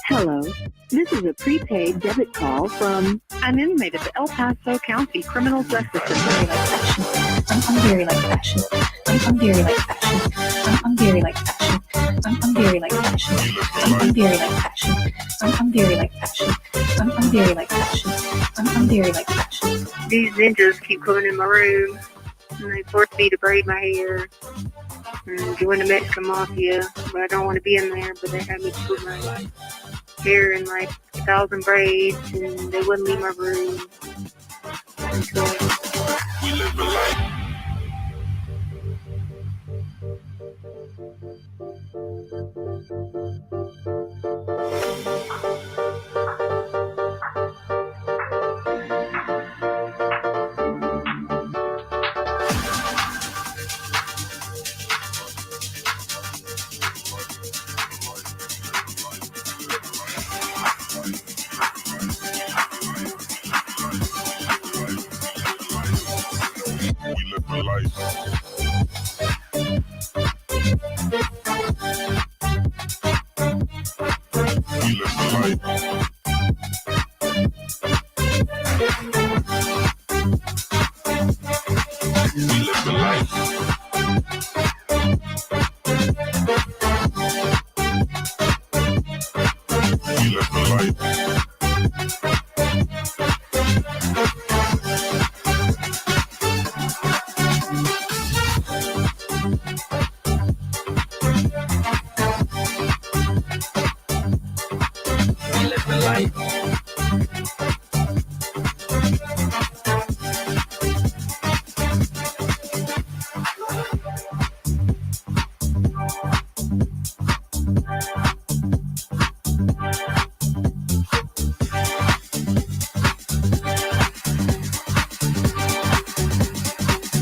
Hello, this is a prepaid debit call from an inmate at the El Paso County Criminal Justice Center. I'm very like fashion. I'm very like fashion. I'm very like fashion. I'm very like fashion. I'm very like fashion. I'm very like fashion. I'm very like fashion. I'm very like fashion. These ninjas keep coming in my room and they force me to braid my hair and join the Mexican Mafia, but I don't want to be in there, but they have me put my hair in like 1,000 braids and they wouldn't leave my room. So, we live the life.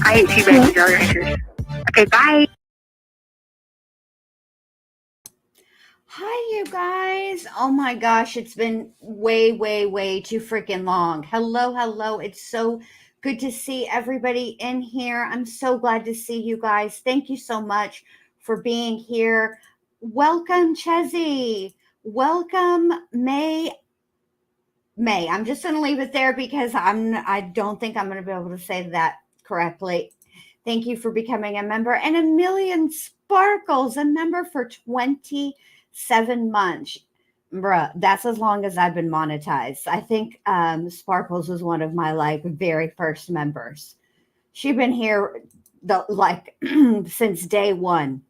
I hate teabagging other answers. Okay, bye. Hi, you guys. Oh my gosh, it's been way, way, way too freaking long. Hello. It's so good to see everybody in here. I'm so glad to see you guys. Thank you so much for being here. Welcome, Chezzy. Welcome, May. I'm just going to leave it there because I don't think I'm going to be able to say that correctly. Thank you for becoming a member. And a million sparkles, a member for 27 months. Bruh, that's as long as I've been monetized. I think Sparkles was one of my very first members. She's been here since day one.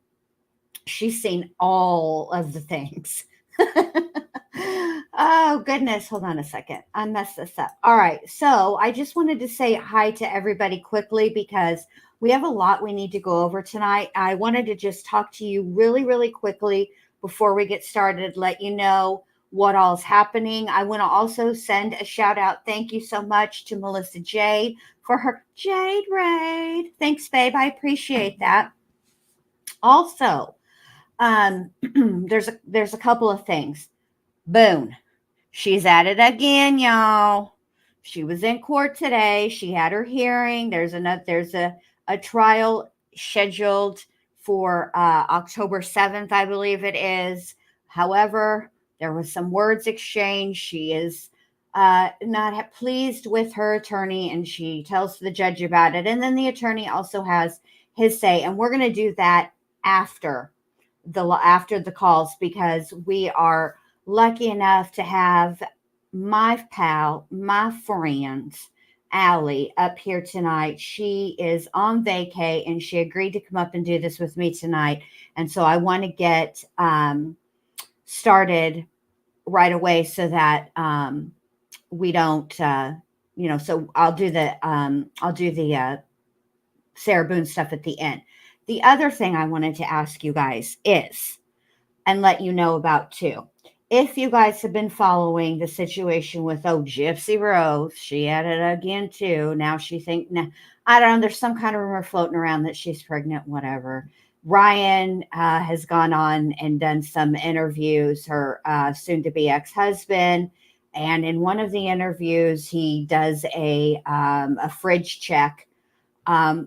She's seen all of the things. Oh, goodness. Hold on a second. I messed this up. All right. So I just wanted to say hi to everybody quickly because we have a lot we need to go over tonight. I wanted to just talk to you really, really quickly before we get started, let you know what all's happening. I want to also send a shout out. Thank you so much to Melissa Jade for her Jade Raid. Thanks, babe. I appreciate that. Also, there's a couple of things. Boone. She's at it again, y'all. She was in court today. She had her hearing. There's a trial scheduled for October 7th, I believe it is. However, there was some words exchanged. She is not pleased with her attorney, and she tells the judge about it. And then the attorney also has his say, and we're going to do that after the calls because we are lucky enough to have my pal, my friend, Allie, up here tonight. She is on vacay and she agreed to come up and do this with me tonight. And so I want to get started right away so that we don't, so I'll do the Sarah Boone stuff at the end. The other thing I wanted to ask you guys is, and let you know about too, if you guys have been following the situation with Gypsy Rose, she had it again too. Now she think, nah, I don't know. There's some kind of rumor floating around that she's pregnant. Whatever. Ryan has gone on and done some interviews. Her soon-to-be ex-husband, and in one of the interviews, he does a fridge check,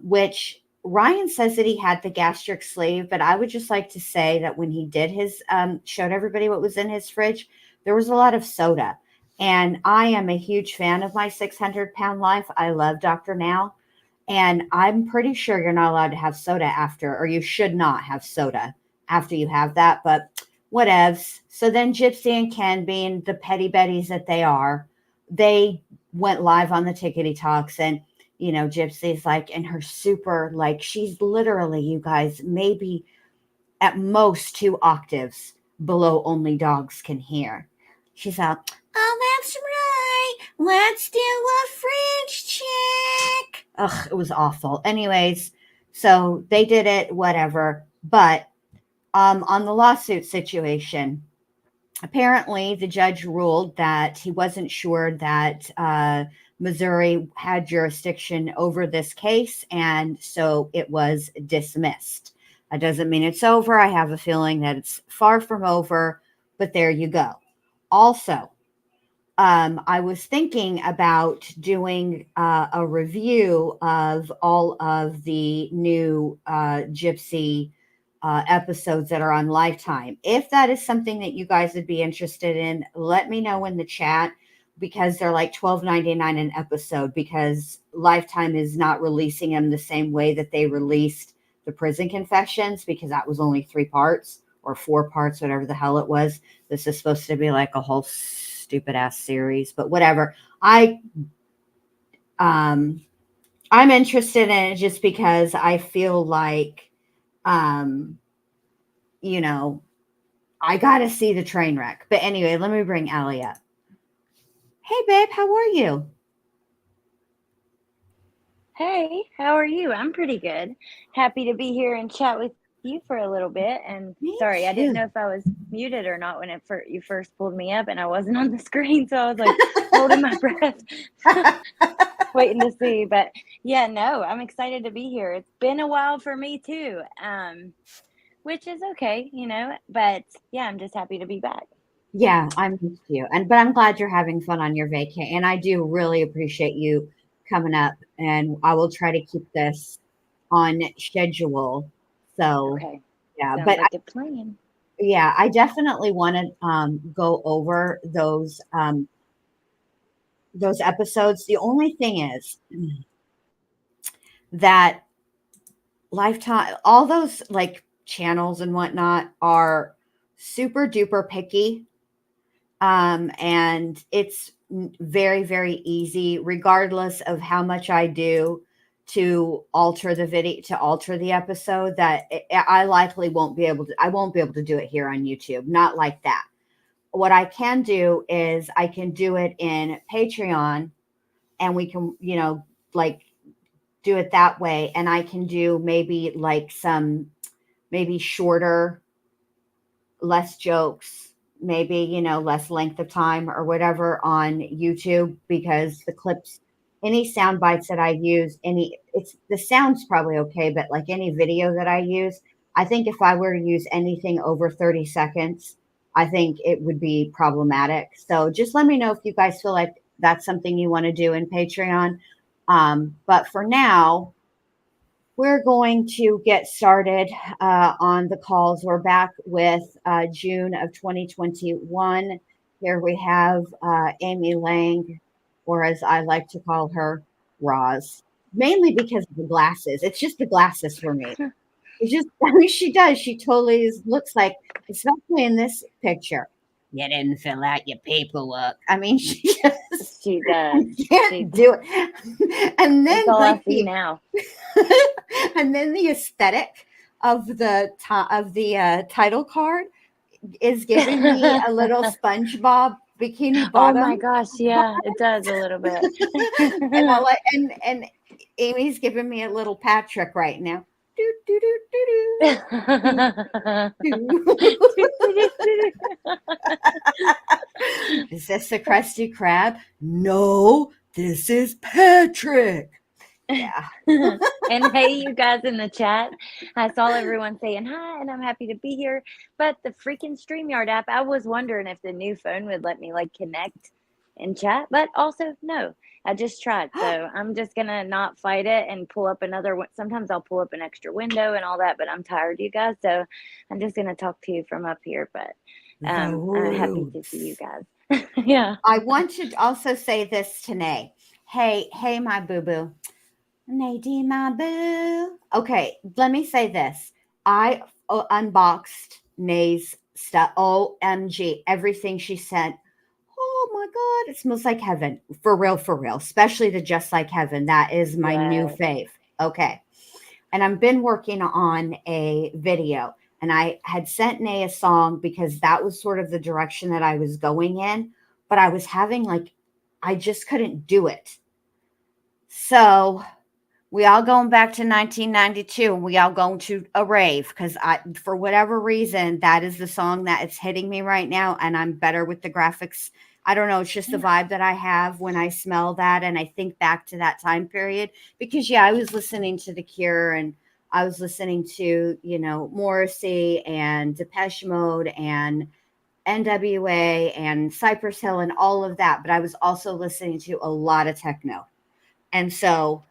which Ryan says that he had the gastric sleeve, but I would just like to say that when he did his, showed everybody what was in his fridge, there was a lot of soda. And I am a huge fan of my 600-pound life. I love Dr. Now. And I'm pretty sure you're not allowed to have soda after, or you should not have soda after you have that, but whatevs. So then Gypsy and Ken, being the petty betties that they are, they went live on the Tickety Talks, and Gypsy's like in her super, like, she's literally, you guys, maybe at most 2 octaves below only dogs can hear. She's out, oh, that's right. Let's do a fridge check. Ugh, it was awful. Anyways, so they did it, whatever. But on the lawsuit situation, apparently the judge ruled that he wasn't sure that Missouri had jurisdiction over this case, and so it was dismissed. That doesn't mean it's over. I have a feeling that it's far from over, but there you go. Also, I was thinking about doing a review of all of the new Gypsy episodes that are on Lifetime. If that is something that you guys would be interested in, let me know in the chat, because they're like $12.99 an episode, because Lifetime is not releasing them the same way that they released the Prison Confessions, because that was only 3 parts or 4 parts, whatever the hell it was. This is supposed to be like a whole stupid ass series, but whatever. I'm interested in it just because I feel like, I got to see the train wreck. But anyway, let me bring Allie up. Hey, babe, how are you? Hey, how are you? I'm pretty good. Happy to be here and chat with you for a little bit. And sorry, I didn't know if I was muted or not when you first pulled me up, and I wasn't on the screen, so I was like holding my breath, waiting to see. But yeah, no, I'm excited to be here. It's been a while for me too, which is okay, But yeah, I'm just happy to be back. Yeah, I missed you, but I'm glad you're having fun on your vacay, and I do really appreciate you coming up, and I will try to keep this on schedule. So Okay. yeah, Sounds but like a plan. Yeah, I definitely want to go over those episodes. The only thing is that Lifetime, all those like channels and whatnot, are super duper picky. And it's very, very easy, regardless of how much I do to alter the video, to alter the episode, that I likely won't be able to do it here on YouTube. Not like that. What I can do is I can do it in Patreon, and we can, like, do it that way. And I can do maybe like maybe shorter, less jokes, maybe, less length of time or whatever on YouTube, because the clips, any sound bites that I use, the sound's probably okay, but like any video that I use, I think if I were to use anything over 30 seconds, I think it would be problematic. So just let me know if you guys feel like that's something you want to do in Patreon. But for now, we're going to get started on the calls. We're back with June of 2021. Here we have Amy Lang, or as I like to call her, Roz, mainly because of the glasses. It's just the glasses for me. It's just, she does. She totally looks like, especially in this picture, you didn't fill out your paperwork. She just, she does. Can't do it. And then that's all I see now. And then the aesthetic of the title card is giving me a little SpongeBob bikini bottom. Oh my gosh, yeah, it does a little bit. and Amy's giving me a little Patrick right now. Is this the Krusty Krab? No, this is Patrick. Yeah. And hey, you guys in the chat, I saw everyone saying hi, and I'm happy to be here. But the freaking StreamYard app, I was wondering if the new phone would let me like connect and chat, but also no. I just tried, so I'm just gonna not fight it and pull up another one. Sometimes I'll pull up an extra window and all that, but I'm tired, you guys, so I'm just gonna talk to you from up here. But I'm happy to see you guys. Yeah. I want to also say this to Nay. Hey, my boo boo. Nadine, my boo. Okay, let me say this. I unboxed Nay's stuff. OMG, everything she sent. Oh my God, it smells like heaven. For real, especially the Just Like Heaven. That is my new fave. Okay. And I've been working on a video, and I had sent Nay a song because that was sort of the direction that I was going in, but I was having I just couldn't do it. So we all going back to 1992, and we all going to a rave because for whatever reason, that is the song that is hitting me right now, and I'm better with the graphics. I don't know. It's just the vibe that I have when I smell that, and I think back to that time period because, I was listening to The Cure, and I was listening to, Morrissey and Depeche Mode and NWA and Cypress Hill and all of that, but I was also listening to a lot of techno. And so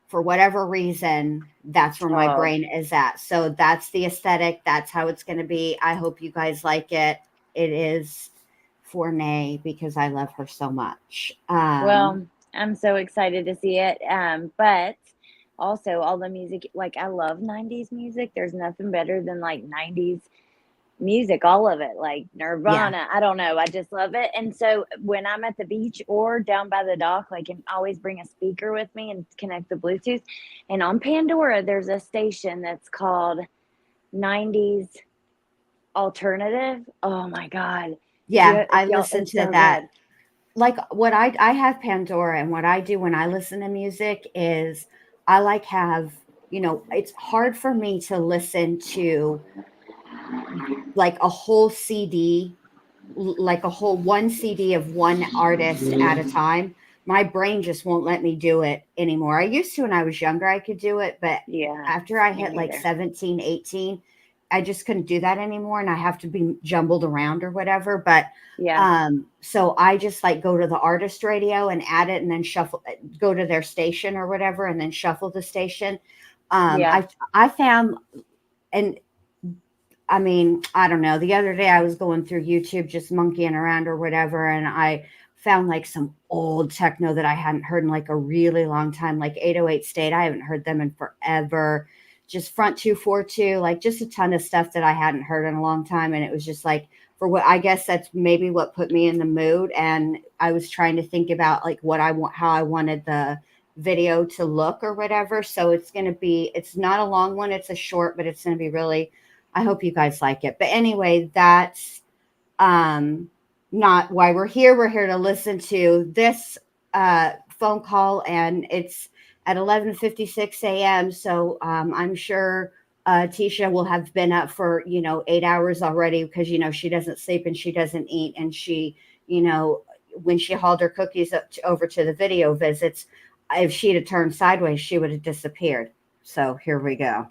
for whatever reason, that's where my brain is at. So that's the aesthetic. That's how it's going to be. I hope you guys like it. It is for Nay because I love her so much. Well, I'm so excited to see it. But also all the music, I love 90s music. There's nothing better than 90s music, all of it, like Nirvana. Yeah. I don't know. I just love it. And so when I'm at the beach or down by the dock, I always bring a speaker with me and connect the Bluetooth. And on Pandora, there's a station that's called 90s Alternative. Oh my God. Yeah, I listen to that. Good. What I have Pandora, and what I do when I listen to music is I have, it's hard for me to listen to a whole CD, a whole one CD of one artist at a time. My brain just won't let me do it anymore. I used to when I was younger, I could do it, but after I hit 17, 18, I just couldn't do that anymore, and I have to be jumbled around or whatever. But so I just go to the artist radio and add it, and then shuffle, go to their station or whatever, and then shuffle the station. I found, and I mean, I don't know. The other day I was going through YouTube, just monkeying around or whatever, and I found some old techno that I hadn't heard in a really long time, like 808 State. I haven't heard them in forever. Just Front 242, just a ton of stuff that I hadn't heard in a long time. And it was just for what I guess that's maybe what put me in the mood. And I was trying to think about what I want, how I wanted the video to look or whatever. So it's not a long one. It's a short, but it's going to be really, I hope you guys like it. But anyway, that's not why we're here. We're here to listen to this phone call, and it's at 11:56 a.m. So I'm sure Tisha will have been up for 8 hours already because she doesn't sleep and she doesn't eat, and she when she hauled her cookies over to the video visits, if she'd have turned sideways, she would have disappeared. So here we go.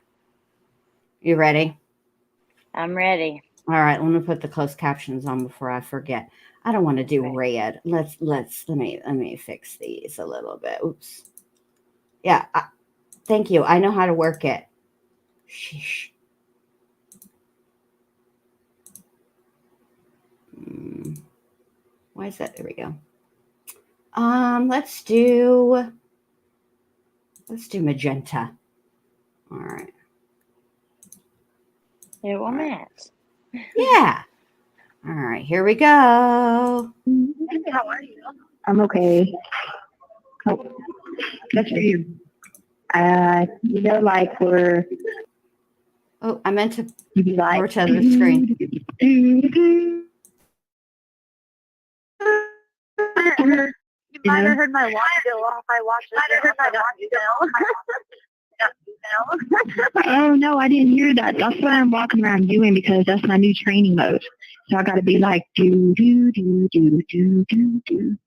You ready? I'm ready. All right, let me put the closed captions on before I forget. I don't want to do red. Let me fix these a little bit. Oops. Yeah, thank you. I know how to work it. Sheesh. Why is that? There we go. Let's do magenta. All right. It will match. Yeah. All right, here we go. Hey, how are you? I'm okay. Oh, good for you. We're. Oh, I meant to be over to the screen. You might have heard my watch go off. I watched it. You might have heard my watch go off. Oh no, I didn't hear that. That's what I'm walking around doing because that's my new training mode. So I got to be like do do do do do do do.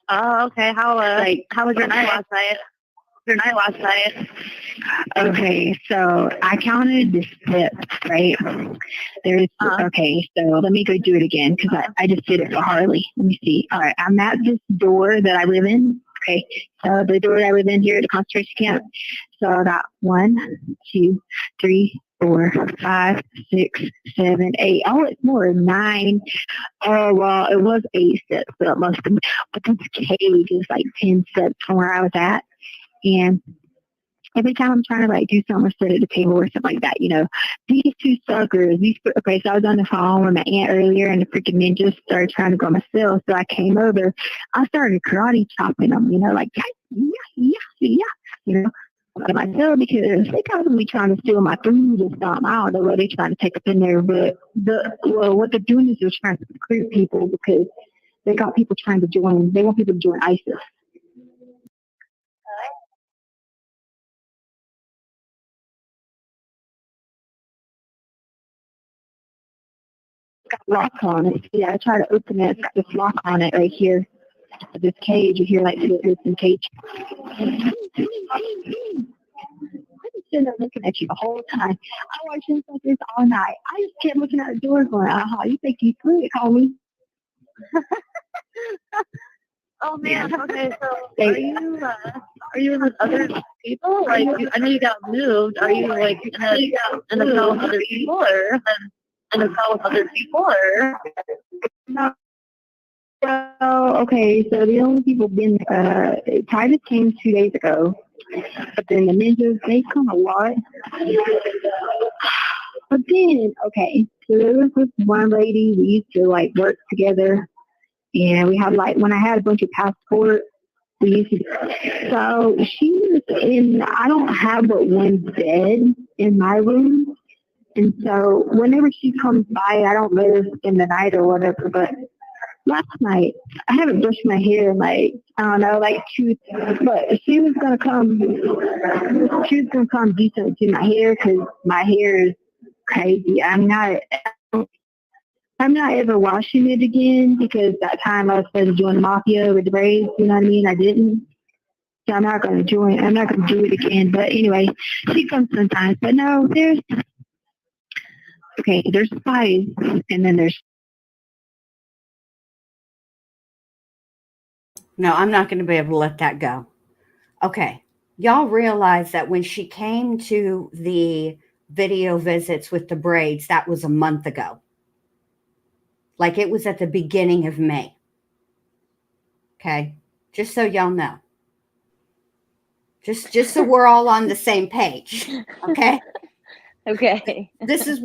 Oh, okay. How was your night last night? Okay, so I counted the steps, right? There's okay, so let me go do it again because I just did it for Harley. Let me see. All right, I'm at this door that I live in. Okay, so the door that I live in here at the concentration camp. So I got 1, 2, 3, 4, 5, 6, 7, 8. Oh, it's more 9. Oh well, it was 8 steps, but it must have. But this cage is like 10 steps from where I was at. And every time I'm trying to like do something or sit at the table or something like that, these two suckers, okay, so I was on the phone with my aunt earlier and the freaking ninjas started trying to go myself. So I came over, I started karate chopping them, like, by myself because they probably trying to steal my food or something. I don't know what they're trying to take up in there, but what they're doing is they're trying to recruit people because they got people trying to join, they want people to join ISIS. Lock on it. Yeah, I try to open it. It's got this lock on it right here. This cage. You hear like the open cage. I'm just sitting there looking at you the whole time. I watched things like this all night. I just kept looking at the door going, you think you slick, homie. Oh man. Okay. So are you with other people? Like I know you got moved. Are you like in a cell with other people or in a cell with other people or? No. Okay, so the only people been Titus came 2 days ago, but then the ninjas they come a lot. But then okay, so there was this one lady we used to like work together, and we had like when I had a bunch of passports, we used to. So she was in. I don't have but one bed in my room, and so whenever she comes by, I don't live in the night or whatever, but last night, I haven't brushed my hair in like, I don't know, like 2, but she was going to come, decent to my hair because my hair is crazy. I'm not ever washing it again because that time I was supposed to join the mafia with the braids, you know what I mean? I didn't. So I'm not going to do it again. But anyway, she comes sometimes. But no, there's spies and then there's. No, I'm not going to be able to let that go. Okay. Y'all realize that when she came to the video visits with the braids, that was a month ago. Like it was at the beginning of May. Okay. Just so y'all know. Just so we're all on the same page. Okay. Okay. This is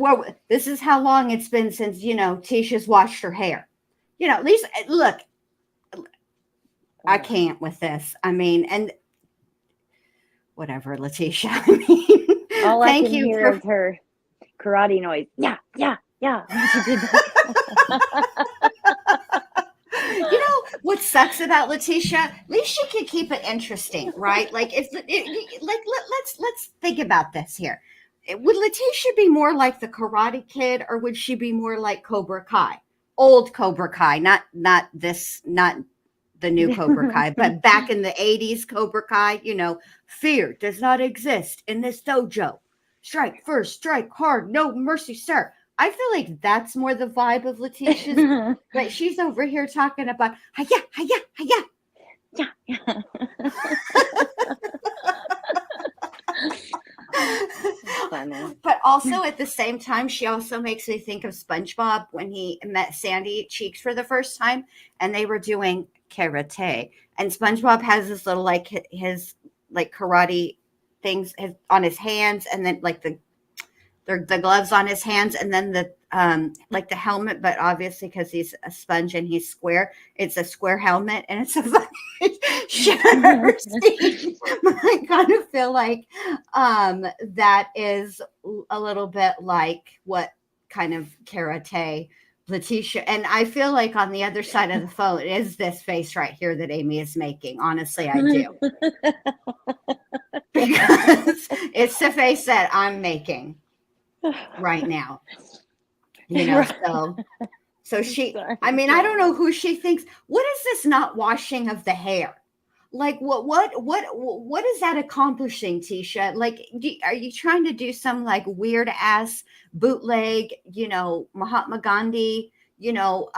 how long it's been since, Tisha's washed her hair. At least look, I can't with this. I mean, and whatever, Letecia. I mean, all I thank can you hear is her karate noise. Yeah. She did that. What sucks about Letecia? At least she can keep it interesting, right? Like let's think about this here. Would Letecia be more like the Karate Kid, or would she be more like Cobra Kai? Old Cobra Kai, not the new Cobra Kai, but back in the 80s Cobra Kai, fear does not exist in this dojo. Strike first, strike hard, no mercy, sir. I feel like that's more the vibe of Leticia's, but she's over here talking about hiya. Yeah. But also at the same time, she also makes me think of SpongeBob when he met Sandy Cheeks for the first time, and they were doing karate. And SpongeBob has this little his karate things on his hands, and then the gloves on his hands, and then the the helmet, but obviously because he's a sponge and he's square, it's a square helmet, and it's a shirt. I kind of feel like that is a little bit like what kind of karate Letecia, and I feel like on the other side of the phone is this face right here that Amy is making. Honestly, I do. because it's the face that I'm making right now. You know, so she, I mean, I don't know who she thinks. What is this not washing of the hair? Like what is that accomplishing, Tisha? Like, are you trying to do some like weird ass bootleg, you know, Mahatma Gandhi, you know,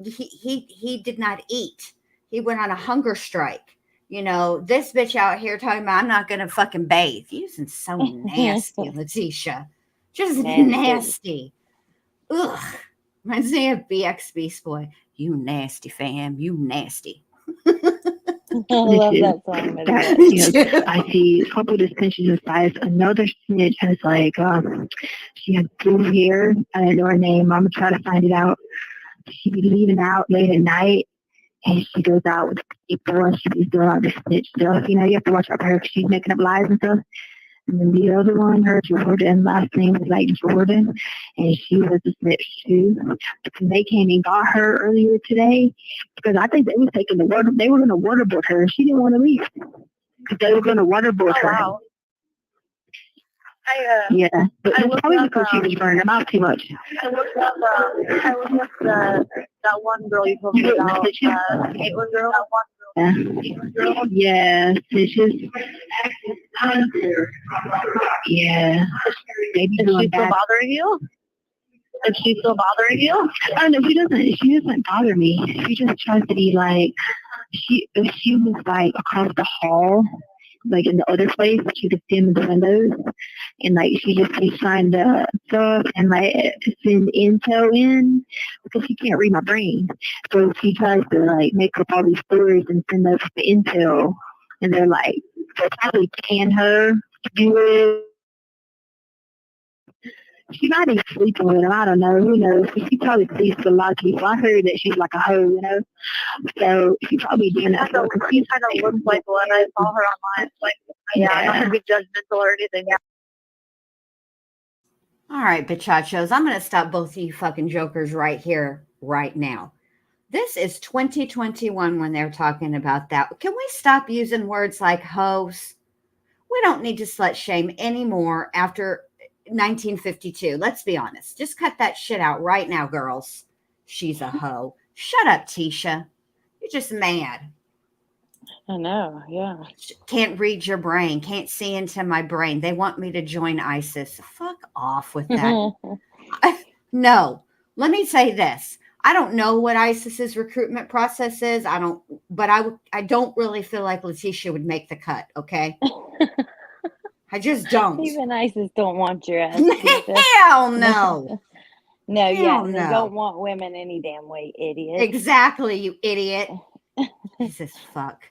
he did not eat. He went on a hunger strike. You know, this bitch out here talking about I'm not gonna fucking bathe. You're so nasty, Leticia. Just nasty. Ugh. Reminds me of BX Beast Boy. You nasty, fam. You nasty. I love that song. I see a couple of dissensions of size. Another snitch has like, she had blue hair. I don't know her name. I'm gonna try to find it out. She'd be leaving out late at night, and she goes out with people, and she'd be doing all this snitch stuff. You know, you have to watch out for her because she's making up lies and stuff. And then the other one, her Jordan, last name was like Jordan, and she was a snitch too. And they came and got her earlier today because I think they was taking the water. They were going to waterboard her. She didn't want to leave because they were going to waterboard her. Wow. Yeah, but it's probably because she was burning them out too much. I looked up that one girl you told me about, Caitlin girl. That one girl. Yeah, snitches. Yeah. Maybe Is she still bothering you? Is she still bothering you? Oh no, she doesn't bother me. She just tries to be like, if she was like across the hall, like in the other place, she could see in the windows, and like she just keeps trying to stuff and like send intel in because she can't read my brain. So she tries to like make up all these stories and send us the intel, and they're like, they'll probably can her to do it. She might be sleeping with him. I don't know. Who knows? She probably sleeps with a lot of people. I heard that she's like a hoe, you know. So she probably doing that. She kind of looks like one. I saw her online. Like, yeah, I'm not gonna be judgmental or anything. All right, bachachos, I'm going to stop both of you fucking jokers right here, right now. This is 2021 when they're talking about that. Can we stop using words like hoes? We don't need to slut shame anymore after 1952. Let's be honest. Just cut that shit out right now, girls. She's a hoe. Shut up, Tisha. You're just mad. I know, yeah. Can't read your brain. Can't see into my brain. They want me to join ISIS. Fuck off with that. No. Let me say this. I don't know what ISIS's recruitment process is. I don't really feel like Letecia would make the cut, okay? I just don't. Even ISIS don't want your ass. Hell no. No, Hell yeah, no. they don't want women any damn way, idiot. Exactly, you idiot. Jesus fuck.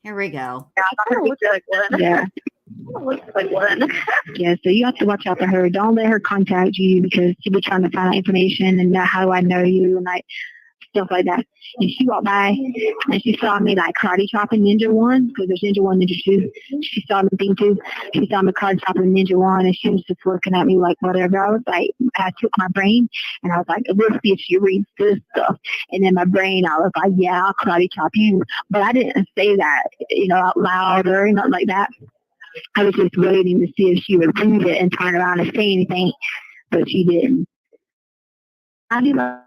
Here we go. Yeah, I look like one. Yeah. Looks like one. Yeah, so you have to watch out for her. Don't let her contact you because she'll be trying to find out information and how do I know you and like stuff like that. And she walked by and she saw me like karate chopping Ninja 1 because there's Ninja 1, Ninja 2. She saw me thing too. She saw me karate chopping Ninja 1 and she was just looking at me like whatever. I was like, I took my brain and I was like, let's see if she reads this stuff. And in my brain, I was like, yeah, I'll karate chop you. But I didn't say that, you know, out loud or nothing like that. I was just waiting to see if she would read it and turn around and say anything, but she didn't. I'd be like,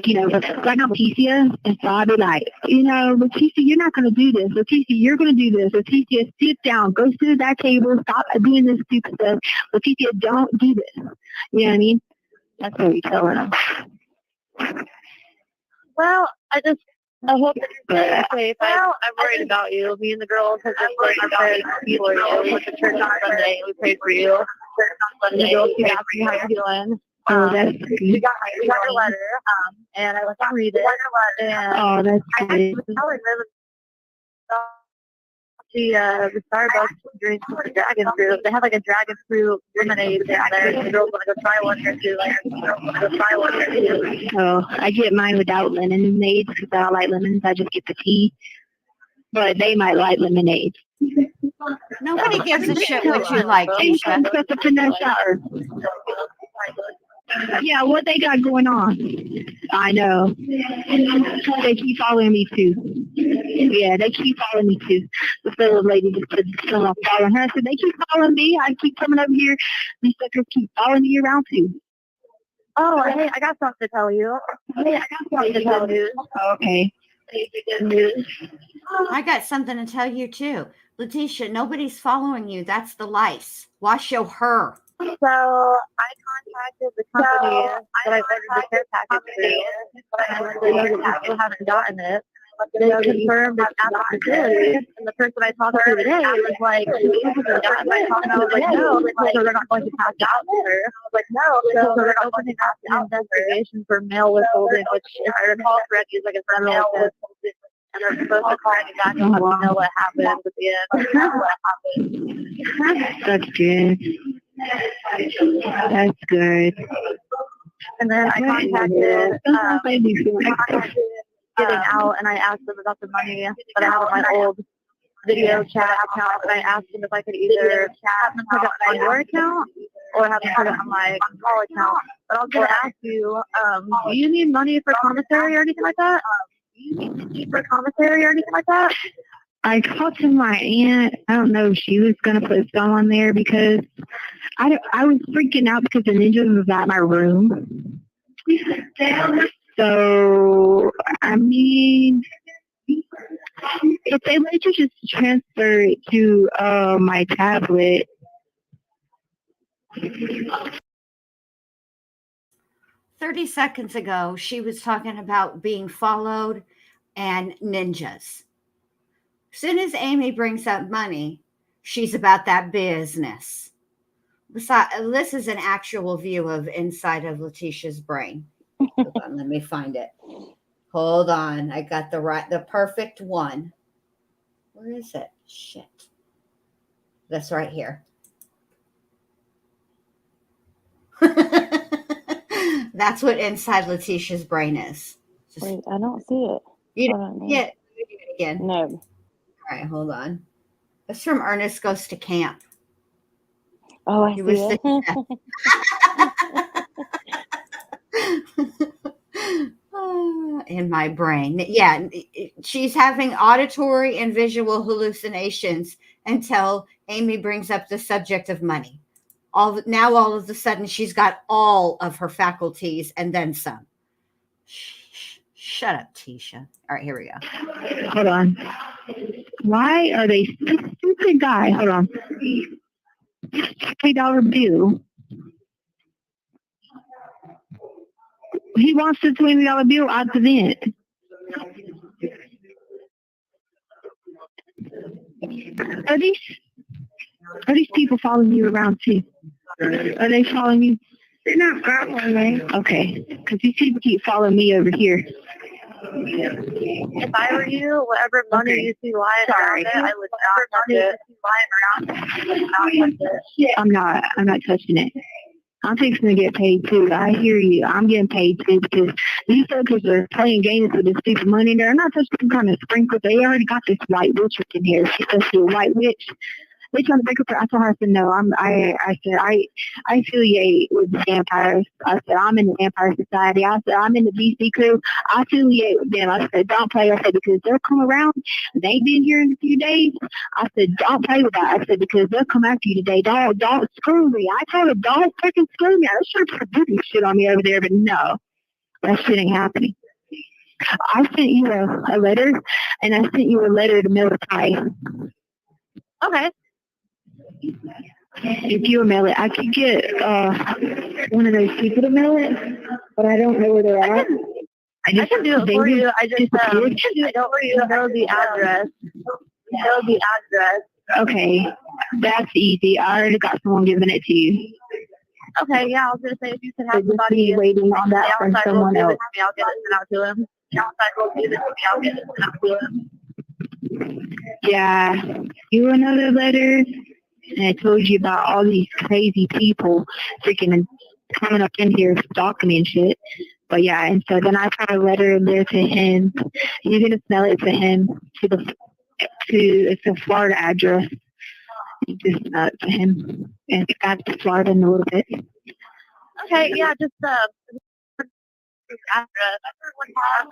you know, like I'm Leticia, and so I'd be like, you know, Leticia, you're not going to do this. Leticia, you're going to do this. Leticia, sit down. Go sit at that table. Stop doing this stupid stuff. Leticia, don't do this. You know what I mean? That's what we tell her. Well, I hope that you're staying safe. I'm worried about you. Me and the girls have been praying for you. We went to church on Sunday. We prayed for you. The girls keep asking me how you're doing. We got your letter, and I let them read it. And that's I good. the Starbucks drinks the dragon fruit. They had like a dragon fruit lemonade down there. And the girls want to go try one here too. Oh, I get mine without lemonade because I don't like lemons. I just get the tea. But they might like lemonade. Nobody gives a shit what you like, Tisha. Yeah, what they got going on? I know. They keep following me too. Yeah, they keep following me too. The little lady just said someone following her. I said, they keep following me. I keep coming over here. These suckers keep following me around too. Oh, hey, I got something to tell you. Hey, I got something to tell you. Okay. Good news. I got something to tell you too. Leticia, nobody's following you. That's the lice. Wash your hair. So I contacted the company that I ordered the care package through, and I let them know that we still haven't gotten it. They confirmed it's at the facility, and the person I talked to today was like, "You haven't gotten it?" And I was like, "No," so they're not going to pass it out there. I was like, "No," so they're opening up an investigation for mail withholding, which, if I recall correctly, is like a federal offense. And they're supposed to call me back and let me know what happened at the end. That's good. That's good. And then I contacted Getting Out, and I asked them about the money that I have on my old video chat account, and I asked them if I could either have them put it on your account or have them put it on my call account. But I was going to ask you, do you need money for commissary or anything like that? I talked to my aunt. I don't know if she was going to put some on there because I was freaking out because the ninja was at my room. So, I mean, if they let you just transfer it to my tablet. 30 seconds ago, she was talking about being followed and ninjas. As soon as Amy brings up money, she's about that business. This is an actual view of inside of Leticia's brain. Hold on, let me find it. Hold on. I got the perfect one. Where is it? Shit. That's right here. That's what inside Leticia's brain is. Wait, I don't see it. You don't see it. Do it again. No. All right, hold on. It's from Ernest Goes to Camp. Oh, I see it. In my brain. Yeah, she's having auditory and visual hallucinations until Amy brings up the subject of money. All of a sudden, she's got all of her faculties and then some. Shut up, Tisha. All right, here we go. Hold on. Why are they stupid guy? Hold on. $20 bill. He wants the $20 bill out the vent. Are these people following you around too? Are they following you? They're not following me. Okay, because these people keep following me over here. If I were you, whatever money you see lying around it, I would not touch it. I'm not touching it. I'm fixing to get paid too. I hear you. I'm getting paid too because these suckers are playing games with this stupid money. They're not touching some kind of sprinkle. They already got this white witch in here. She says she's a white witch. They trying to break up her. I told her, I said, no, I said, I affiliate with the vampires. I said, I'm in the Vampire Society. I said, I'm in the BC crew. I affiliate with them. I said, don't play. I said, because they'll come around. They ain't been here in a few days. I said, don't play with that. I said, because they'll come after you today. Don't screw me. I told her, don't freaking screw me. I was sure to put this shit on me over there, but no, that shit ain't happening. I sent you a letter, and I sent you a letter to Letecia. Okay. If you mail it, I could get one of those people to mail it, but I don't know where they're at. I can do it for you. I just I don't know the address. Okay, that's easy. I already got someone giving it to you. Okay, yeah, I was gonna say if you could have somebody waiting on that from someone else. I'll get it sent out to him. I'll get it sent out to him. Yeah, you another letter. And I told you about all these crazy people freaking coming up in here stalking me and shit. But yeah, and so then I put a letter in there to him. He's gonna mail it to him to it's a Florida address. You just mail it to him, and it's got to Florida in a little bit. Okay, yeah, just Have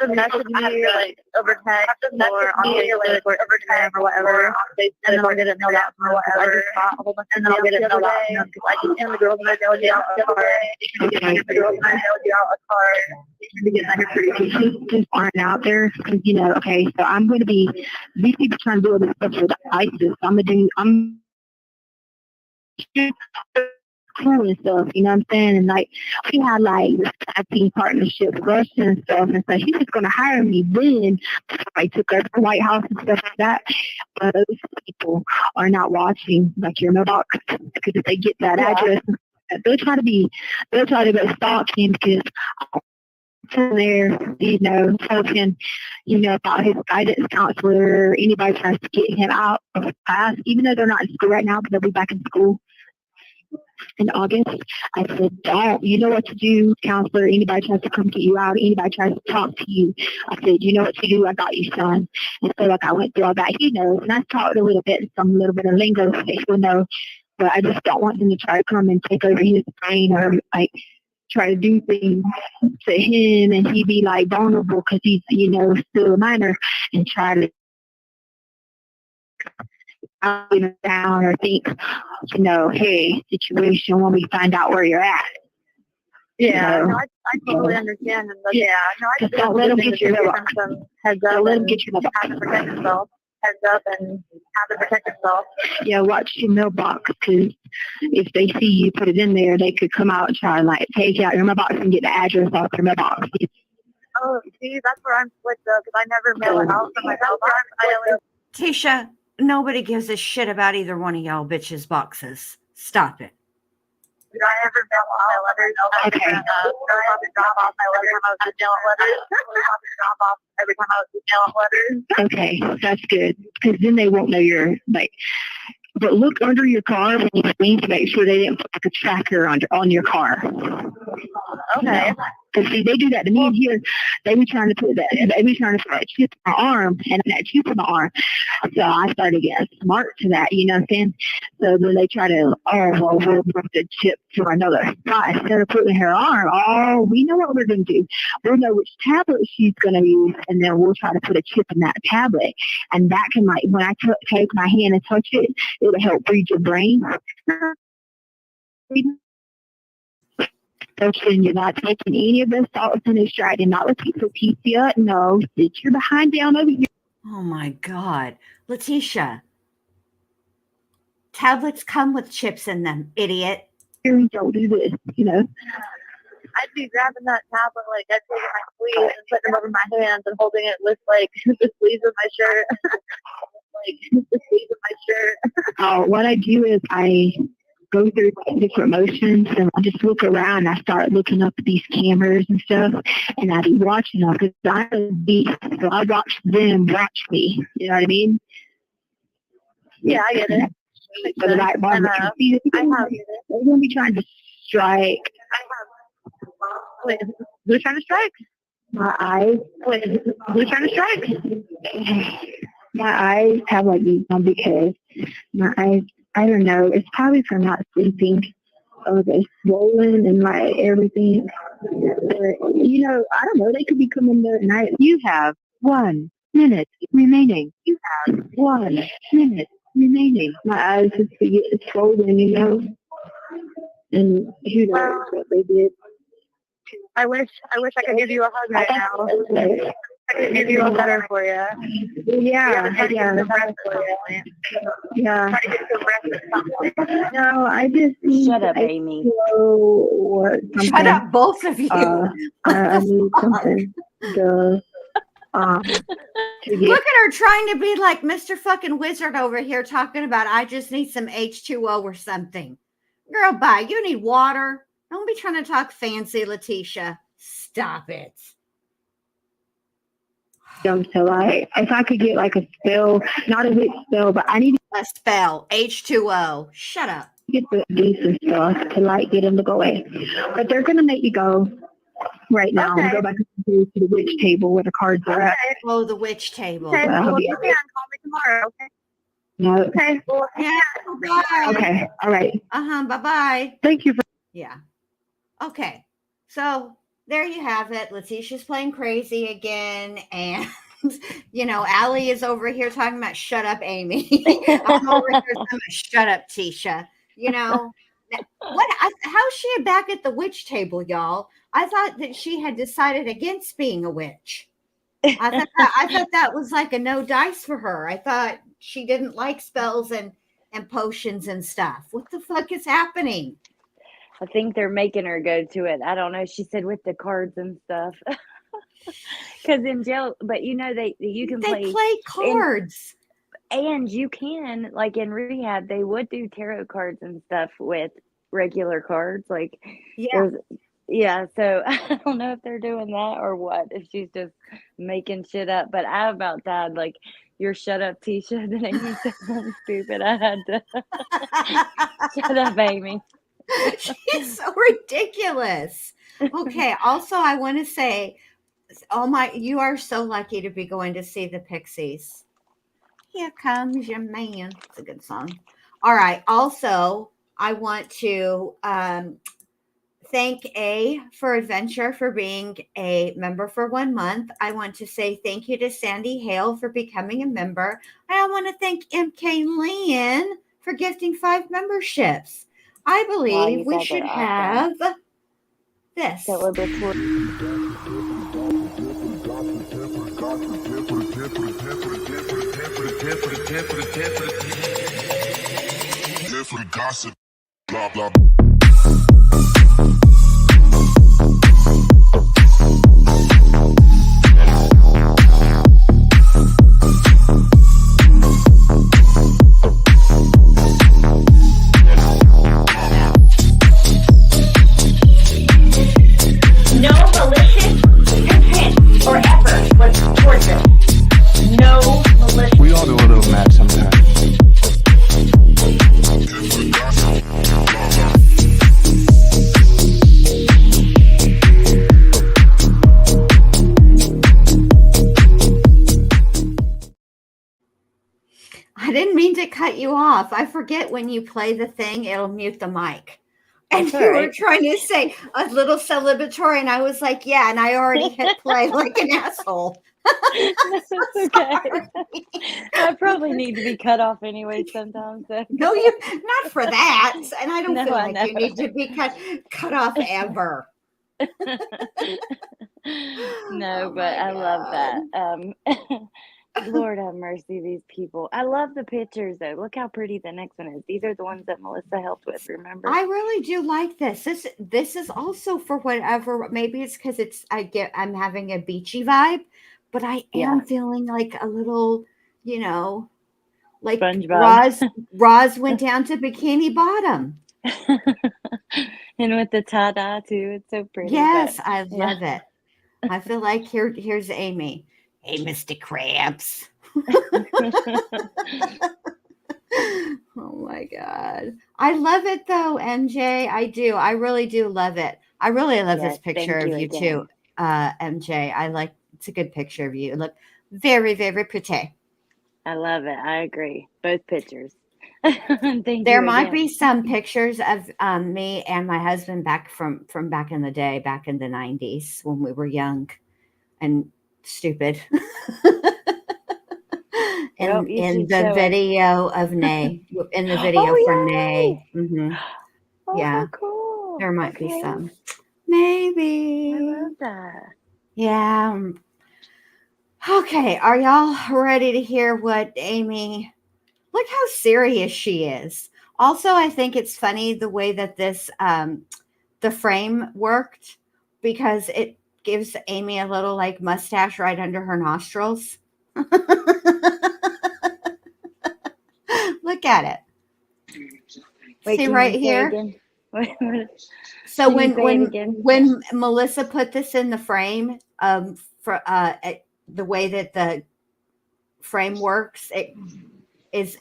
to message me like over text or on Facebook or Instagram or whatever, and then I'll get it mailed out or whatever. And then I'll get it mailed out because I just and the girls might mail you out a card. The girls might mail you out a card. Just aren't out there because okay, so I'm going to be these people trying to do all this stuff with ISIS. I'm cool and stuff, you know what I'm saying? And like we had like this acting partnership with Russia and stuff, and so he was gonna hire me then I took over the White House and stuff like that. But those people are not watching like your mailbox because if they get that address, they'll try to stalk him because there, talking, about his guidance counselor, anybody tries to get him out of class, even though they're not in school right now, but they'll be back in school in August. I said, Dad, you know what to do, counselor. Anybody tries to come get you out, anybody tries to talk to you. I said, you know what to do, I got you, son. And so like I went through all that, he knows, and I taught a little bit, some little bit of lingo, so he'll know, but I just don't want him to try to come and take over his brain or like try to do things to him and he be like vulnerable because he's, still a minor and try to down or think, hey, situation when we find out where you're at. Yeah, no, I totally understand. And I just don't let him get your heads up. Let him get your mailbox. Have to protect himself. Heads up and have to protect himself. Yeah, watch your mailbox because if they see you put it in there, they could come out and try and like take out your mailbox and get the address off your mailbox. Oh, see, that's where I'm split though, because I never mail it out from my mailbox. Tisha, nobody gives a shit about either one of y'all bitches' boxes. Stop it. Did I ever mail all my letters? Okay. I have to drop off my letters. I was just mailing letters. I have to drop off every time I was just mailing letters. Okay, that's good. Because then they won't know you're like. But look under your car when you clean to make sure they didn't put like a tracker on your car. Okay. Because see, they do that to me in here. They be trying to put that chip in my arm and that chip in my arm. So I started getting smart to that, you know what I'm saying? So then they try to, we'll put the chip to another spot instead of putting her arm. We know what we're going to do. We'll know which tablet she's going to use, and then we'll try to put a chip in that tablet. And that can, like, when I take my hand and touch it, it'll help read your brain. So you're not taking any of the salts in his stride and not Leticia. No, sit your behind down over here. Oh my God. Leticia. Tablets come with chips in them, idiot. Don't do this, I'd be grabbing that tablet, like I'd take my sleeves and putting them over my hands and holding it with like the sleeves of my shirt. Like the sleeves of my shirt. What I do is I go through different motions and I just look around. I start looking up at these cameras and stuff, and I be watching them because I'm a beast. So I watch them watch me. You know what I mean? Yeah, I get it. So the right bar, they're gonna be trying to strike. Wait, who's trying to strike? My eyes. Wait, who's trying to strike? My eyes have like these big heads. My eyes, I don't know. It's probably from not sleeping. Oh, they're swollen and like everything. But, I don't know. They could be coming there tonight. You have 1 minute remaining. You have 1 minute remaining. My eyes just get swollen, and who knows what they did. I wish I could give you a hug right now. I could give you a letter for you. Yeah. No, I just Shut up, Amy. Shut up, both of you. I need something to Look at her trying to be like Mr. fucking Wizard over here talking about I just need some H2O or something. Girl, bye. You need water. Don't be trying to talk fancy, Leticia. Stop it. So if I could get like a spell, not a big spell, but I need A spell. H2O. Shut up. to get the decent stuff to like get them to go away. But they're gonna make you go right now and go back to the witch table where the cards are at. Oh, the witch table. Okay, well, you can call me tomorrow, okay? No. Okay, well, Yeah. Bye. Okay. All right. Bye-bye. Thank you for. Yeah. Okay. So there you have it. Leticia's playing crazy again. And, Allie is over here talking about shut up, Amy. I'm over here talking about shut up, Tisha. How's she back at the witch table, y'all? I thought that she had decided against being a witch. I thought that was like a no dice for her. I thought she didn't like spells and potions and stuff. What the fuck is happening? I think they're making her go to it. I don't know. She said with the cards and stuff. Because in jail, but you can play cards. And you can, like in rehab, they would do tarot cards and stuff with regular cards. Like, yeah. So I don't know if they're doing that or what, if she's just making shit up. But I about died. Like, you're shut up, Tisha. Then Amy said something stupid. I had to shut up, Amy. She's so ridiculous. Okay. Also, I want to say, you are so lucky to be going to see the Pixies. Here comes your man. It's a good song. All right. Also, I want to thank A for Adventure for being a member for 1 month. I want to say thank you to Sandy Hale for becoming a member. I want to thank MK Lynn for gifting 5 memberships. I believe we should have this. For the gossip, blah blah. No malicious intent or effort was towards it. No malicious. We all do a little mad sometimes. I didn't mean to cut you off. I forget when you play the thing, it'll mute the mic. And you were trying to say a little celebratory, and I was like, yeah, and I already hit play like an asshole. That's okay. I probably need to be cut off anyway sometimes. So. No, not for that. And I don't feel like you need to be cut off ever. No, but I love that. Lord have mercy, these people. I love the pictures though. Look how pretty the next one is. These are the ones that Melissa helped with, remember? I really do like this. This is also for whatever, maybe it's because I'm having a beachy vibe, but I am feeling like a little, like Roz went down to Bikini Bottom. And with the tie-dye too. It's so pretty. Yes, I love it. I feel like here's Amy. Hey, Mr. Krabs. Oh my God. I love it though, MJ. I do. I really do love it. I really love this picture of you too, MJ. It's a good picture of you. Look very, very pretty. I love it. I agree. Both pictures. There might be some pictures of me and my husband back from back in the day, back in the 90s when we were young and stupid. in the video of Nay, in the video for Nay. Mm-hmm. Yeah, cool. There might be some. Maybe. I love that. Yeah. Okay, are y'all ready to hear what Amy? Look how serious she is. Also, I think it's funny the way that this the frame worked, because it gives Amy a little like mustache right under her nostrils. Look at it. Wait, see right here. So when Melissa put this in the frame, for the way that the frame works, it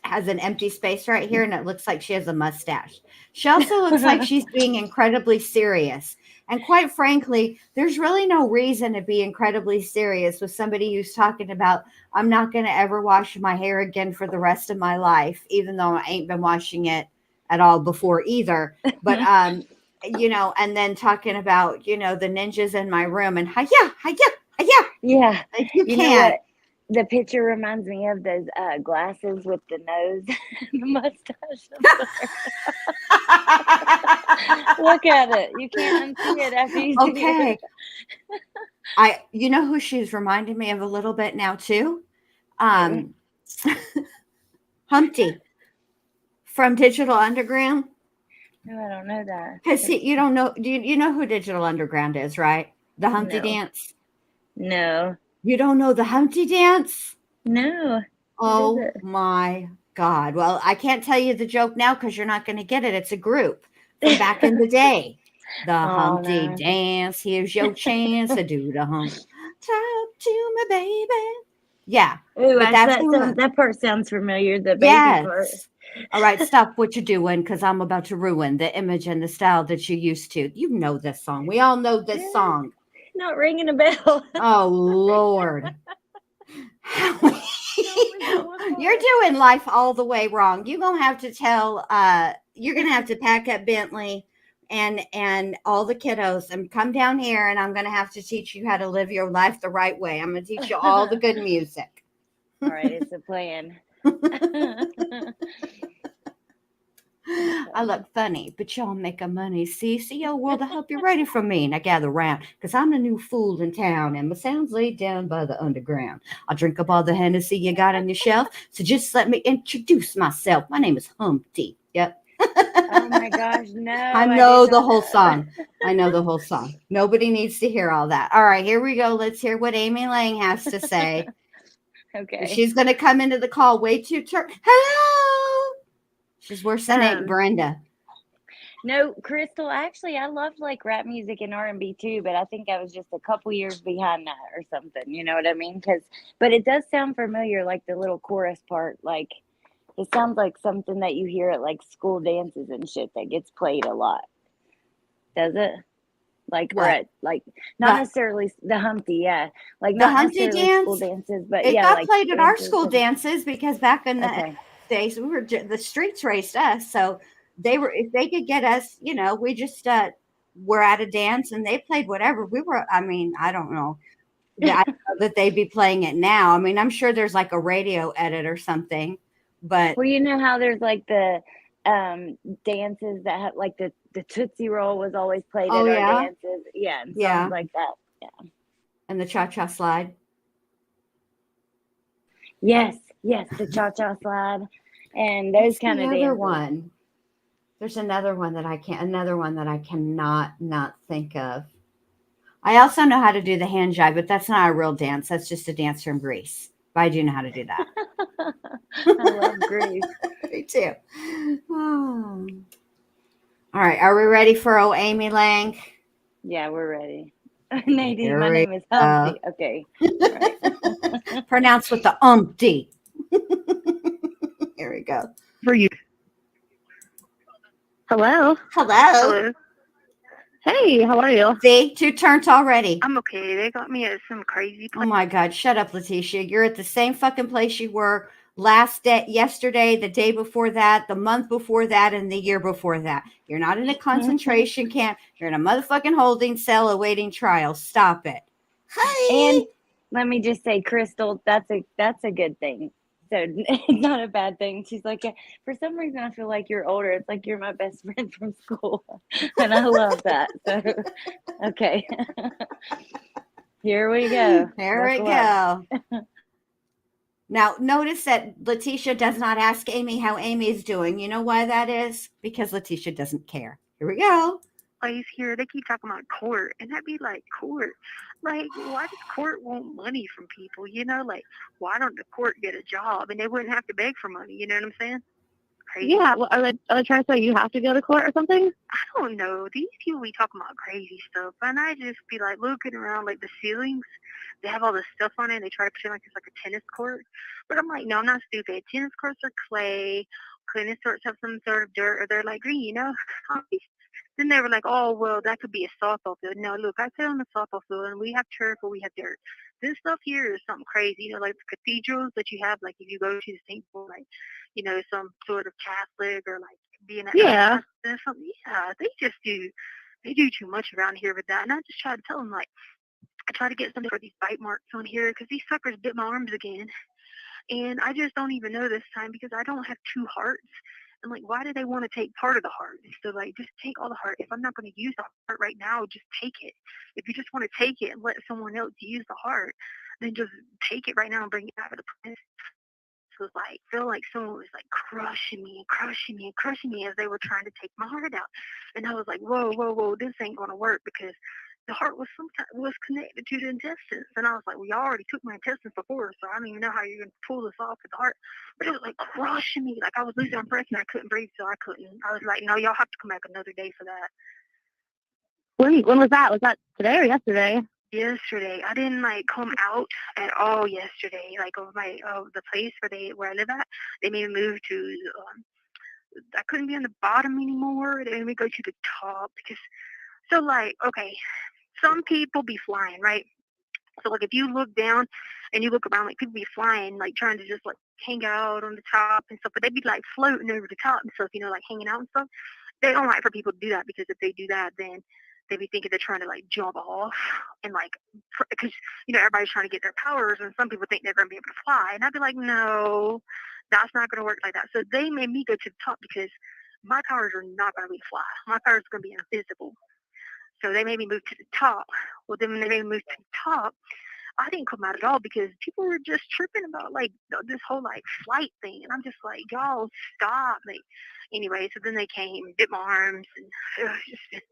has an empty space right here, and it looks like she has a mustache. She also looks like she's being incredibly serious. And quite frankly, there's really no reason to be incredibly serious with somebody who's talking about, I'm not going to ever wash my hair again for the rest of my life, even though I ain't been washing it at all before either. But and then talking about, the ninjas in my room and hiya, hiya, hiya. Yeah. Like, you You know can't. what? The picture reminds me of those glasses with the nose and the mustache. Look at it. You can't unsee it after you see Okay. it. You know who she's reminding me of a little bit now too? Humpty from Digital Underground. No, I don't know that. Because you don't know, you know who Digital Underground is, right? The Humpty No. dance. No. You don't know the Humpty dance? No. Oh it? my God. Well, I can't tell you the joke now because you're not going to get it. It's a group from back in the day. The Humpty no. dance. Here's your chance to do the hump. Talk to me, baby. Yeah. Ooh, But that's that part sounds familiar. The baby part. yes. All right, stop what you're doing because I'm about to ruin the image and the style that you used to. You know this song. We all know this song. Not ringing a bell. Oh, Lord. You're doing life all the way wrong. You're going to have to you're going to have to pack up Bentley and all the kiddos and come down here, and I'm going to have to teach you how to live your life the right way. I'm going to teach you all the good music. All right, it's a plan. I look funny, but y'all make a money. See, old world, I hope you're ready for me. Now gather round, because I'm the new fool in town, and my sound's laid down by the underground. I'll drink up all the Hennessy you got on your shelf, so just let me introduce myself. My name is Humpty. Yep. Oh my gosh, no. I know the whole song. I know the whole song. Nobody needs to hear all that. All right, here we go. Let's hear what Amy Lang has to say. Okay. She's going to come into the call way too hello. She's worse than Aunt Brenda. No, Crystal, actually, I loved like rap music and R&B too, but I think I was just a couple years behind that or something. You know what I mean? But it does sound familiar, like the little chorus part. Like, it sounds like something that you hear at like school dances and shit that gets played a lot. Does it? Like, what? Or at, like, not necessarily the Humpty, yeah. Like, the not Humpty necessarily dance, school dances, but it yeah, got like played at our dances school dances because back in the days the streets raced us, so if they could get us, we just were at a dance and they played whatever we were. I mean, I don't know. I don't know that they'd be playing it now. I mean, I'm sure there's like a radio edit or something, but well, you know how there's like the dances that have like the Tootsie Roll was always played at our dances, and songs like that, and the cha-cha slide. Yes, the cha-cha slide, and those kind of dances. One. There's another one that I cannot not think of. I also know how to do the hand jive, but that's not a real dance. That's just a dance from Greece. But I do know how to do that. I love Greece. Me too. Oh. All right. Are we ready for Amy Lang? Yeah, we're ready. Nadine, my name is Humpty. Okay. All right. Pronounce with the umpty. Here we go. For you. Hello. Hello. Hey, how are you? See, 2 turns already. I'm okay. They got me at some crazy place. Oh my God. Shut up, Leticia. You're at the same fucking place you were yesterday, the day before that, the month before that, and the year before that. You're not in a concentration camp. You're in a motherfucking holding cell awaiting trial. Stop it. Hi. And let me just say, Crystal, that's a good thing. So it's not a bad thing. She's like, for some reason, I feel like you're older. It's like you're my best friend from school. And I love that. So, okay. Here we go. Here we go. Now, notice that Letecia does not ask Amy how Amy is doing. You know why that is? Because Letecia doesn't care. Here we go. Place here, they keep talking about court, and I'd be like, court? Like, why does court want money from people? Like, why don't the court get a job and they wouldn't have to beg for money? You know what I'm saying? Crazy. Yeah, well, are they trying to say you have to go to court or something? I don't know. These people be talking about crazy stuff, and I just be like looking around, like the ceilings. They have all this stuff on it, and they try to pretend like it's like a tennis court. But I'm like, no, I'm not stupid. Tennis courts are clay. Tennis courts have some sort of dirt, or they're like green, Then they were like, oh, well, that could be a softball field. No, look, I play on the softball field, and we have turf or we have dirt. This stuff here is something crazy, like the cathedrals that you have, like if you go to the St. Paul, like, some sort of Catholic or like being at Yeah. or something. Yeah, they do too much around here with that. And I just try to tell them, like, I try to get something for these bite marks on here because these suckers bit my arms again. And I just don't even know this time because I don't have two hearts. And like, why do they want to take part of the heart? So like, just take all the heart. If I'm not going to use the heart right now, just take it. If you just want to take it and let someone else use the heart, then just take it right now and bring it out of the prison. So it's like, feel like someone was like crushing me and crushing me and crushing me as they were trying to take my heart out. And I was like, whoa, whoa, whoa, this ain't going to work because the heart was connected to the intestines. And I was like, well, y'all already took my intestines before, so I don't even know how you're going to pull this off with the heart. But it was like crushing me. Like I was losing my breath and I couldn't breathe, so I couldn't. I was like, no, y'all have to come back another day for that. When was that? Was that today or yesterday? Yesterday. I didn't like come out at all yesterday. Like of the place where I live at, they made me move to I couldn't be on the bottom anymore. They made me go to the top because so like okay, some people be flying, right? So like if you look down and you look around, like people be flying, like trying to just like hang out on the top and stuff, but they be like floating over the top and stuff, like hanging out and stuff. They don't like for people to do that because if they do that, then they be thinking they're trying to like jump off and like because everybody's trying to get their powers, and some people think they're gonna be able to fly, and I'd be like, no, that's not gonna work like that. So they made me go to the top because my powers are not gonna be to fly. My powers are gonna be invisible. So they made me move to the top. Well, then when they made me move to the top, I didn't come out at all because people were just tripping about like this whole like flight thing, and I'm just like, y'all stop. Like, anyway, so then they came, bit my arms, and it was just,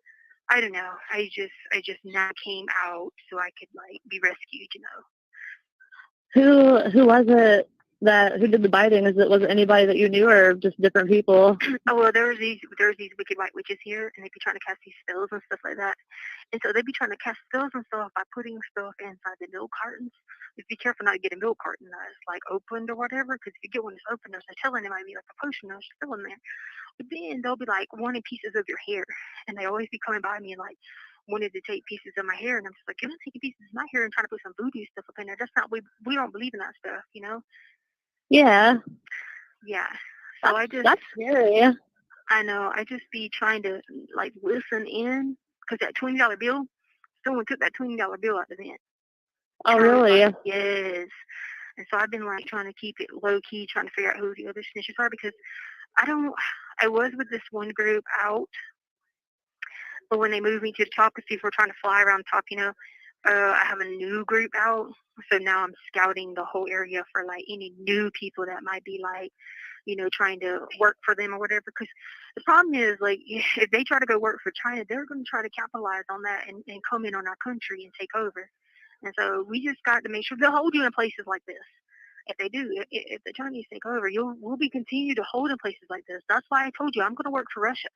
I don't know. I just now came out so I could like be rescued. Who was it who did the biting? Was it anybody that you knew or just different people? Oh well, there's these wicked white witches here, and they'd be trying to cast these spells and stuff like that. And so they'd be trying to cast spells and stuff by putting stuff inside the milk cartons. Just be careful not to get a milk carton that's like opened or whatever, because if you get one that's open, there's no telling it might be like a potion or still in there. But then they'll be like wanting pieces of your hair, and they always be coming by me and like wanted to take pieces of my hair, and I'm just like, you're not taking pieces of my hair and trying to put some voodoo stuff up in there. That's not we don't believe in that stuff. Yeah. Yeah. So that's scary. I know. I just be trying to like listen in because that $20 bill, someone took that $20 bill out of the vent. Oh, really? Like, yes. And so I've been like trying to keep it low key, trying to figure out who the other snitches are because I was with this one group out, but when they moved me to the top, because people were trying to fly around the top, I have a new group out. So now I'm scouting the whole area for like any new people that might be like, trying to work for them or whatever. Because the problem is like, if they try to go work for China, they're going to try to capitalize on that and come in on our country and take over. And so we just got to make sure they'll hold you in places like this. If they do, if the Chinese take over, we'll be continued to hold in places like this. That's why I told you I'm going to work for Russia.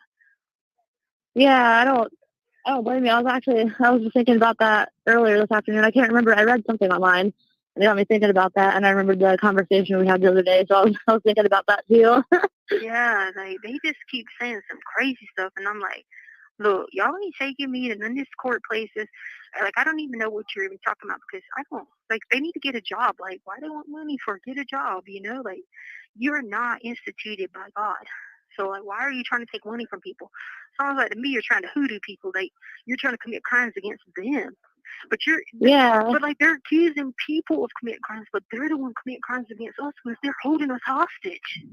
Yeah, I don't blame you. I was just thinking about that earlier this afternoon. I can't remember. I read something online and it got me thinking about that, and I remembered the conversation we had the other day, so I was thinking about that too. Yeah, they just keep saying some crazy stuff, and I'm like, look, y'all ain't taking me to none of these court places. Like, I don't even know what you're even talking about because I don't, like, they need to get a job. Like, why do they want money for? Get a job, Like, you're not instituted by God. So, like, why are you trying to take money from people? Sounds like to me you're trying to hoodoo people. You're trying to commit crimes against them. But but like they're accusing people of committing crimes, but they're the one committing crimes against us because they're holding us hostage.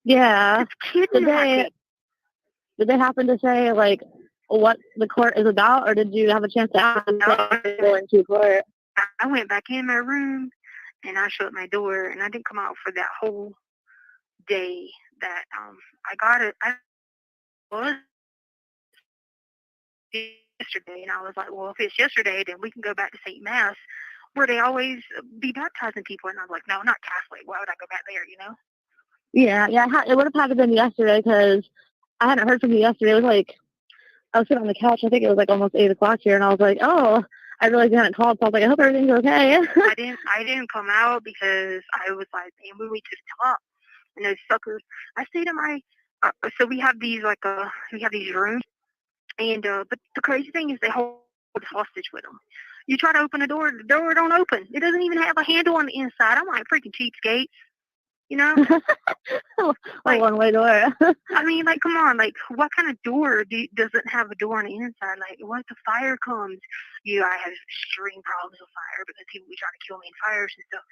Yeah. It's kidnapping. Did they happen to say like what the court is about, or did you have a chance to ask them going to court? I went back in my room and I shut my door, and I didn't come out for that whole day. That I got it. I was yesterday, and I was like, well, if it's yesterday, then we can go back to St. Mass, where they always be baptizing people. And I was like, no, not Catholic. Why would I go back there? Yeah. It would have had to been yesterday because I hadn't heard from you yesterday. It was like I was sitting on the couch. I think it was like almost 8 o'clock here, and I was like, oh, I realized you hadn't called, so I was like, I hope everything's okay. I didn't come out because I was like, they moved me to the top, and those suckers. I stayed in my. So we have these rooms. And but the crazy thing is they hold us hostage with them. You try to open the door don't open. It doesn't even have a handle on the inside. I'm like freaking cheapskates. You know? A Like, one-way door. I mean, like, come on, like, what kind of door doesn't have a door on the inside? Like, once the fire comes, I have extreme problems with fire because people be trying to kill me in fires and stuff.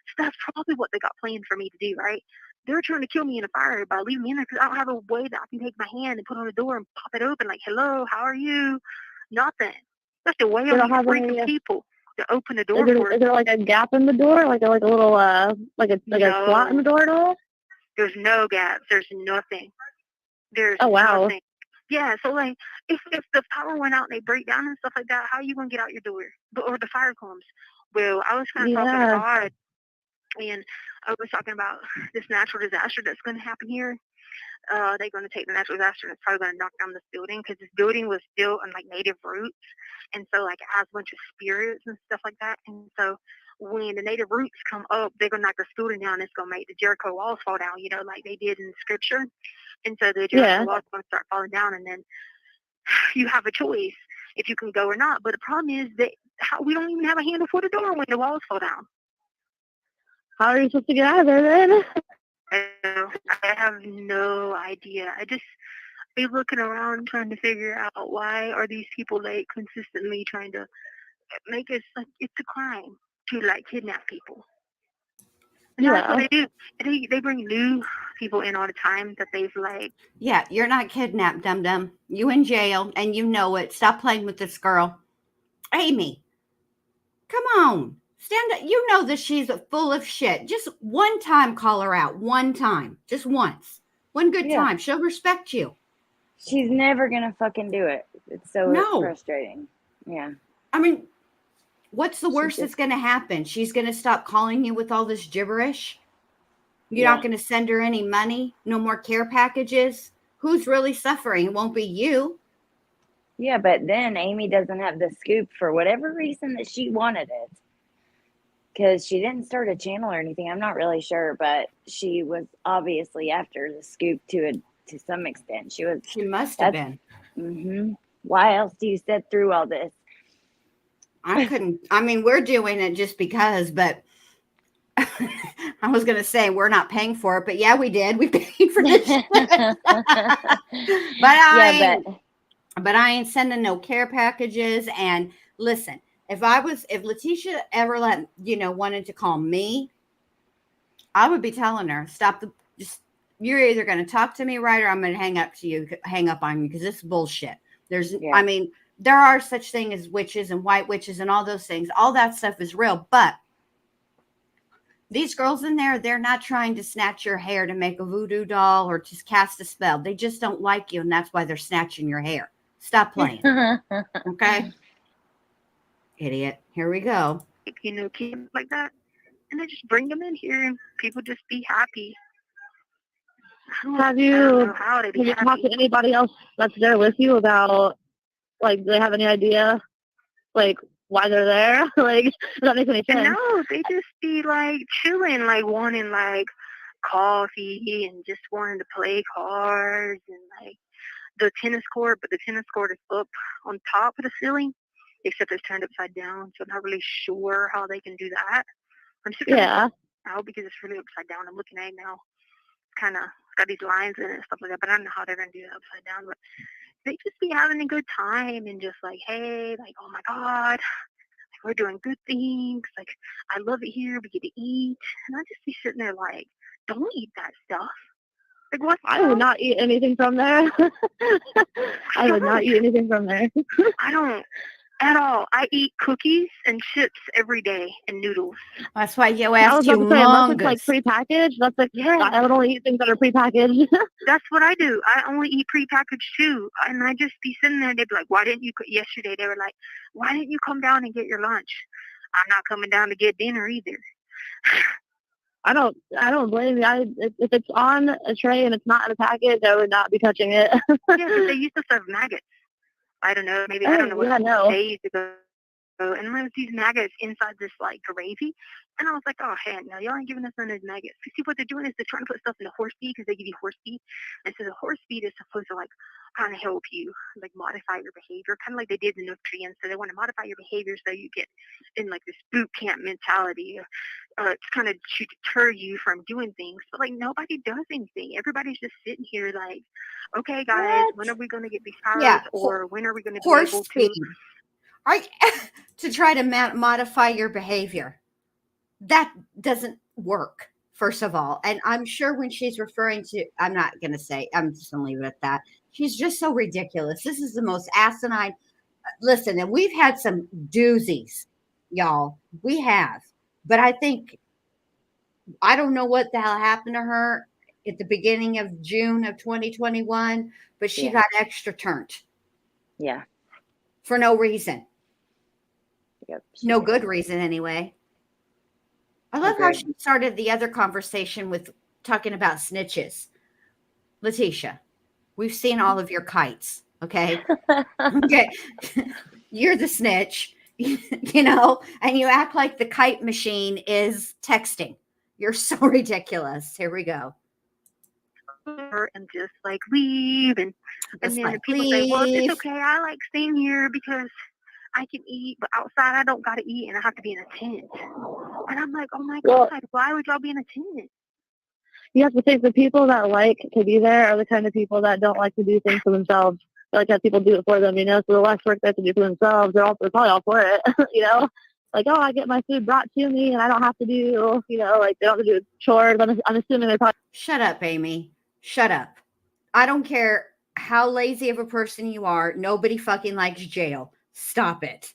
So that's probably what they got planned for me to do, right? They're trying to kill me in a fire by leaving me in there because I don't have a way that I can take my hand and put on the door and pop it open. Like, hello, how are you? Nothing. That's the way They of don't these have freaking any. people to open the Is door there, for is us. there like a gap in the door, like a little like a slot in the No, door at all? there's no gaps. There's nothing. There's Oh wow. nothing. Yeah, so like if the power went out and they break down and stuff like that, how are you gonna get out your door? Or the fire comes. Well, I was kind of talking to Yeah. God, and I was talking about this natural disaster that's going to happen here. They're going to take the natural disaster and it's probably going to knock down this building because this building was built on like native roots, and so like it has a bunch of spirits and stuff like that. And so when the native roots come up, they're going to knock this building down. It's going to make the Jericho walls fall down, like they did in Scripture. And so the Jericho walls are going to start falling down, and then you have a choice if you can go or not. But the problem is that we don't even have a handle for the door when the walls fall down. How are you supposed to get out of there then? I have no idea. I just be looking around trying to figure out why are these people like consistently trying to make us like it's a crime to like kidnap people. And that's what they do. They bring new people in all the time that they've like. Yeah, you're not kidnapped, dum-dum. You in jail, and you know it. Stop playing with this girl. Amy, come on. Stand up. You know that she's full of shit. Just one time call her out. One time. Just once. One good time. She'll respect you. She's never going to fucking do it. It's so frustrating. Yeah. I mean, what's the worst that's going to happen? She's going to stop calling you with all this gibberish. You're not going to send her any money. No more care packages. Who's really suffering? It won't be you. Yeah, but then Amy doesn't have the scoop for whatever reason that she wanted it. Because she didn't start a channel or anything. I'm not really sure, but she was obviously after the scoop to some extent. She must have been. Mm-hmm. Why else do you sit through all this? I couldn't. I mean, we're doing it just because, but I was going to say we're not paying for it, but yeah, we did. We paid for this. But I ain't sending no care packages. And listen, if Leticia ever wanted to call me, I would be telling her, you're either going to talk to me right, or I'm going to hang up on you because this is bullshit. I mean, there are such things as witches and white witches and all those things. All that stuff is real, but these girls in there, they're not trying to snatch your hair to make a voodoo doll or to cast a spell. They just don't like you, and that's why they're snatching your hair. Stop playing. Okay? Idiot. Here we go. Kids like that. And they just bring them in here and people just be happy. Have you talked to anybody else that's there with you about, like, do they have any idea, like, why they're there? Like, does that make any sense? No, they just be, like, chilling, like, wanting, like, coffee and just wanting to play cards and, like, the tennis court, but the tennis court is up on top of the ceiling, except it's turned upside down, so I'm not really sure how they can do that. I'm just out because it's really upside down. I'm looking at it now. It's kind of got these lines in it and stuff like that, but I don't know how they're going to do it upside down. But they just be having a good time and just like, hey, like, oh my God, like, we're doing good things. Like, I love it here. We get to eat. And I just be sitting there like, don't eat that stuff. Like, what? I would not eat anything from there. I would not eat anything from there. I don't at all. I eat cookies and chips every day and noodles. That's why you asked unless it's like prepackaged. That's like, I would only eat things that are prepackaged. That's what I do. I only eat prepackaged too. And I just be sitting there. They'd be like, why didn't you? Yesterday they were like, why didn't you come down and get your lunch? I'm not coming down to get dinner either. I don't blame you. If it's on a tray and it's not in a package, I would not be touching it. Yeah, but they used to serve maggots. I don't know. Maybe I don't know what days ago. and there was these maggots inside this like gravy. And I was like, oh, heck no, y'all ain't giving us none of those maggots. See, what they're doing is they're trying to put stuff in the horse feed because they give you horse feed. And so the horse feed is supposed to like kind of help you like modify your behavior, kind of like they did the nutrients. So they want to modify your behavior so you get in like this boot camp mentality. To kind of to deter you from doing things. But like nobody does anything. Everybody's just sitting here like, okay, guys, when are we going to get these powers, Yeah, or when are we going to be horse able to? feed. To try to modify your behavior. That doesn't work, first of all. And I'm sure when she's referring to, I'm not going to say, I'm just going to leave it at that. She's just so ridiculous. This is the most asinine. Listen, and we've had some doozies, y'all. We have. But I think, I don't know what the hell happened to her at the beginning of June of 2021, but she got extra turned. Yeah. For no reason. Yep. No good reason, anyway. I love how she started the other conversation with talking about snitches. Leticia, we've seen all of your kites, okay? Okay. You're the snitch, you know, and you act like the kite machine is texting. You're so ridiculous. Here we go. And just like leave, and then like, people say, well, it's okay, I like staying here because I can eat, but outside I don't got to eat and I have to be in a tent. And I'm like, oh my God, why would y'all be in a tent? You have to think the people that like to be there are the kind of people that don't like to do things for themselves. They like to have people do it for them, you know, so the less work they have to do for themselves, they're probably all for it, you know? Like, oh, I get my food brought to me and I don't have to do, you know, like they don't have to do chores. I'm assuming they probably. Shut up, Amy. Shut up. I don't care how lazy of a person you are. Nobody fucking likes jail. Stop it.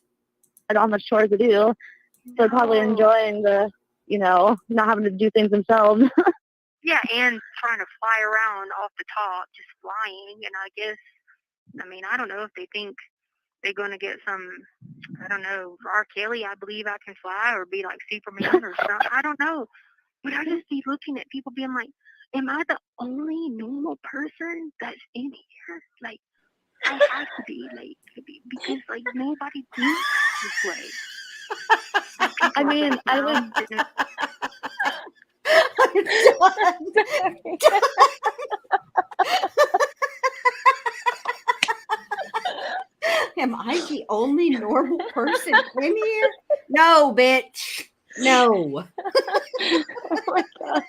I don't have much chores to do. So they're probably enjoying the, you know, not having to do things themselves. Yeah, and trying to fly around off the top, just flying. And I mean, I don't know if they think they're going to get some, I don't know, for R. Kelly, I believe I can fly, or be like Superman or something. I don't know. But I just be looking at people being like, am I the only normal person that's in here? Like, I have to be, like, because, like, nobody thinks this way. Like, I mean, I would. Am I the only normal person in here? No, bitch. No. Oh my God.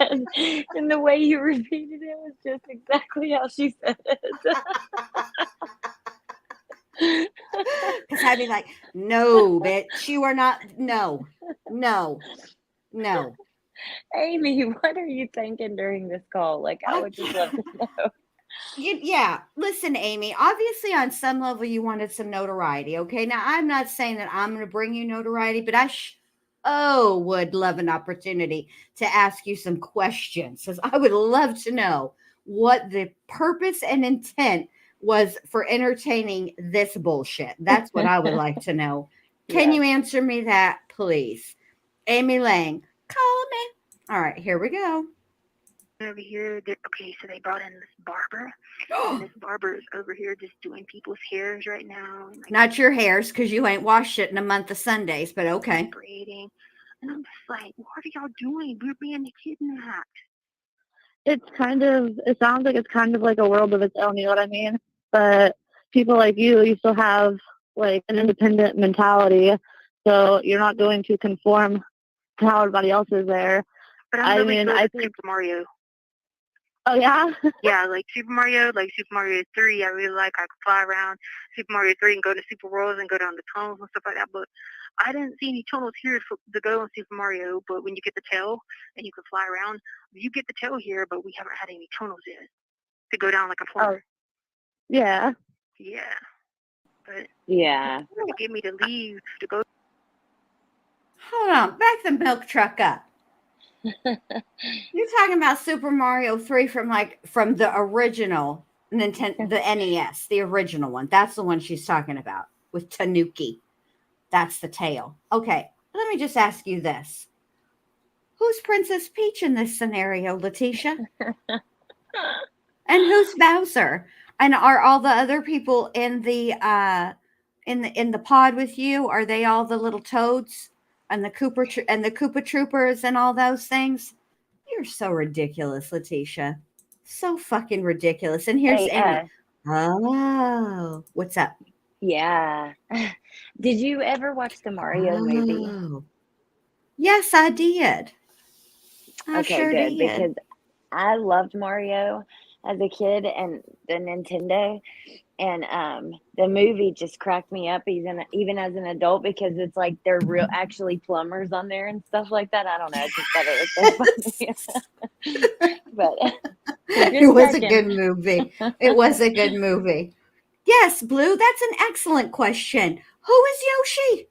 And the way you repeated it was just exactly how she said it. Because I'd be like, no, bitch, you are not. No. Amy, what are you thinking during this call? Like, I would just love to know. Yeah. Listen, Amy, obviously on some level you wanted some notoriety. Okay. Now, I'm not saying that I'm going to bring you notoriety, but I would love an opportunity to ask you some questions, because I would love to know what the purpose and intent was for entertaining this bullshit. That's what I would like to know. Can you answer me that, please? Amy Lang, call me. All right, here we go. Over here, okay, so they brought in this barber, and this barber is over here just doing people's hairs right now. And like, not your hairs, because you ain't washed it in a month of Sundays, but okay. Braiding. And I'm just like, what are y'all doing? We're being kidnapped. It sounds like it's kind of like a world of its own, you know what I mean? But people like you still have like an independent mentality, so you're not going to conform to how everybody else is there. But I think Super Mario. Oh yeah? Yeah, like Super Mario 3, I really like. I could fly around Super Mario 3 and go to Super Rose and go down the tunnels and stuff like that, but I didn't see any tunnels here to go in Super Mario. But when you get the tail and you can fly around, you get the tail here, but we haven't had any tunnels yet to go down like a plumber. Oh. Yeah. Yeah. But yeah, to get me to leave to go. Hold on, back the milk truck up. You're talking about Super Mario 3 from the original Nintendo, the NES, the original one. That's the one she's talking about with Tanuki. That's the tail. Okay, let me just ask you this. Who's Princess Peach in this scenario, Leticia? And who's Bowser? And are all the other people in the in the pod with you? Are they all the little toads and the Koopa Troopers and all those things? You're so ridiculous, Leticia. So fucking ridiculous. And here's Hey, Amy. Oh, what's up? yeah. Did you ever watch the Mario movie? Oh. Yes, I did. I Okay, sure good, did. because I loved Mario as a kid and the Nintendo, and the movie just cracked me up even as an adult, because it's like they're real actually plumbers on there and stuff like that. I don't know, I just thought it was so funny. But It was a good movie. It was a good movie. Yes, Blue, that's an excellent question. Who is Yoshi?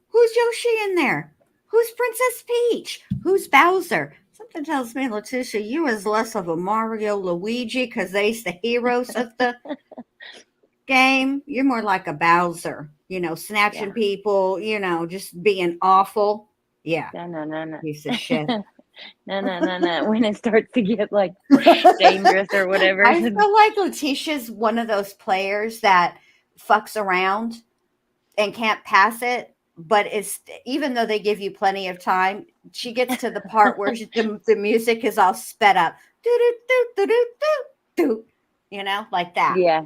Who's Yoshi in there? Who's Princess Peach? Who's Bowser? Something tells me, Leticia, you is less of a Mario Luigi because they's the heroes of the game. You're more like a Bowser, snatching people, just being awful. Yeah. No. Piece of shit. No. When it starts to get like dangerous or whatever. I feel like Leticia's one of those players that fucks around and can't pass it, but even though they give you plenty of time, she gets to the part where the music is all sped up. Do, do, do, do, do, do, like that. Yeah.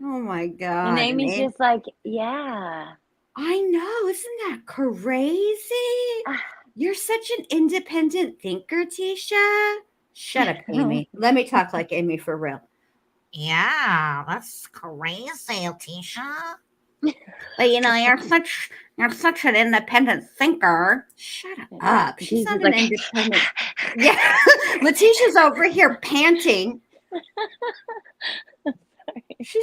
Oh my God. And Amy's just like, yeah. I know. Isn't that crazy? You're such an independent thinker, Tisha. Shut up, Amy. Let me talk like Amy for real. Yeah, that's crazy, Leticia. But you're such an independent thinker. Shut up. She's not an independent. Yeah. Leticia's over here panting. She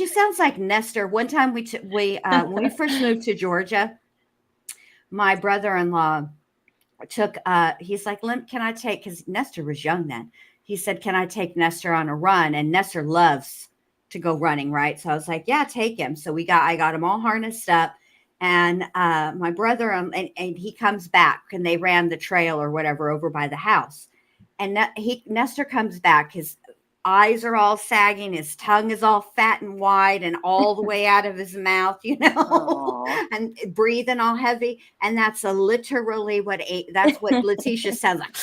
sounds like Nestor. One time when we first moved to Georgia, my brother-in-law took he's like, can I take, because Nestor was young then. He said, can I take Nestor on a run? And Nestor loves to go running, right? So I was like, yeah, take him. So I got him all harnessed up, and my brother and he comes back, and they ran the trail or whatever over by the house. And Nestor comes back, his eyes are all sagging, his tongue is all fat and wide and all the way out of his mouth, and breathing all heavy. And that's literally what Leticia sounds like.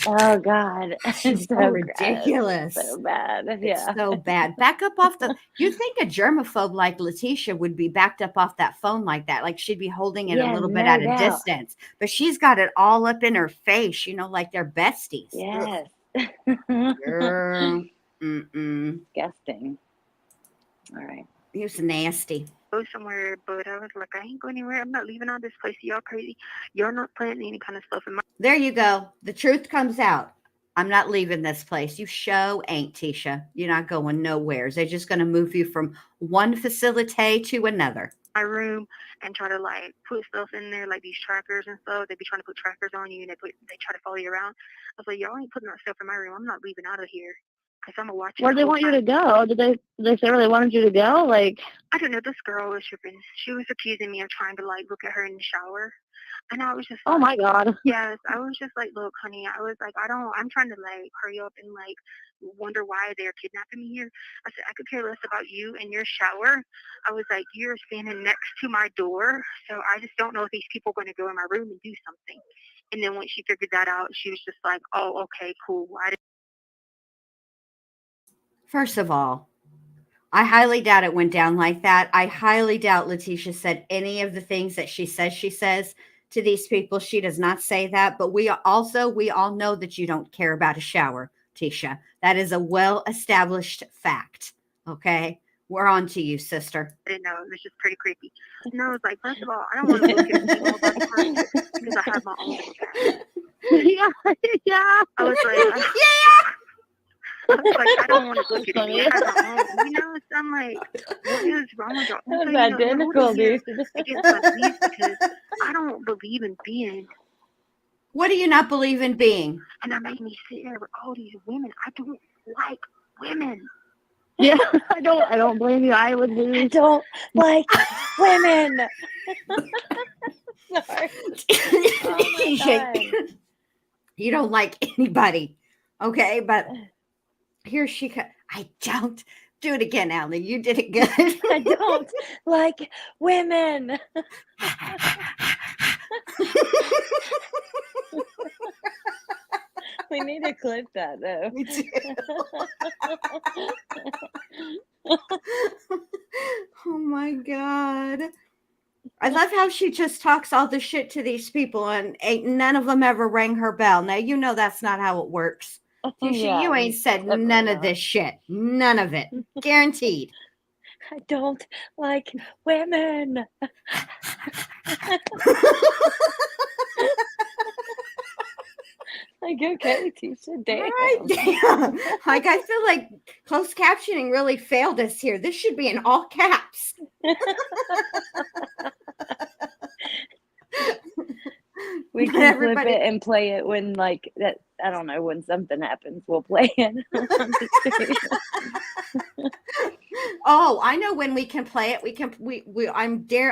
Oh God, it's so ridiculous. So bad. Yeah. It's so bad. Back up off you'd think a germaphobe like Leticia would be backed up off that phone like that. Like she'd be holding it a little bit at a distance, but she's got it all up in her face, like they're besties. Yes. Girl. Disgusting. All right. He was nasty. Go somewhere, but I was like, I ain't going anywhere. I'm not leaving out this place. Y'all crazy. Y'all not planting any kind of stuff in my. There you go. The truth comes out. I'm not leaving this place. You ain't, Tisha. You're not going nowhere. They're just going to move you from one facility to another. My room and try to put stuff in there, like these trackers and stuff. They be trying to put trackers on you, and they try to follow you around. I was like, y'all ain't putting that stuff in my room. I'm not leaving out of here. Because I'm going to watch it. Where do they want you to go? Did they say where they wanted you to go? I don't know. This girl was tripping. She was accusing me of trying to look at her in the shower. And I was just oh my God. Yes. I was just like, look, honey, I was like, I'm trying to hurry up and wonder why they're kidnapping me here. I said, I could care less about you and your shower. I was like, you're standing next to my door. So I just don't know if these people are going to go in my room and do something. And then when she figured that out, she was just like, oh, okay, cool. First of all, I highly doubt it went down like that. I highly doubt Leticia said any of the things that she says to these people. She does not say that. But we all know that you don't care about a shower, Tisha. That is a well-established fact. Okay? We're on to you, sister. I didn't know. It was just pretty creepy. And I was like, first of all, I don't want to look at people because I have my own. Yeah. I was like, I don't want to look at it. So I'm like, what is wrong with y'all? That's identical, dude. Because I don't believe in being. What do you not believe in being? And that made me sit there with all these women. I don't like women. Yeah, I don't blame you. I would do. I don't like women. Sorry. Oh my God. You don't like anybody. Okay. But here she comes. I don't do it again, Allie. You did it good. I don't like women. We need to clip that though. Me too. Oh my God. I love how she just talks all the shit to these people and ain't none of them ever rang her bell. Now, you know that's not how it works. Tisha, you ain't said none of this shit. None of it. Guaranteed. I don't like women. Like, okay, Tisha, damn. Right, damn. Like, I feel like closed captioning really failed us here. This should be in all caps. We But can everybody- flip it and play it when, like, that. I don't know, when something happens, we'll play it. Oh, I know when we can play it.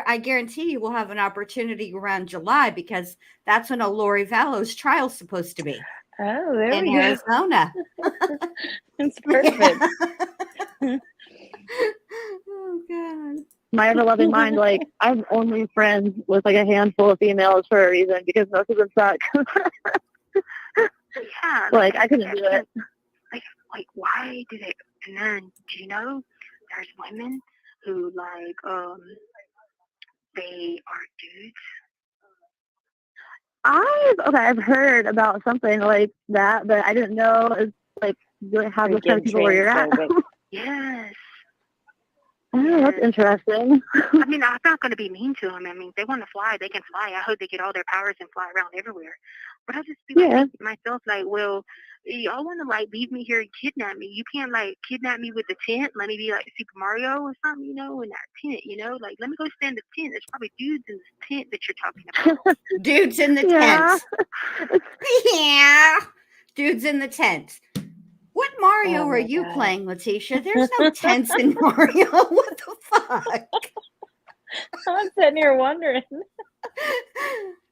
I guarantee you we'll have an opportunity around July because that's when a Lori Vallow's trial's supposed to be. Oh, there in we go. Arizona. It's perfect. Oh God. My ever-loving mind, like, I'm only friends with, like, a handful of females for a reason because most of them suck. Yeah. Like, I couldn't do it. Like, why do they? And then, do you know, there's women who like, they are dudes. I've heard about something like that, but I didn't know it's like how those kind of people where you're at. Yes. Oh, that's interesting. I mean, I'm not going to be mean to them. I mean, if they want to fly, they can fly. I hope they get all their powers and fly around everywhere. But I'll just be like, Yeah. myself, like, well, y'all want to, like, leave me here and kidnap me. You can't, like, kidnap me with a tent. Let me be like Super Mario or something, you know, in that tent, you know? Like, let me go stand in the tent. There's probably dudes in this tent that you're talking about. Dudes in the Yeah. tent. Yeah. Dudes in the tent. What Mario Oh are my you God. playing, Leticia? There's no tents in Mario. What the fuck? I'm sitting here wondering.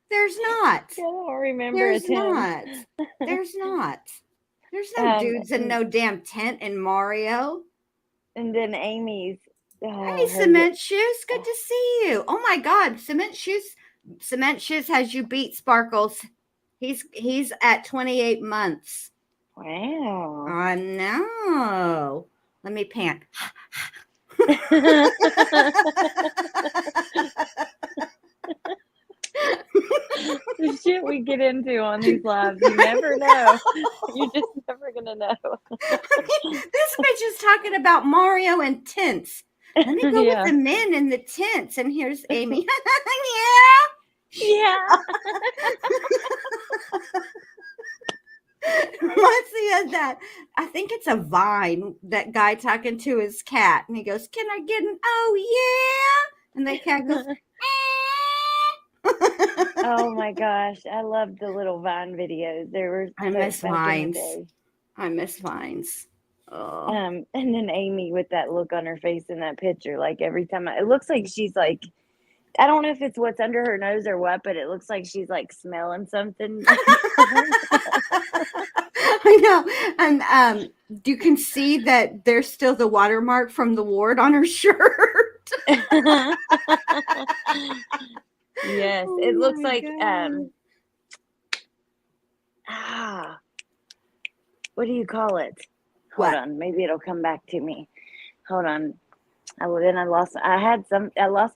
There's not. I don't remember There's a tent. not. There's not. There's no dudes in no damn tent in Mario. And then Amy's. Hey, her Cement Shoes, good to see you. Oh my God, Cement Shoes has you beat, Sparkles. He's at 28 months. Wow. I know. Let me pant. The shit we get into on these lives, you never know. You're just never gonna know. This bitch is talking about Mario and tents. Let me go Yeah. with the men in the tents. And here's Amy. Yeah. Reminds me of that. I think it's a Vine, that guy talking to his cat. And he goes, "Can I get an oh yeah?" And the cat goes, Oh my gosh. I loved the little Vine videos. They were I so miss back in the Vines. day. I miss Vines. Oh. And then Amy with that look on her face in that picture, like every time it looks like she's like, I don't know if it's what's under her nose or what, but it looks like she's like smelling something. I know. And you can see that there's still the watermark from the ward on her shirt. Yes, Oh it looks my like God. what do you call it? What? Hold on, maybe it'll come back to me. Hold on. I lost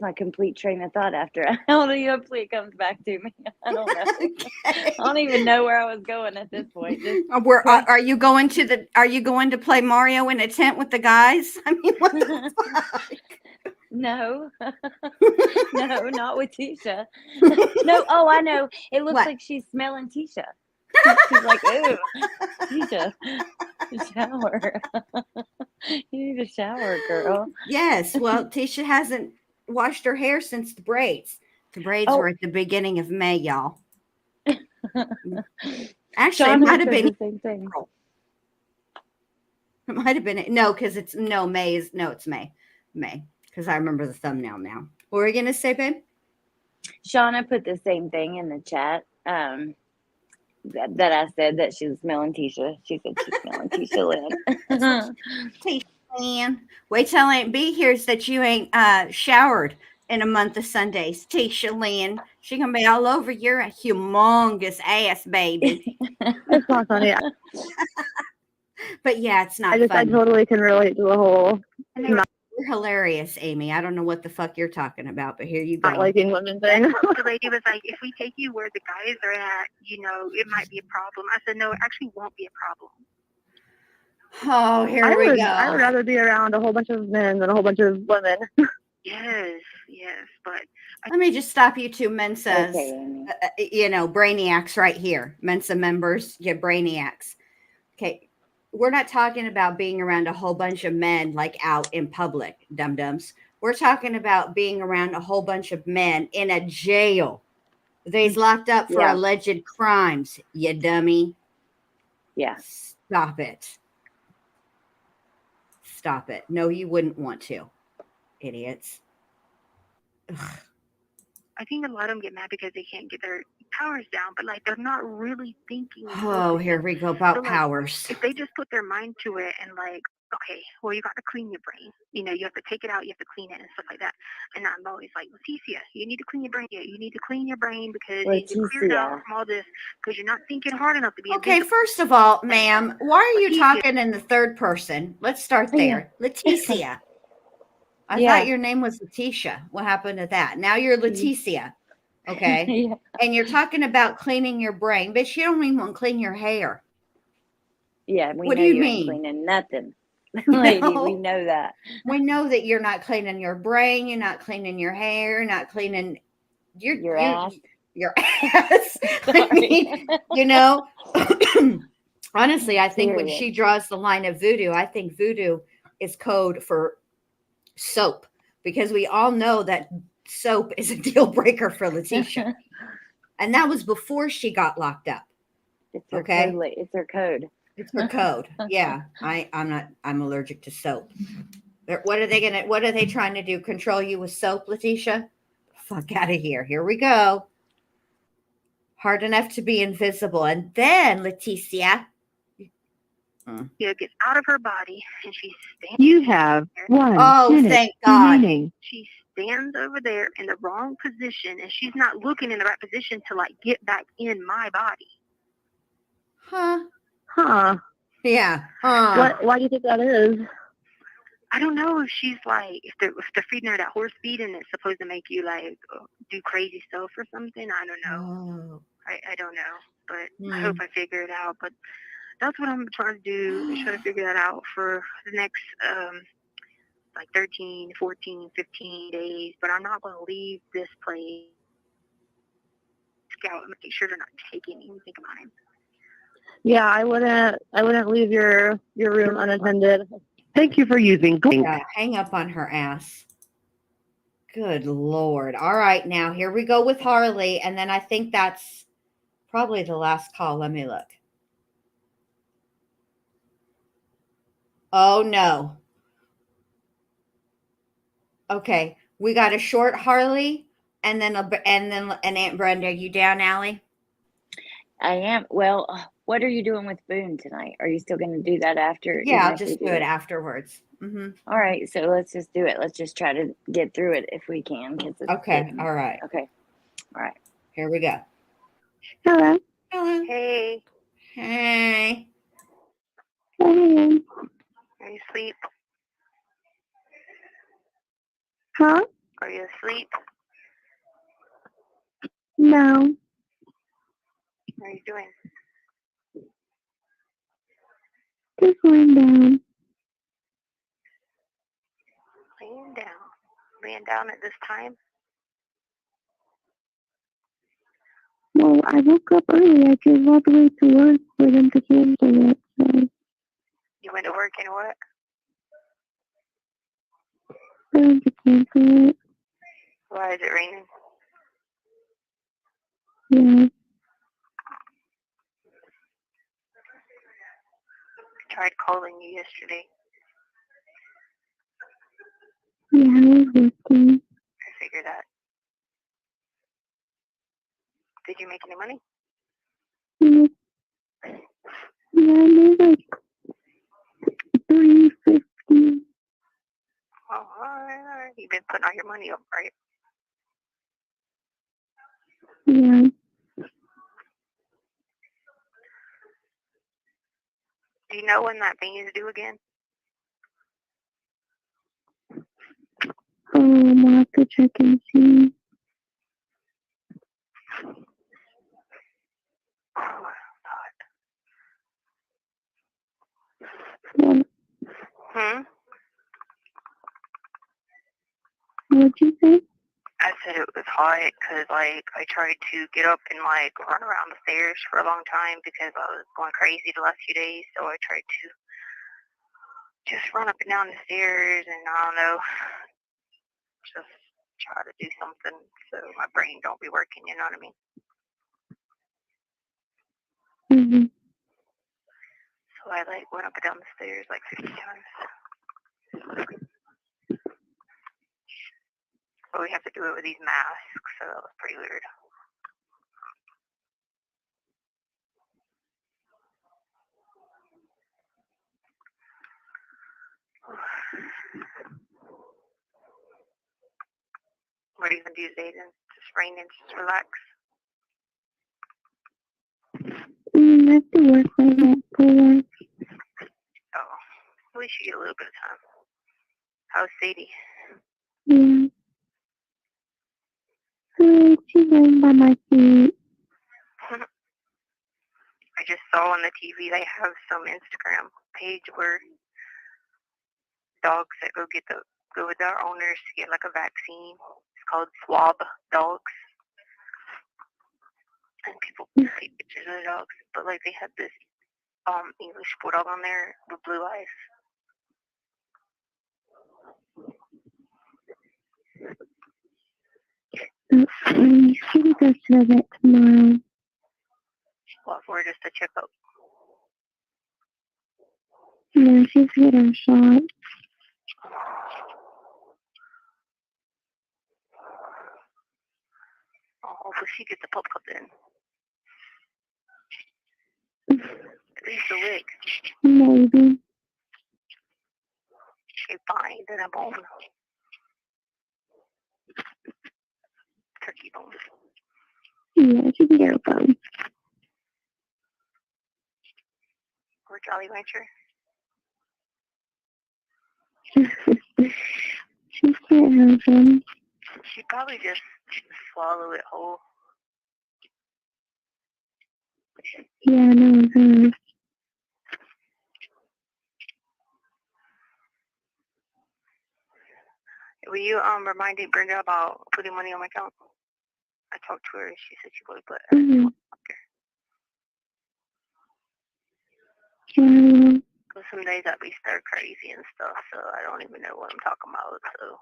my complete train of thought after. Hopefully it comes back to me. I don't know. Okay. I don't even know where I was going at this point. Are you going to play Mario in a tent with the guys? I mean, what the fuck? No, no, not with Tisha. No, oh, I know. It looks What? like she's smelling Tisha. She's like, ooh, Tisha, shower. You need a shower, girl. Yes. Well, Tisha hasn't washed her hair since the braids. The braids were at the beginning of May, y'all. Actually, it might have been the same thing. It might have been because it's May. May, because I remember the thumbnail now. What were you gonna say, babe? Shauna put the same thing in the chat. that I said that she was smelling Tisha. She said she's smelling Tisha Lynn. Tisha Lynn. Wait till Aunt B hears that you ain't showered in a month of Sundays. Tisha Lynn. She gonna be all over your humongous ass, baby. It's not funny. But yeah, it's not I funny. totally can relate to the whole You're hilarious, Amy. I don't know what the fuck you're talking about, but here you go. not liking women thing. The lady was like, if we take you where the guys are at, it might be a problem. I said, no, it actually won't be a problem. Oh, here we go. I would rather be around a whole bunch of men than a whole bunch of women. Yes, but let me just stop you two Mensa's, Okay, brainiacs right here. Mensa members, you brainiacs. Okay, we're not talking about being around a whole bunch of men like out in public, dum-dums. We're talking about being around a whole bunch of men in a jail. They's locked up for alleged crimes, you dummy. Yeah. Stop it. Stop it. No, you wouldn't want to. Idiots. Ugh. I think a lot of them get mad because they can't get their powers down, but they're not really thinking. Oh, here we go about powers. If they just put their mind to it and okay, well, you got to clean your brain. You have to take it out, you have to clean it and stuff like that. And I'm always like, Leticia, you need to clean your brain. You need to clean your brain because you need to clear it out from all this because you're not thinking hard enough to be okay, first of all, ma'am, why are you talking in the third person? Let's start there. Leticia. I thought your name was Leticia. What happened to that? Now you're Letecia. Okay. And you're talking about cleaning your brain, but you don't even want to clean your hair. Yeah, what do you mean? Ain't cleaning nothing. Lady, we know that. We know that you're not cleaning your brain, you're not cleaning your hair, you're not cleaning your ass. Your ass. I mean, honestly, I think when she draws the line of voodoo, I think voodoo is code for soap, because we all know that soap is a deal breaker for Leticia. And that was before she got locked up. It's her code. It's her code. It's her code. Yeah. I'm allergic to soap. What are they trying to do? Control you with soap, Leticia? Fuck out of here. Here we go. Hard enough to be invisible. And then Letecia gets out of her body and she stands. You have 1 minute thank God. remaining. She stands over there in the wrong position and she's not looking in the right position to get back in my body. Huh. Yeah. Why do you think that is? I don't know if she's if they're feeding her that horse feed and it's supposed to make you do crazy stuff or something. I don't know. I don't know, but I hope I figure it out. But that's what I'm trying to do, is try to figure that out for the next 13, 14, 15 days. But I'm not going to leave this place. Scout and make sure they're not taking anything of mine. Yeah, I wouldn't leave your room unattended. Thank you for using Google. Yeah, hang up on her ass. Good Lord. All right, now here we go with Harley. And then I think that's probably the last call. Let me look. Oh, no. Okay, we got a short Harley and then an Aunt Brenda. Are you down, Allie? I am. Well, what are you doing with Boone tonight? Are you still going to do that after? Yeah, I'll just do it afterwards. Mm-hmm. All right, so let's just do it. Let's just try to get through it if we can. Okay, all right. Okay, all right. Here we go. Hello. Hello. Hey. Hey. Hey. Are you asleep? Huh? Are you asleep? No. What are you doing? Just laying down. Laying down. Laying down at this time? Well, I woke up early. I drove all the way to work for them to cancel it. So. You went to work and what? For them to cancel it. Why is it raining? Yeah. I tried calling you yesterday. Yeah, I was working. I figured that. Did you make any money? Nope. Yeah, maybe like 350. Oh, all right. You've been putting all your money up, right? Yeah. Do you know when that thing is due again? I'll have to check and see. Oh, What, Hmm? what'd you say? I said it was hot because, like, I tried to get up and, like, run around the stairs for a long time because I was going crazy the last few days. So I tried to just run up and down the stairs and, I don't know, just try to do something so my brain don't be working, you know what I mean? Mm-hmm. So I, like, went up and down the stairs, like, 50 times. But we have to do it with these masks, so that was pretty weird. What are you going to do today then? Just rain and just relax? I have to work on that for. Oh, at least you get a little bit of time. How's Sadie? Yeah. She's laying by my feet. I just saw on the TV they have some Instagram page where dogs that go with their owners to get like a vaccine. It's called Swab Dogs. And people take pictures of the dogs. But like they had this English bulldog on there with blue eyes. She will go to the vet tomorrow. What for? Just a checkup. No, she's getting her shot. Oh, hopefully she gets a pup cup then. At least a lick. Maybe. Okay, fine. Then a bone. Turkey bone. Yeah, she can get her phone. Or Jolly Rancher. She can't have them. She'd probably just swallow it whole. Yeah, I know her. Will you reminded Brenda about putting money on my account? I talked to her and she said she would, but I Mm-hmm. okay. Yeah. Because some days I be stir crazy and stuff, so I don't even know what I'm talking about. So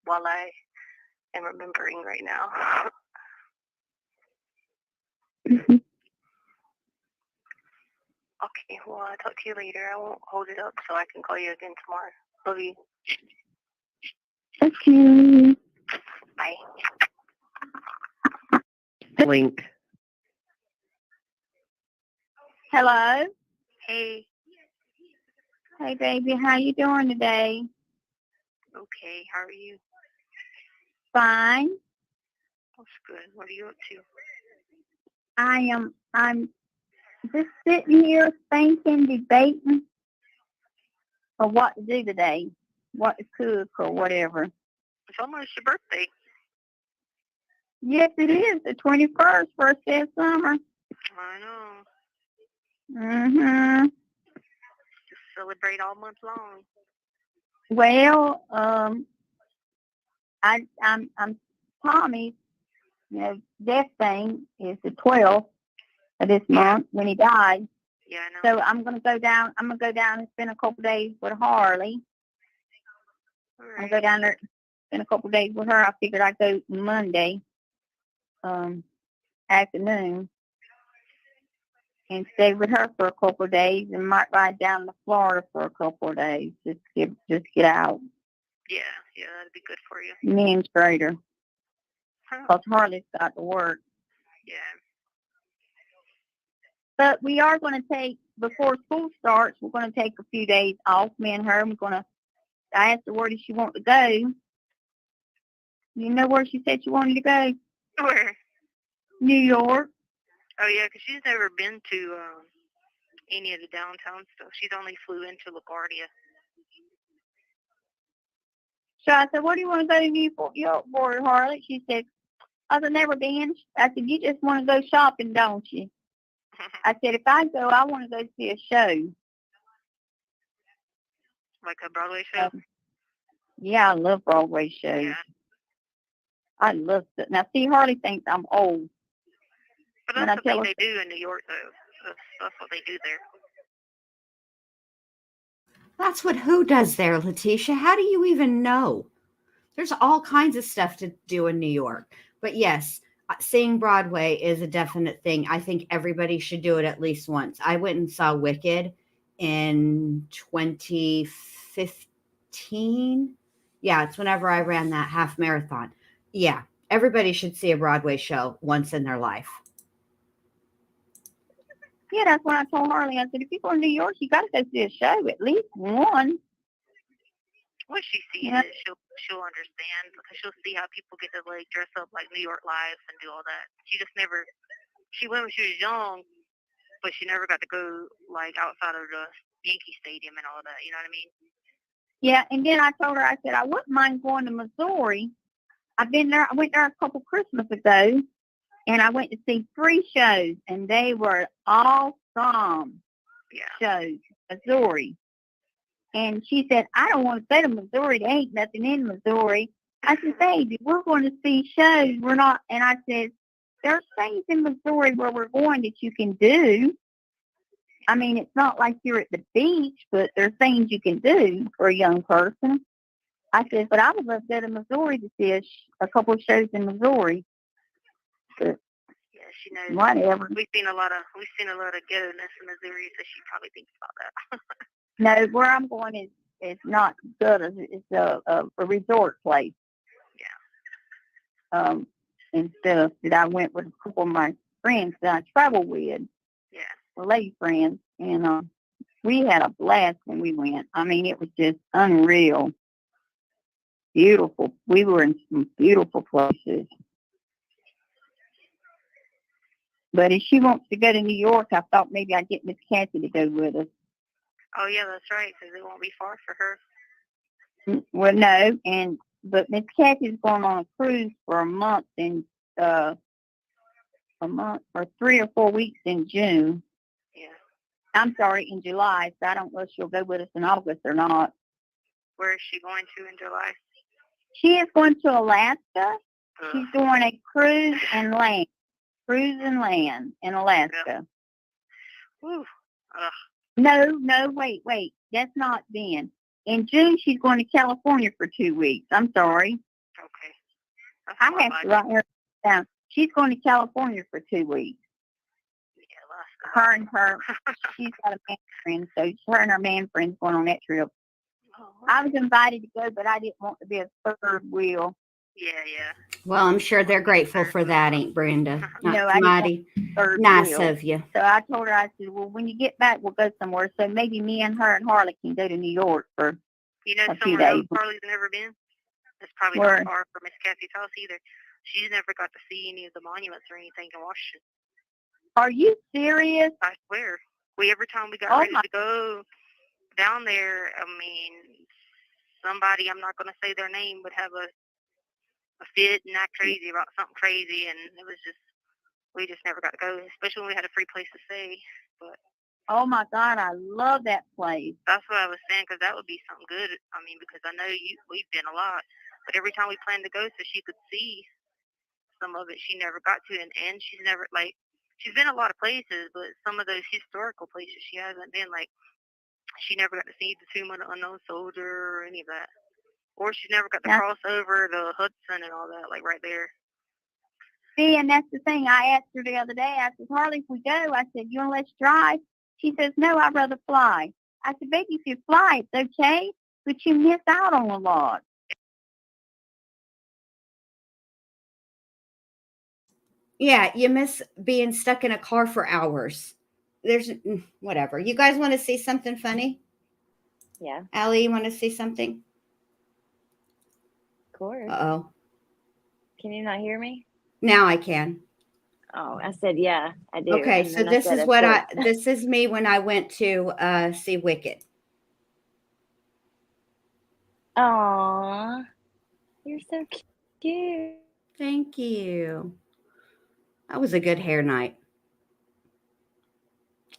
while I am remembering right now. Mm-hmm. Okay, well I'll talk to you later. I won't hold it up so I can call you again tomorrow. Love you. Okay. Bye. Link. Hello. Hey. Hey, baby. How you doing today? Okay, how are you? Fine. That's good. What are you up to? I'm just sitting here thinking, debating of what to do today, what to cook or whatever. It's almost your birthday. Yes, it is the 21st, first day of summer. I know. Mm-hmm. Just celebrate all month long. Well, I'm Tommy's, death thing is the 12th of this month when he died. Yeah, I know. So I'm gonna go down and spend a couple days with Harley. All I'm right. gonna go down there, spend a couple days with her. I figured I'd go Monday, afternoon, and stay with her for a couple of days, and might ride down to Florida for a couple of days. Just get out. Yeah, that'd be good for you. Me and Strader, Huh. because Harley's got to work. Yeah. But we are going to take before school starts, we're going to take a few days off. Me and her. I asked her where does she want to go. You know where she said she wanted to go? Where? New York. Oh, yeah, because she's never been to any of the downtown stuff. She's only flew into LaGuardia. So I said, where do you want to go to New York for, Harley? She said, I've never been. I said, you just want to go shopping, don't you? I said, if I go, I want to go see a show. Like a Broadway show? Yeah, I love Broadway shows. Yeah. I love it. Now, see, Harley thinks I'm old. But that's the thing they do in New York, though. That's what they do there. That's what who does there, Leticia? How do you even know? There's all kinds of stuff to do in New York. But yes, seeing Broadway is a definite thing. I think everybody should do it at least once. I went and saw Wicked in 2015. Yeah, it's whenever I ran that half marathon. Yeah, everybody should see a Broadway show once in their life. Yeah, that's what I told Harley. I said, if you go to New York, you got to go see a show, at least one. When she sees it, she'll understand, because she'll see how people get to like dress up like New York Lives and do all that. She went when she was young, but she never got to go like outside of the Yankee Stadium and all that. You know what I mean? Yeah, and then I told her, I said, I wouldn't mind going to Missouri. I've been there. I went there a couple Christmas ago, and I went to see 3 shows, and they were awesome shows, Missouri. And she said, I don't want to go to Missouri. There ain't nothing in Missouri. I said, baby, we're going to see shows. We're not. And I said, there's things in Missouri where we're going that you can do. I mean, it's not like you're at the beach, but there's things you can do for a young person. I said, but I would love to go to Missouri to see a couple of shows in Missouri. But yeah, she knows. Whatever. We've seen a lot of ghetto-ness in Missouri, so she probably thinks about that. No, where I'm going is not good. It's a resort place. Yeah. And stuff that I went with a couple of my friends that I travel with. Yeah. Lady friends, and we had a blast when we went. I mean, it was just unreal. Beautiful. We were in some beautiful places. But if she wants to go to New York, I thought maybe I'd get Miss Kathy to go with us. Oh, yeah, that's right, because it won't be far for her. Well, no, but Miss Kathy's going on a cruise for a month or 3 or 4 weeks in June. Yeah. I'm sorry, in July, so I don't know if she'll go with us in August or not. Where is she going to in July? She is going to Alaska. She's doing a cruise and land in Alaska. Yeah. Whew. No, wait. That's not then. In June, she's going to California for 2 weeks. I'm sorry. Okay. I have to write her down. She's going to California for 2 weeks. Yeah, her and her, she's got a man friend, so her and her man friend's going on that trip. Oh, I was invited to go, but I didn't want to be a third wheel. Yeah. Well, I'm sure they're grateful for that, ain't Brenda? I Mighty nice of you. So I told her, I said, well, when you get back, we'll go somewhere. So maybe me and her and Harley can go to New York for a few days. Harley's never been? It's probably not far from Miss Kathy's house either. She's never got to see any of the monuments or anything in Washington. Are you serious? I swear. Every time we got ready to go down there, I mean, somebody, I'm not going to say their name, would have a fit and act crazy about something crazy, and it was just, we just never got to go, especially when we had a free place to stay. But oh my God, I love that place. That's what I was saying, because that would be something good. I mean, because I know we've been a lot, but every time we planned to go so she could see some of it, she never got to, and she's never, like, she's been a lot of places, but some of those historical places she hasn't been, like, she never got to see the Tomb of the Unknown Soldier or any of that. Or she's never got to cross over the Hudson and all that, like right there. See, and that's the thing. I asked her the other day, I said, Harley, if we go, I said, you want to let's drive? She says, no, I'd rather fly. I said, baby, if you fly, it's okay, but you miss out on a lot. Yeah, you miss being stuck in a car for hours. there's whatever. You guys want to see something funny? Yeah, Allie, you want to see something? of course. Uh-oh. Can you not hear me? Now I can. Oh, I said, yeah, I do. Okay, And so then I this said, is of what course. this is me when I went to see Wicked. Aw, you're so cute. Thank you. That was a good hair night.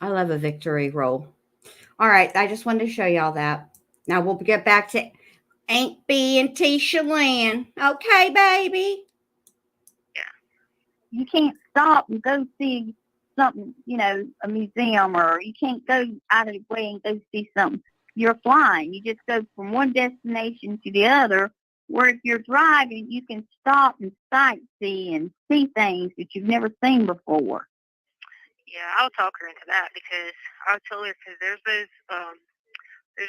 I love a victory roll. All right, I just wanted to show y'all that. Now we'll get back to Aunt B and Tisha Lynn. Okay, baby. You can't stop and go see something, you know, a museum, or you can't go out of the way and go see something. You're flying. You just go from one destination to the other. Where if you're driving, you can stop and sightsee and see things that you've never seen before. Yeah, I'll talk her into that because I'll tell her because there's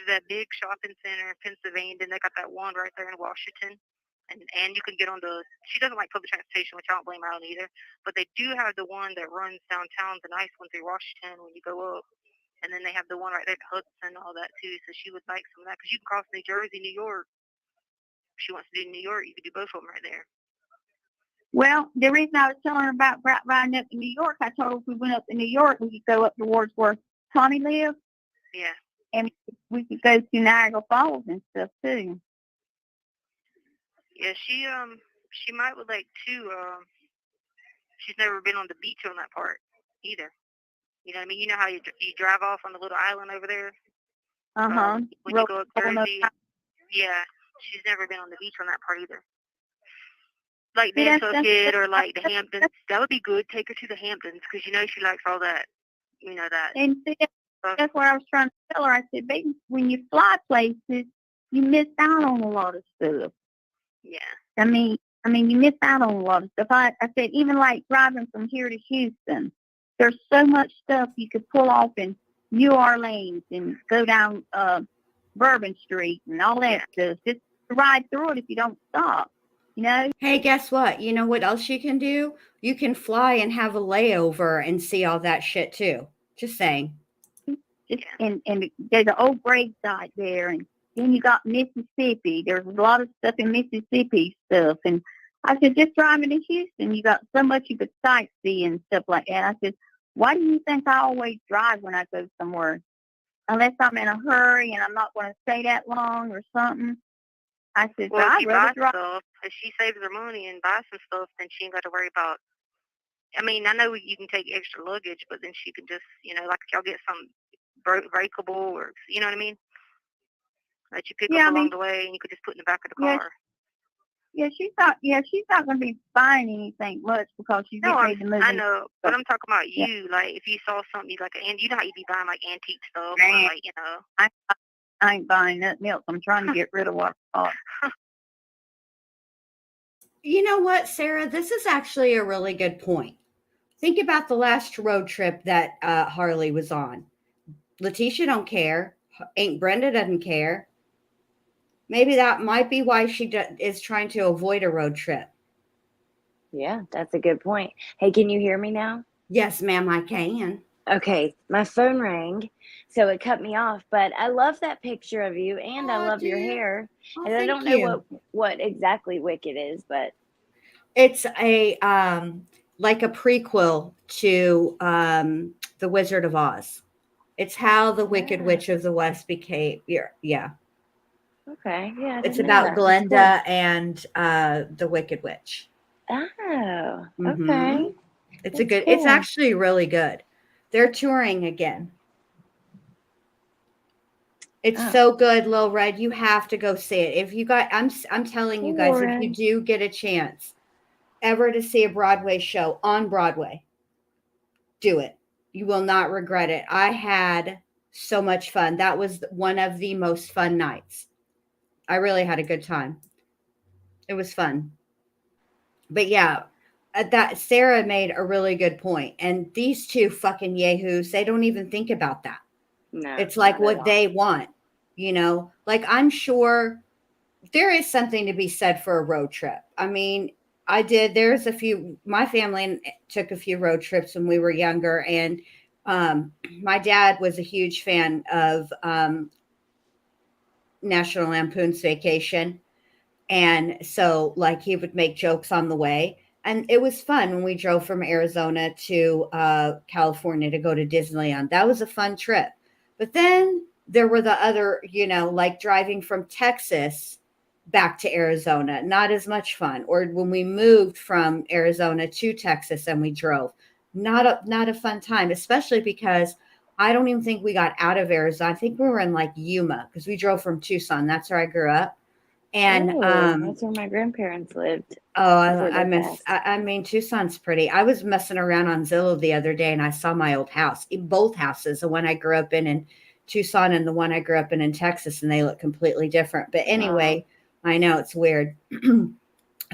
that big shopping center in Pennsylvania, and they got that one right there in Washington. And you can get on she doesn't like public transportation, which I don't blame her on either, but they do have the one that runs downtown, the nice one through Washington when you go up. And then they have the one right there at Hudson and all that too, so she would like some of that because you can cross New Jersey, New York. If she wants to do New York, you could do both of them right there. Well, the reason I was telling her about riding up to New York, I told her if we went up to New York, we could go up towards where Tommy lives. Yeah. And we could go to Niagara Falls and stuff too. Yeah, she might would like to. She's never been on the beach on that part either. You know what I mean? You know how you drive off on the little island over there? When you go up Jersey. Yeah, she's never been on the beach on that part either. Like Nantucket or like the Hamptons. That would be good. Take her to the Hamptons because you know she likes all that. You know that. And see, that's what I was trying to tell her. I said, baby, when you fly places, you miss out on a lot of stuff. Yeah. I mean, you miss out on a lot of stuff. I said, even like driving from here to Houston, there's so much stuff you could pull off in New Orleans and go down Bourbon Street and all that stuff. Just ride through it if you don't stop. You know? Hey, guess what? You know what else you can do? You can fly and have a layover and see all that shit too. Just saying. And there's an old gravesite there, and then you got Mississippi. There's a lot of stuff in Mississippi stuff. And I said, just driving to Houston, you got so much you could sightsee and stuff like that. I said, why do you think I always drive when I go somewhere? Unless I'm in a hurry and I'm not going to stay that long or something. I said, well, if you buy drive. stuff, if she saves her money and buys some stuff, then she ain't got to worry about. I mean, I know you can take extra luggage, but then she can just, you know, like if y'all get some breakable or, you know what I mean? That you pick up along the way and you could just put in the back of the car. Yeah, she's not going to be buying anything much because she's getting ready to move. I know, but I'm talking about you. Like, if you saw something like you know how you be buying like antique stuff, or like, you know. I ain't buying nothing else. I'm trying to get rid of what I bought. You know what, Sarah? This is actually a really good point. Think about the last road trip that Harley was on. Leticia don't care. Aunt Brenda doesn't care. Maybe that might be why she is trying to avoid a road trip. Yeah, that's a good point. Hey, can you hear me now? Yes, ma'am, I can. Okay, my phone rang, so it cut me off. But I love that picture of you, and I love your hair. And I don't know what exactly Wicked is, but it's a like a prequel to The Wizard of Oz. It's how the Wicked Witch of the West became. Yeah. Okay. Yeah. It's about Glenda and the Wicked Witch. Oh. Okay. Mm-hmm. It's actually really good. They're touring again. It's so good, Lil Red. You have to go see it. If you got, I'm telling you guys, if you do get a chance ever to see a Broadway show on Broadway, do it. You will not regret it. I had so much fun. That was one of the most fun nights. I really had a good time. It was fun. But yeah, that Sarah made a really good point. And these two fucking yahoos, they don't even think about that. No, it's like what they want, you know? Like, I'm sure there is something to be said for a road trip. I mean, my family took a few road trips when we were younger, and My dad was a huge fan of National Lampoon's Vacation. And so, like, he would make jokes on the way. And it was fun when we drove from Arizona to California to go to Disneyland. That was a fun trip. But then there were the other, like driving from Texas back to Arizona, not as much fun. Or when we moved from Arizona to Texas and we drove, not a fun time, especially because I don't even think we got out of Arizona. I think we were in like Yuma because we drove from Tucson. That's where I grew up. And that's where my grandparents lived. I mean, Tucson's pretty. I was messing around on Zillow the other day and I saw my old house, both houses, the one I grew up in Tucson and the one I grew up in Texas, and they look completely different. But anyway, I know it's weird.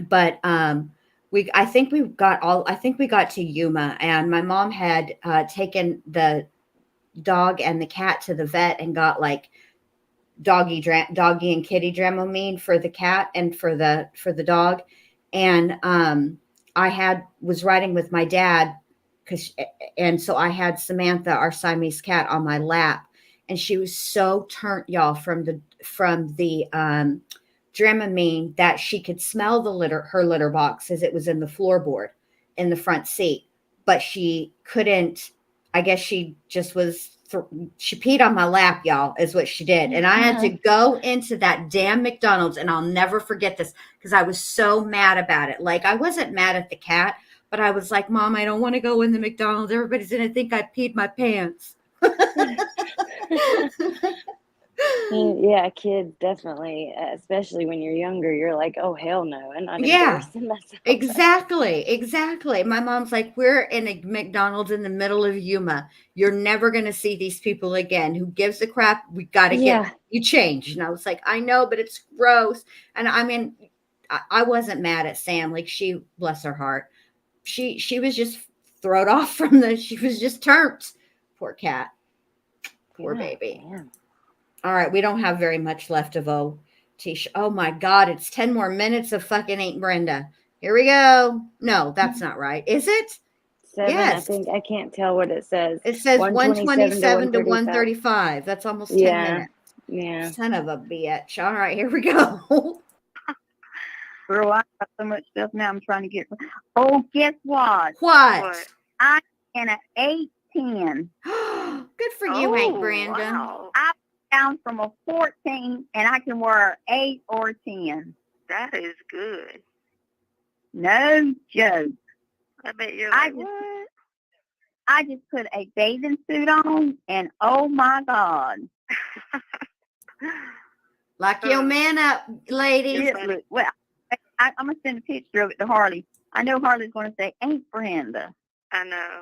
But I think we got to Yuma, and my mom had taken the dog and the cat to the vet and got like doggy and kitty Dramamine for the cat and for the dog. And I was riding with my dad and so I had Samantha, our Siamese cat, on my lap, and she was so turned, y'all, from the Dramamine that she could smell her litter box as it was in the floorboard in the front seat, but she couldn't. I guess she just was. She peed on my lap, y'all, is what she did. And I had to go into that damn McDonald's, and I'll never forget this because I was so mad about it. Like, I wasn't mad at the cat, but I was like, Mom, I don't want to go in the McDonald's. Everybody's going to think I peed my pants. Yeah, kids definitely, especially when you're younger, you're like, oh, hell no, I'm not embarrassing myself. Exactly. My mom's like, we're in a McDonald's in the middle of Yuma. You're never going to see these people again. Who gives a crap? We got to get you changed. And I was like, I know, but it's gross. And I mean, I wasn't mad at Sam. Like, she, bless her heart, she was just thrown off she was just turned. Poor cat. Poor baby. Man. All right, we don't have very much left of Tisha. Oh my God, it's 10 more minutes of fucking Aunt Brenda. Here we go. No, that's not right. Is it? 7, yes. I think. I can't tell what it says. It says 127 to 135. That's almost 10 minutes. Yeah. Son of a bitch. All right, here we go. Girl, I got so much stuff now I'm trying to get. Oh, guess what? What? I am an 810. Good for you, Aunt Brenda. Wow. I'm down from a 14, and I can wear 8 or 10. That is good. No joke. I bet you're like, what? I just put a bathing suit on, and oh my God. Lock your man up, lady. Well, I'm going to send a picture of it to Harley. I know Harley's going to say, Aunt Brenda. I know.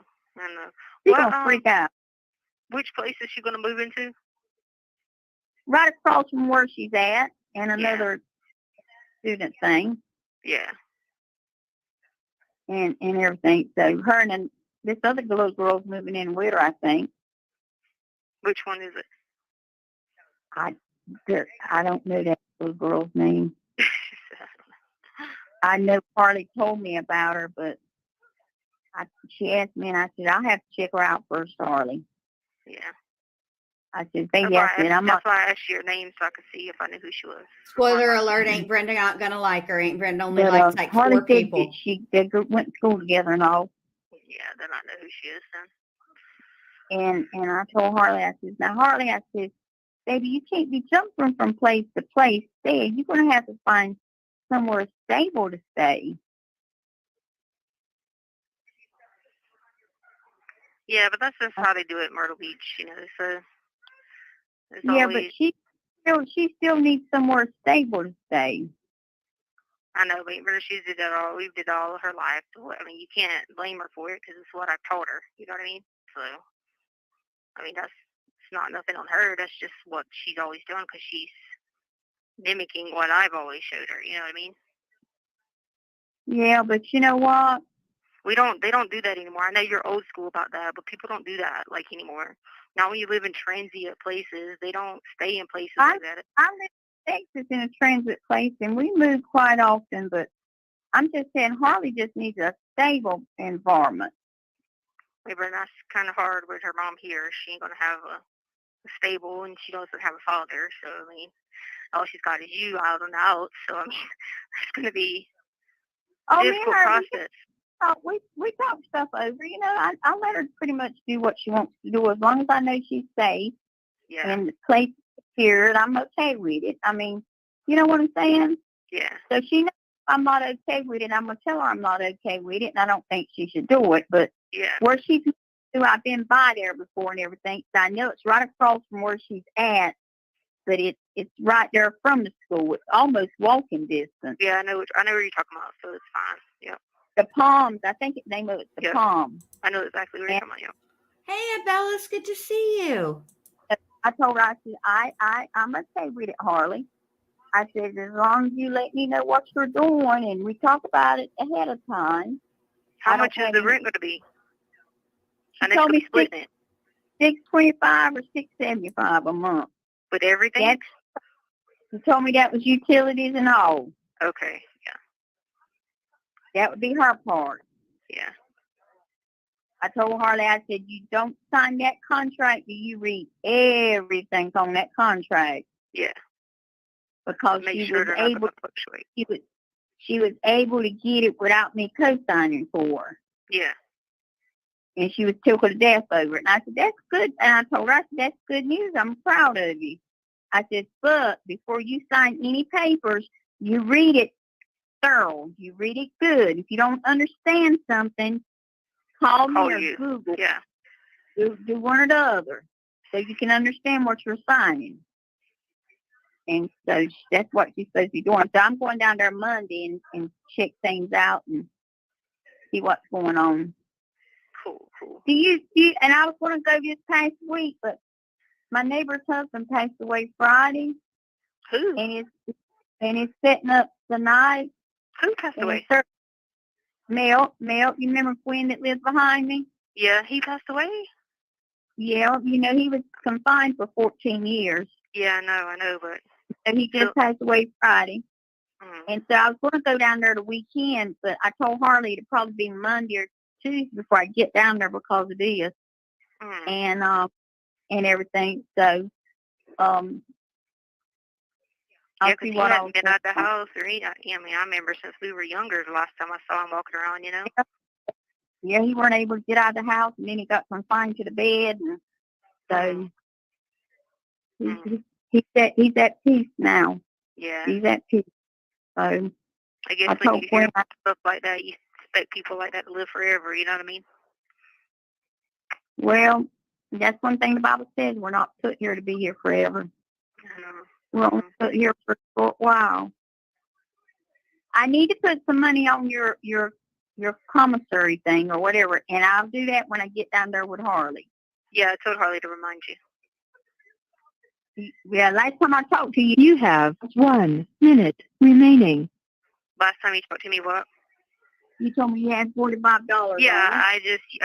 She's going to freak out. Which place is she going to move into? Right across from where she's at, and another student thing. Yeah. And everything. So her and this other little girl's moving in with her, I think. Which one is it? I don't know that little girl's name. I know Harley told me about her, but she asked me, and I said, I'll have to check her out first, Harley. Yeah. I said, baby, I said, that's why I asked your name so I could see if I knew who she was. Spoiler alert, Aunt Brenda not going to like her. Aunt Brenda only likes like Harley 4 people. They went to school together and all. Yeah, then I know who she is then. And I told Harley, I said, now, Harley, I said, baby, you can't be jumping from place to place. There, you're going to have to find somewhere stable to stay. Yeah, but that's just how they do it at Myrtle Beach, you know. So yeah, but she still needs somewhere stable to stay. I know, but she did that all. We did all of her life. I mean, you can't blame her for it because it's what I taught her. You know what I mean? So, I mean, it's not nothing on her. That's just what she's always done because she's mimicking what I've always showed her. You know what I mean? Yeah, but you know what? They don't do that anymore. I know you're old school about that, but people don't do that like anymore. Now when you live in transient places, they don't stay in places like that. I live in Texas in a transit place, and we move quite often, but I'm just saying Harley just needs a stable environment. But that's kind of hard with her mom here. She ain't gonna have a stable, and she doesn't have a father. So I mean, all she's got is you out and out. So I mean, it's gonna be a difficult process. We talk stuff over. You know, I let her pretty much do what she wants to do as long as I know she's safe. Yeah. And the place is here, and I'm okay with it. I mean, you know what I'm saying? Yeah. So she knows I'm not okay with it. I'm gonna tell her I'm not okay with it, and I don't think she should do it. But Yeah. where she's, I've been by there before and everything. So I know it's right across from where she's at, but it's right there from the school. It's almost walking distance. Yeah, I know where you're talking about, so it's fine. Yeah. The Palms, I think the name of it's the Palms. I know exactly where you're talking about. Yeah. Hey, Abella, it's good to see you. I told her, I said, I'm okay with it, Harley. I said, as long as you let me know what you're doing and we talk about it ahead of time. How much is the rent going to be? She told me $625 or $675 a month. With everything? She told me that was utilities and all. Okay, yeah. That would be her part. Yeah. I told Harley, I said, you don't sign that contract, you read everything on that contract. Yeah. Because Make sure they're not going to fluctuate. She was able to get it without me co-signing for her. Yeah. And she was tickled to death over it. And I said, that's good. And I told her, I said, that's good news. I'm proud of you. I said, but before you sign any papers, you read it thorough. You read it good. If you don't understand something, call me or Google. Yeah. Do one or the other so you can understand what you're signing. And so that's what she's supposed to be doing. So I'm going down there Monday and check things out and see what's going on. Cool. Do you and I was going to go this past week, but my neighbor's husband passed away Friday. Who? And it's setting up tonight. Who passed away? Mel. You remember Quinn that lives behind me? Yeah, he passed away? Yeah, you know, he was confined for 14 years. Yeah, I know, but... And he just passed away Friday. Mm. And so I was going to go down there the weekend, but I told Harley it'd probably be Monday or Tuesday before I get down there because of this. Mm. And everything. So, I'll see what I'll been out the house or I remember since we were younger, the last time I saw him walking around, you know? Yeah, he weren't able to get out of the house, and then he got confined to the bed, and so he's at peace now. Yeah. He's at peace. So I guess when you hear stuff like that, you expect people like that to live forever, you know what I mean? Well, that's one thing the Bible says. We're not put here to be here forever. I know. We're only put here for a short while. I need to put some money on your commissary thing or whatever, and I'll do that when I get down there with Harley. Yeah, I told Harley to remind you. Yeah, last time I talked to you, You have 1 minute remaining. Last time you talked to me, what? You told me you had $45. Yeah, I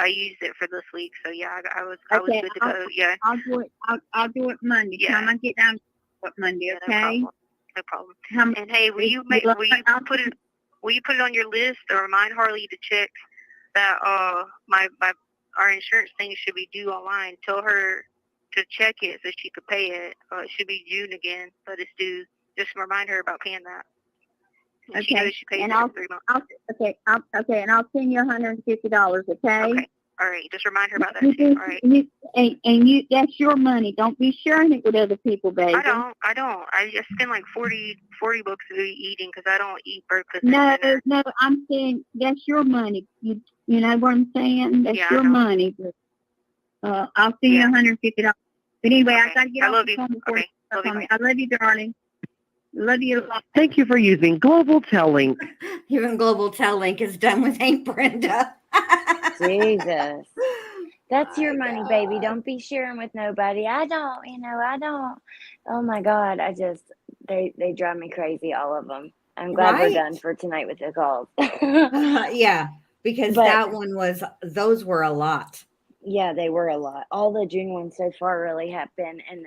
used it for this week, so yeah, I was good to go. Yeah, I'll do it Monday. Yeah. Time I get down to Monday, okay? No problem. And hey, will you put it on your list or remind Harley to check that our insurance thing should be due online. Tell her to check it so she could pay it. It should be June again, but it's due. Just remind her about paying that. And she knows she pays it in 3 months. And I'll send you $150, okay? Okay. All right. Just remind her about that too. All right. And that's your money. Don't be sharing it with other people, baby. I don't. I just spend like 40 bucks a week eating because I don't eat breakfast. No, I'm saying that's your money. You know what I'm saying? That's your money. But, I'll send you $150. But anyway, I got to get off the phone before you stop on me. I love you, darling. Love you a lot. Thank you for using Global Tellink. Even Global Tellink is done with Aunt Brenda. Jesus. That's your money, baby. Don't be sharing with nobody. I don't. Oh my God. They drive me crazy, all of them. I'm glad we're done for tonight with the calls. Yeah, because those were a lot. Yeah, they were a lot. All the June ones so far really have been. And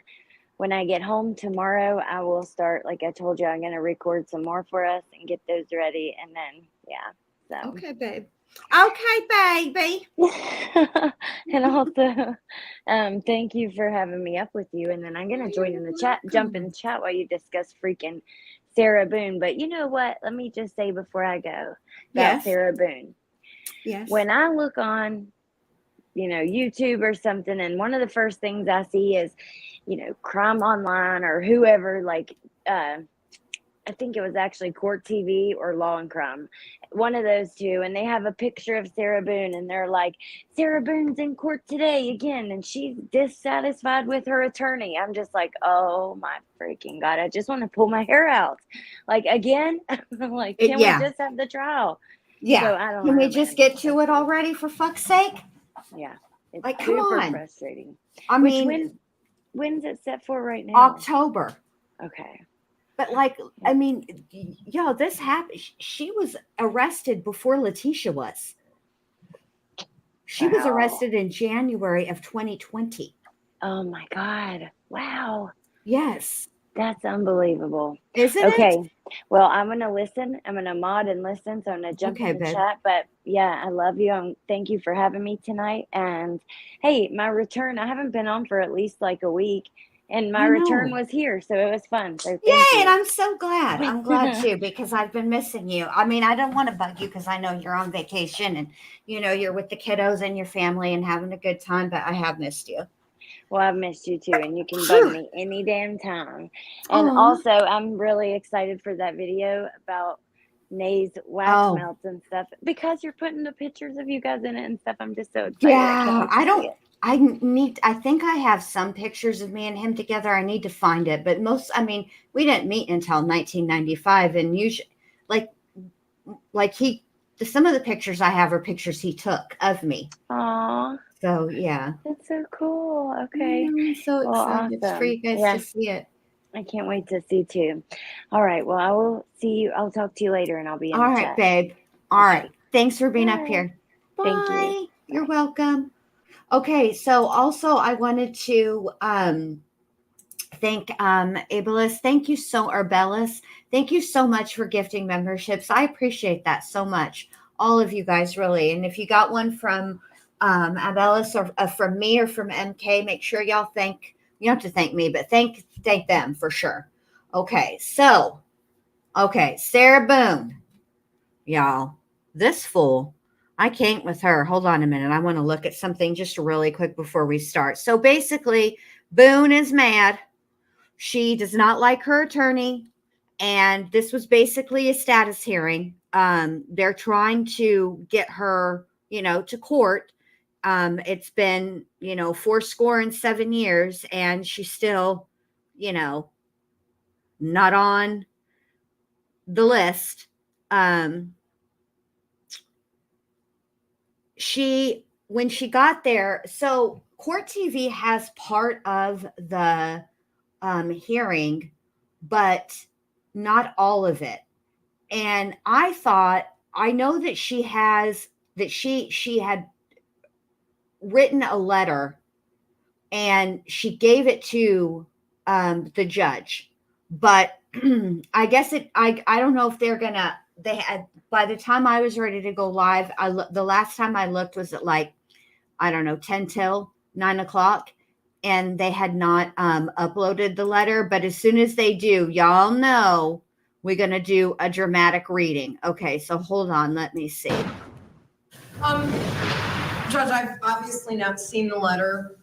when I get home tomorrow, I will start, like I told you, I'm going to record some more for us and get those ready. And then, So. Okay, babe. Okay, baby. And also, thank you for having me up with you. And then I'm gonna join in the chat, jump in the chat while you discuss freaking Sarah Boone. But you know what? Let me just say before I go about Yes. Sarah Boone. Yes. When I look on, YouTube or something, and one of the first things I see is, Crime Online or whoever, like, I think it was actually Court TV or Law and Crime, one of those two, and they have a picture of Sarah Boone, and they're like, Sarah Boone's in court today again, and she's dissatisfied with her attorney. I'm just like, oh my freaking God, I just want to pull my hair out. Like, again? Like, can we just have the trial? Yeah. So, I don't Can know, we just man. get to it already, for fuck's sake? Yeah. It's Like, come super on. frustrating. I mean, when's it set for right now? October. Okay. But like, I mean, this happened. She was arrested before Leticia was. She was arrested in January of 2020. Oh my God. Wow. Yes. That's unbelievable. Isn't okay. it? Well, I'm going to listen. I'm going to mod and listen. So I'm going to jump in the chat. But yeah, I love you. Thank you for having me tonight. And hey, my return, I haven't been on for at least like a week. And my return was here, so it was fun. So thank you. And I'm so glad. I'm glad too, because I've been missing you. I mean, I don't want to bug you because I know you're on vacation and you're with the kiddos and your family and having a good time, but I have missed you. Well, I've missed you too, and you can bug me any damn time. And also, I'm really excited for that video about Nay's wax melts and stuff, because you're putting the pictures of you guys in it and stuff. I'm just so excited. Yeah, I think I have some pictures of me and him together. I need to find it, but we didn't meet until 1995, and usually, some of the pictures I have are pictures he took of me. Aww. So yeah, that's so cool. Okay, I'm so excited for you guys to see it. I can't wait to see too. All right, well, I will see you. I'll talk to you later, and I'll be in the chat. All right, babe. All right. Thanks for being up here. Bye. Thank you. You're welcome. Okay, so also I wanted to thank Abelus. Thank you Bellis. Thank you so much for gifting memberships. I appreciate that so much. All of you guys, really. And if you got one from Abelus or from me or from MK, make sure y'all you don't have to thank me, but thank them for sure. Okay, so Sarah Boone. Y'all, this fool. I can't with her. Hold on a minute. I want to look at something just really quick before we start. So basically, Boone is mad. She does not like her attorney. And this was basically a status hearing. They're trying to get her, to court. It's been, 7 years, and she's still, not on the list. When she got there, so Court TV has part of the hearing, but not all of it. And I know that she had written a letter and she gave it to the judge, but I guess I don't know if by the time I was ready to go live, the last time I looked was at 10 till 9 o'clock, and they had not uploaded the letter. But as soon as they do, y'all know we're going to do a dramatic reading. Okay, so hold on. Let me see. Judge, I've obviously not seen the letter.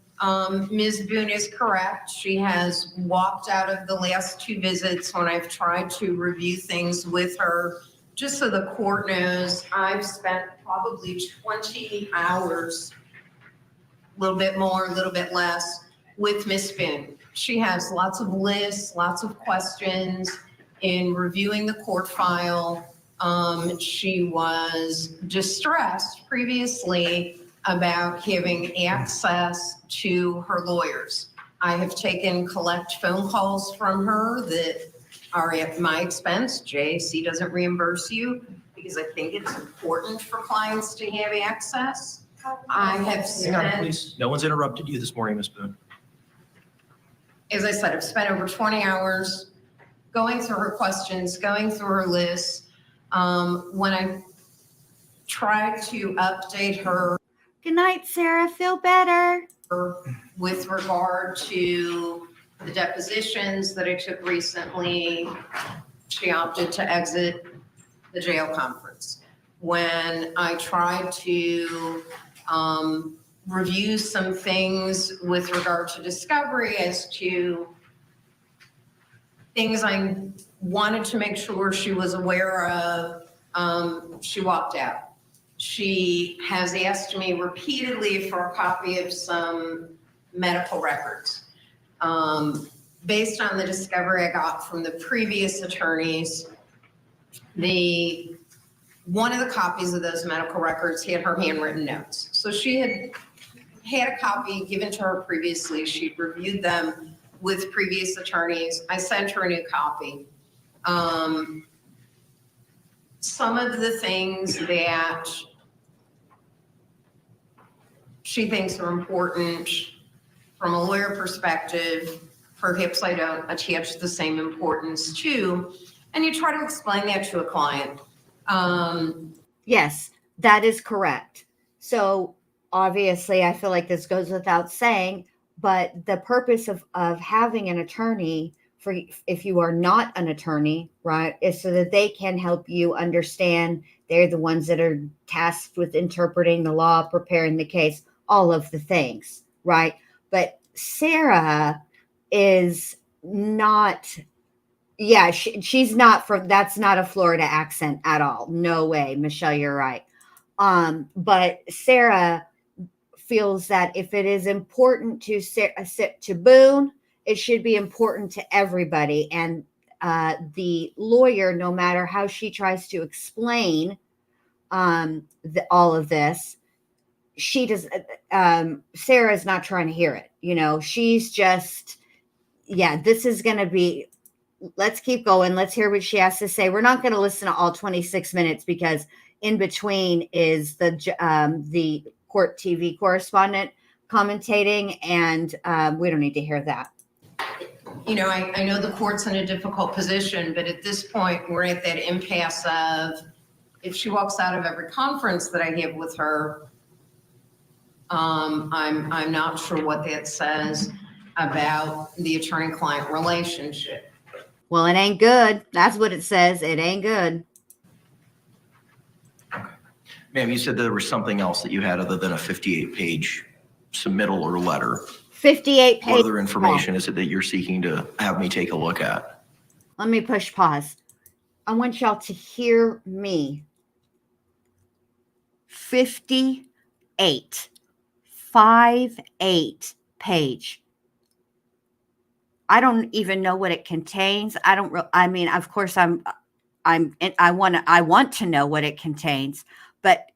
Ms. Boone is correct. She has walked out of the last 2 visits when I've tried to review things with her. Just so the court knows, I've spent probably 20 hours, a little bit more, a little bit less, with Ms. Boone. She has lots of lists, lots of questions. In reviewing the court file, she was distressed previously about having access to her lawyers. I have taken collect phone calls from her that are at my expense. JAC doesn't reimburse you because I think it's important for clients to have access. I have Hang on, please. No one's interrupted you this morning, Ms. Boone. As I said, I've spent over 20 hours going through her questions, going through her lists. When I tried to update her. Good night, Sarah. Feel better. With regard to the depositions that I took recently, she opted to exit the jail conference. When I tried to review some things with regard to discovery as to things I wanted to make sure she was aware of, she walked out. She has asked me repeatedly for a copy of some medical records. Based on the discovery I got from the previous attorneys, one of the copies of those medical records had her handwritten notes. So she had a copy given to her previously. She'd reviewed them with previous attorneys. I sent her a new copy. Some of the things that she thinks are important from a lawyer perspective, perhaps I don't attach the same importance to, and you try to explain that to a client. Yes, that is correct. So obviously, I feel like this goes without saying, but the purpose of having an attorney, for if you are not an attorney, right, is so that they can help you understand. They're the ones that are tasked with interpreting the law, preparing the case, all of the things, right? But Sarah is not, yeah, she's not from, that's not a Florida accent at all. No way. Michelle, you're right. But Sarah feels that if it is important to Boone, it should be important to everybody. And the lawyer, no matter how she tries to explain all of this, she does. Sarah's not trying to hear it. You know, she's just, yeah, this is going to be, let's keep going. Let's hear what she has to say. We're not going to listen to all 26 minutes because in between is the court TV correspondent commentating, and we don't need to hear that. You know, I know the court's in a difficult position, but at this point, we're at that impasse of if she walks out of every conference that I have with her, I'm not sure what that says about the attorney-client relationship. Well, it ain't good. That's what it says. It ain't good. Ma'am, you said there was something else that you had other than a 58-page submittal or letter. 58 pages. What other information is it that you're seeking to have me take a look at? Let me push pause. I want y'all to hear me. 58 page. I don't even know what it contains. I mean, of course I want to know what it contains, but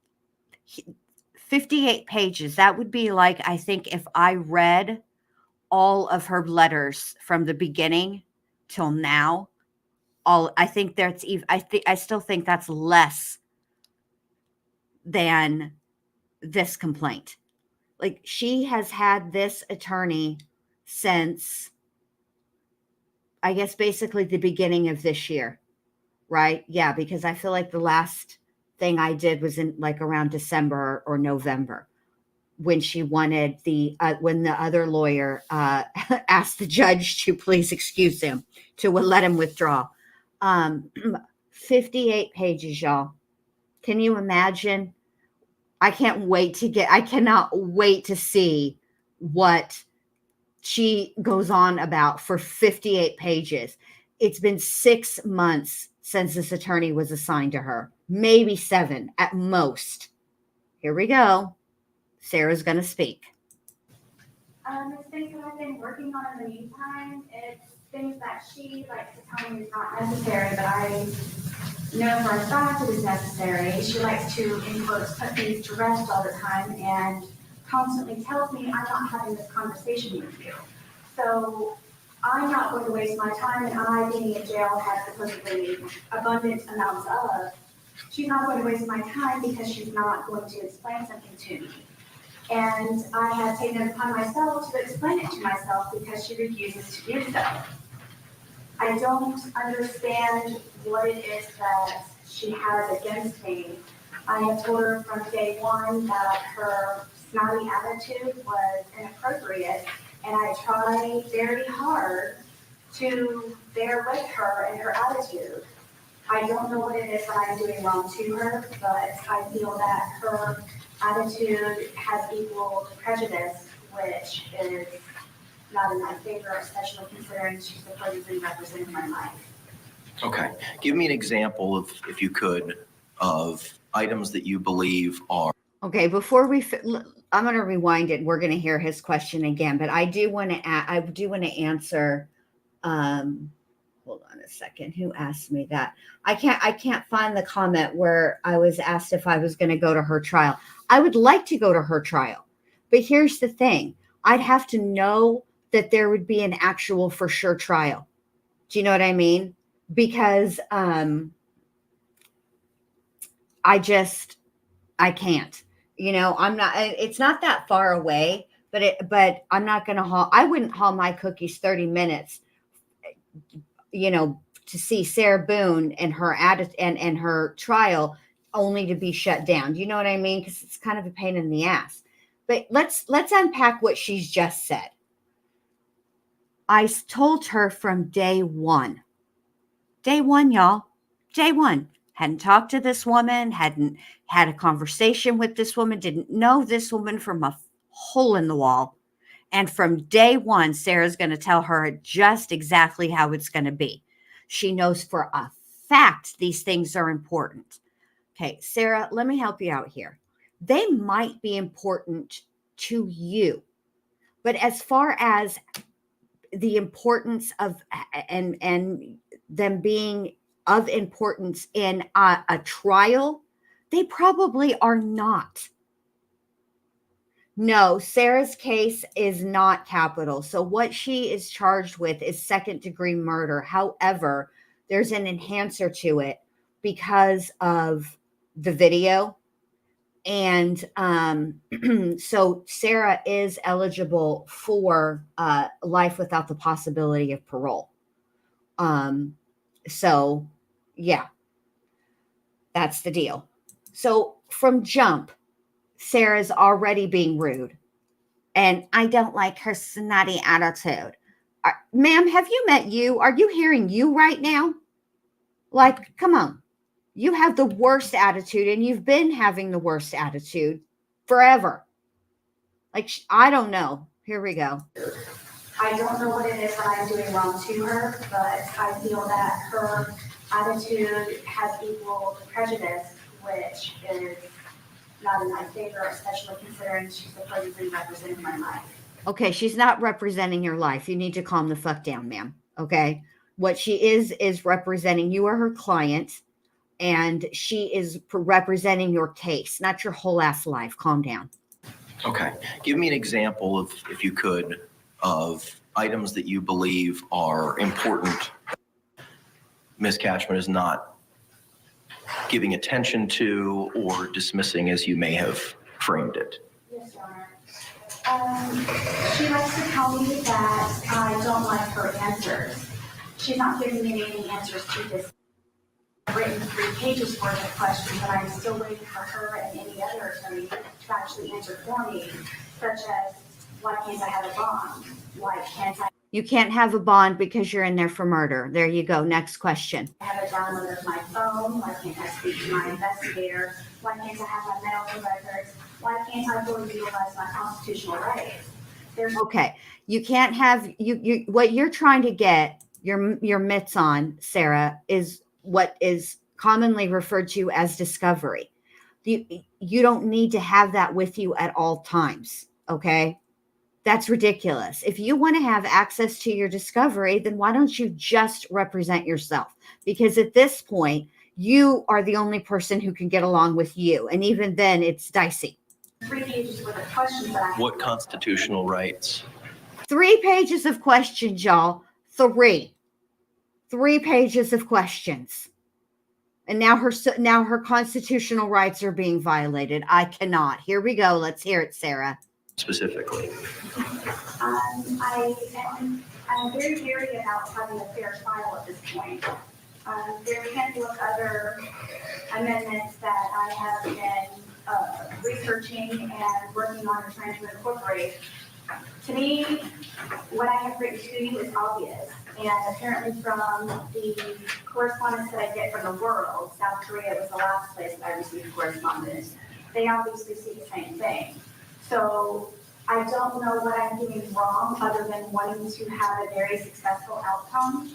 58 pages, that would be like, I think if I read all of her letters from the beginning till now, I still think that's less than this complaint. Like, she has had this attorney since, I guess, basically the beginning of this year, right? Yeah, because I feel like the last thing I did was in like around December or November when she wanted when the other lawyer asked the judge to please excuse him, to let him withdraw. 58 pages, y'all. Can you imagine? I cannot wait to see what she goes on about for 58 pages. It's been 6 months since this attorney was assigned to her, maybe 7 at most. Here we go. Sarah's going to speak. It's things that I've been working on in the meantime. It's things that she likes to tell me is not necessary, but I know for a fact it is necessary. She likes to, in quotes, put things to rest all the time and constantly tells me I'm not having this conversation with you. So I'm not going to waste my time, and I, being in jail, has supposedly abundant amounts of. She's not going to waste my time because she's not going to explain something to me. And I have taken it upon myself to explain it to myself because she refuses to do so. I don't understand what it is that she has against me I have told her from day one that her snotty attitude was inappropriate, and I try very hard to bear with her and her attitude. I don't know what it is that I'm doing wrong to her, but I feel that her attitude has equaled prejudice, which is not in my favor, especially considering she's supposedly representing my life. Okay. Give me an example of, if you could, of items that you believe are. Okay, before I'm going to rewind it. We're going to hear his question again, but I do want to answer. Hold on a second. Who asked me that? I can't find the comment where I was asked if I was going to go to her trial. I would like to go to her trial, but here's the thing. I'd have to know that there would be an actual for sure trial. Do you know what I mean? Because I can't. You know, I'm not. It's not that far away, but I'm not going to haul. I wouldn't haul my cookies 30 minutes. You know, to see Sarah Boone and her and her trial, only to be shut down. Do you know what I mean? Because it's kind of a pain in the ass. But let's unpack what she's just said. I told her from day one. Day one, y'all. Day one. Hadn't talked to this woman, hadn't had a conversation with this woman, didn't know this woman from a hole in the wall. And from day one, Sarah's going to tell her just exactly how it's going to be. She knows for a fact these things are important. Okay, Sarah, let me help you out here. They might be important to you, but as far as the importance of and them being of importance in a trial, they probably are not. No, Sarah's case is not capital. So what she is charged with is second-degree murder. However, there's an enhancer to it because of the video. And so Sarah is eligible for life without the possibility of parole. So, yeah, that's the deal. So from jump, Sarah's already being rude. And I don't like her snotty attitude. Ma'am, have you met you? Are you hearing you right now? Like, come on. You have the worst attitude, and you've been having the worst attitude forever. Like, I don't know. Here we go. I don't know what it is that I'm doing wrong to her, but I feel that her attitude has equaled prejudice, which is not in my favor, especially considering she's supposedly representing my life. Okay, she's not representing your life. You need to calm the fuck down, ma'am. Okay? What she is representing, you are her client, and she is representing your case, not your whole ass life. Calm down. Okay. Give me an example of, if you could, of items that you believe are important. Ms. Catchman is not giving attention to or dismissing as you may have framed it. Yes, Your Honor. She likes to tell me that I don't like her answers. She's not giving me any answers to this. I've written 3 pages worth of questions, but I'm still waiting for her and any other attorney to actually answer for me, such as, why can't I have a bond? Why can't I? You can't have a bond because you're in there for murder. There you go. Next question. Have a download of my phone? Why can't I speak to my investigator? Why can't I have my medical records? Why can't I fully utilize my constitutional rights? Okay. You can't have you what you're trying to get your mitts on, Sarah, is what is commonly referred to as discovery. You don't need to have that with you at all times. Okay. That's ridiculous. If you want to have access to your discovery, then why don't you just represent yourself? Because at this point, you are the only person who can get along with you. And even then, it's dicey. 3 pages worth of questions that What constitutional rights? 3 pages of questions, y'all. 3 pages of questions. And now her constitutional rights are being violated. I cannot. Here we go. Let's hear it, Sarah. Specifically. I'm very leery about having a fair trial at this point. There are a handful of other amendments that I have been researching and working on and trying to incorporate. To me, what I have written to you is obvious, and apparently from the correspondence that I get from the world, South Korea was the last place that I received correspondence. They obviously see the same thing. So I don't know what I'm doing wrong other than wanting to have a very successful outcome.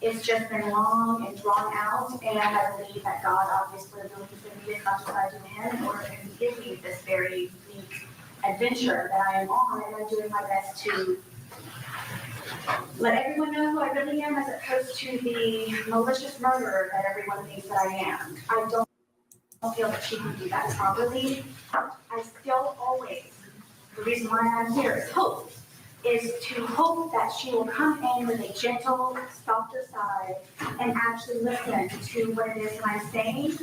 It's just been long and drawn out, and I believe that God obviously believes in me as much as I do him in order to give me this very unique adventure that I am on, and I'm doing my best to let everyone know who I really am as opposed to the malicious murderer that everyone thinks that I am. I don't feel that she can do that properly. I still always, the reason why I'm here is hope, is to hope that she will come in with a gentle, softer side and actually listen to what it is that I'm saying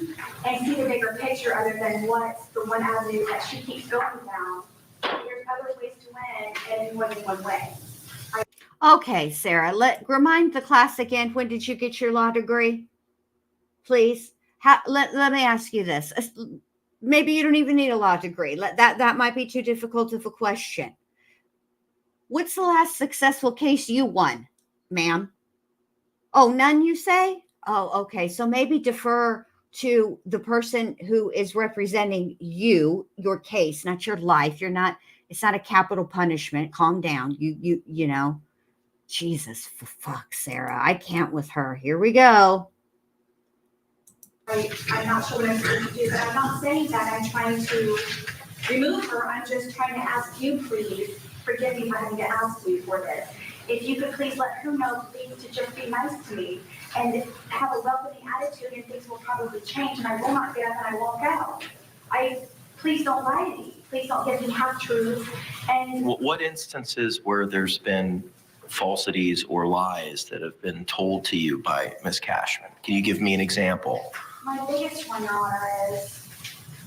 and see the bigger picture other than what's the one avenue that she keeps going down. There's other ways to win and more than one way. Okay, Sarah, remind the class again, when did you get your law degree? Please. Let me ask you this. Maybe you don't even need a law degree. That might be too difficult of a question. What's the last successful case you won, ma'am? Oh, none, you say? Oh, okay. So maybe defer to the person who is representing you, your case, not your life. It's not a capital punishment. Calm down. You know, Jesus, for fuck's Sarah. I can't with her. Here we go. I'm not sure what I'm supposed to do, but I'm not saying that I'm trying to remove her. I'm just trying to ask you, please, forgive me for having to ask you for this. If you could please let her know, please, to just be nice to me and have a welcoming attitude, and things will probably change, and I will not get up and I walk out. Please don't lie to me. Please don't give me half-truths. And What instances where there's been falsities or lies that have been told to you by Ms. Cashman? Can you give me an example? my biggest one, Your Honor, is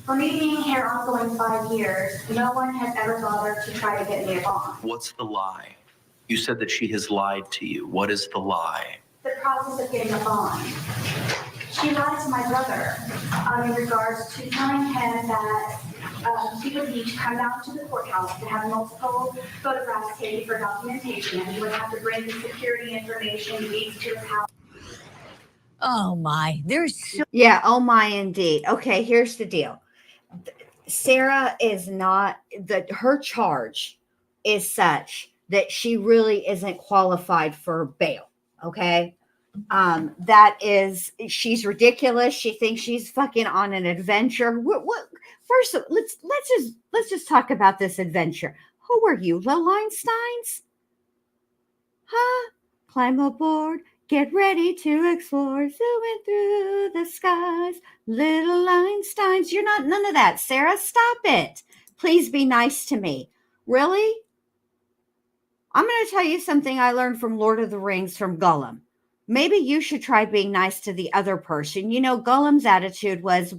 for me being here ongoing 5 years, no one has ever bothered to try to get me a bond. What's the lie? You said that she has lied to you. What is the lie? The process of getting a bond. She lied to my brother in regards to telling him that he would need to come down to the courthouse to have multiple photographs taken for documentation, and he would have to bring the security information, deeds to his house. Oh my, Yeah, oh my, indeed. Okay, here's the deal. Sarah is not, her charge is such that she really isn't qualified for bail. Okay. She's ridiculous. She thinks she's fucking on an adventure. First, let's just talk about this adventure. Who are you, the Einsteins? Huh? Climb aboard. Get ready to explore. Zooming through the skies. Little Einsteins. You're not none of that, Sarah. Stop it. Please be nice to me. Really? I'm going to tell you something I learned from Lord of the Rings from Gollum. Maybe you should try being nice to the other person. You know, Gollum's attitude was,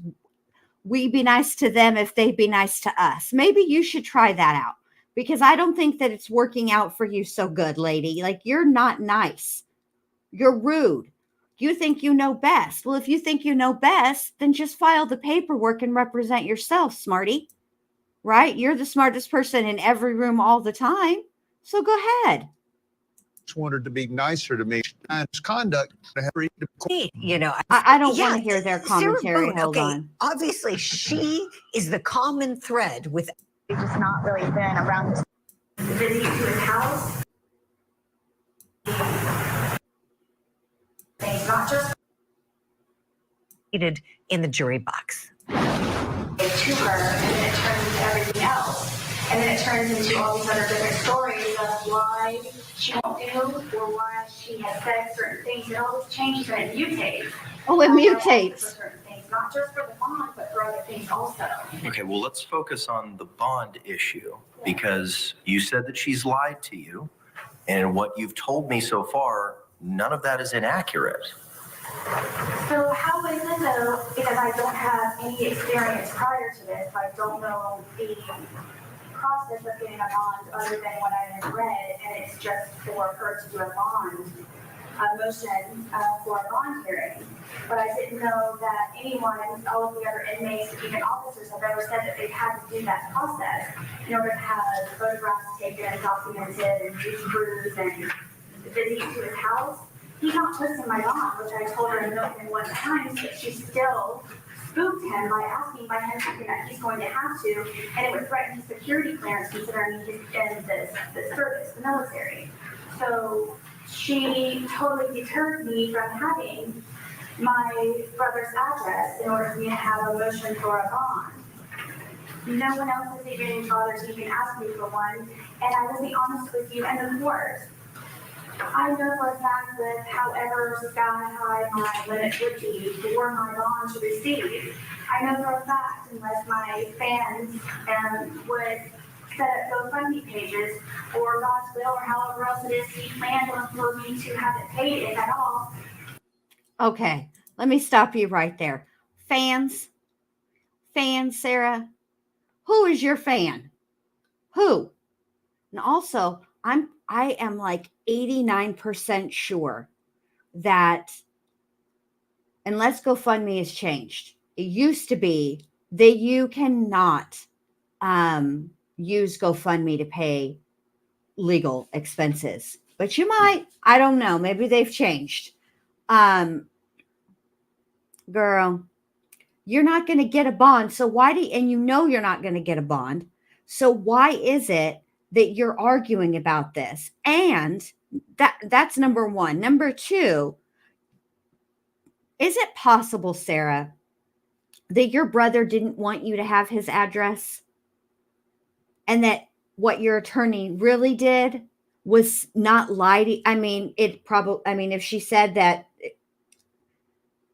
we be nice to them if they be nice to us. Maybe you should try that out, because I don't think that it's working out for you so good, lady. Like, you're not nice. You're rude. You think you know best. Well, if you think you know best, then just file the paperwork and represent yourself, smarty. Right? You're the smartest person in every room all the time. So go ahead. Wanted to be nicer to me. Conduct. you know, I don't want to hear their commentary. Sarah Boone, Hold on. Obviously, she is the common thread with. We've just not really been around this. Visit to his house. It's not just in the jury box. to her, and then it turns into everything else. And then it turns into all these other different stories of why she won't do or why she has said certain things. And all this changes and it mutates. Oh, it mutates. For certain things, not just for the bond, but for other things also. Okay, well, let's focus on the bond issue, because you said that she's lied to you, and what you've told me so far, none of that is inaccurate. So how is it though, because I don't have any experience prior to this, I don't know the process of getting a bond other than what I have read, and it's just for her to do a bond. motion for a bond hearing. But I didn't know that anyone, all of the other inmates, even officers, have ever said that they've had to do that process in order to have photographs taken and documented and use proofs and visits to his house. He's not posting my bond, which I told her a million one times, but she still spooked him by asking by him thinking that he's going to have to, and it would threaten his security clearance considering he's in the service, the military. So she totally deterred me from having my brother's address in order for me to have a motion for a bond. No one else has even bothered to even ask me for one, and I will be honest with you, and the court, I know for a fact that however sky high my limit would be for my bond to receive, I know for a fact unless my fans would set up GoFundMe pages or God's will or however else it is he planned for me to have it paid, if at all. Okay, let me stop you right there. Fans, Sarah, who is your fan? Who? And also, I am like 89% sure that unless GoFundMe has changed, it used to be that you cannot use GoFundMe to pay legal expenses, but you might. I don't know. Maybe they've changed. Girl, you're not going to get a bond. So why and you know you're not going to get a bond. So why is it that you're arguing about this? And that's number one. Number two, is it possible, Sarah, that your brother didn't want you to have his address? And that what your attorney really did was not lie to, if she said that,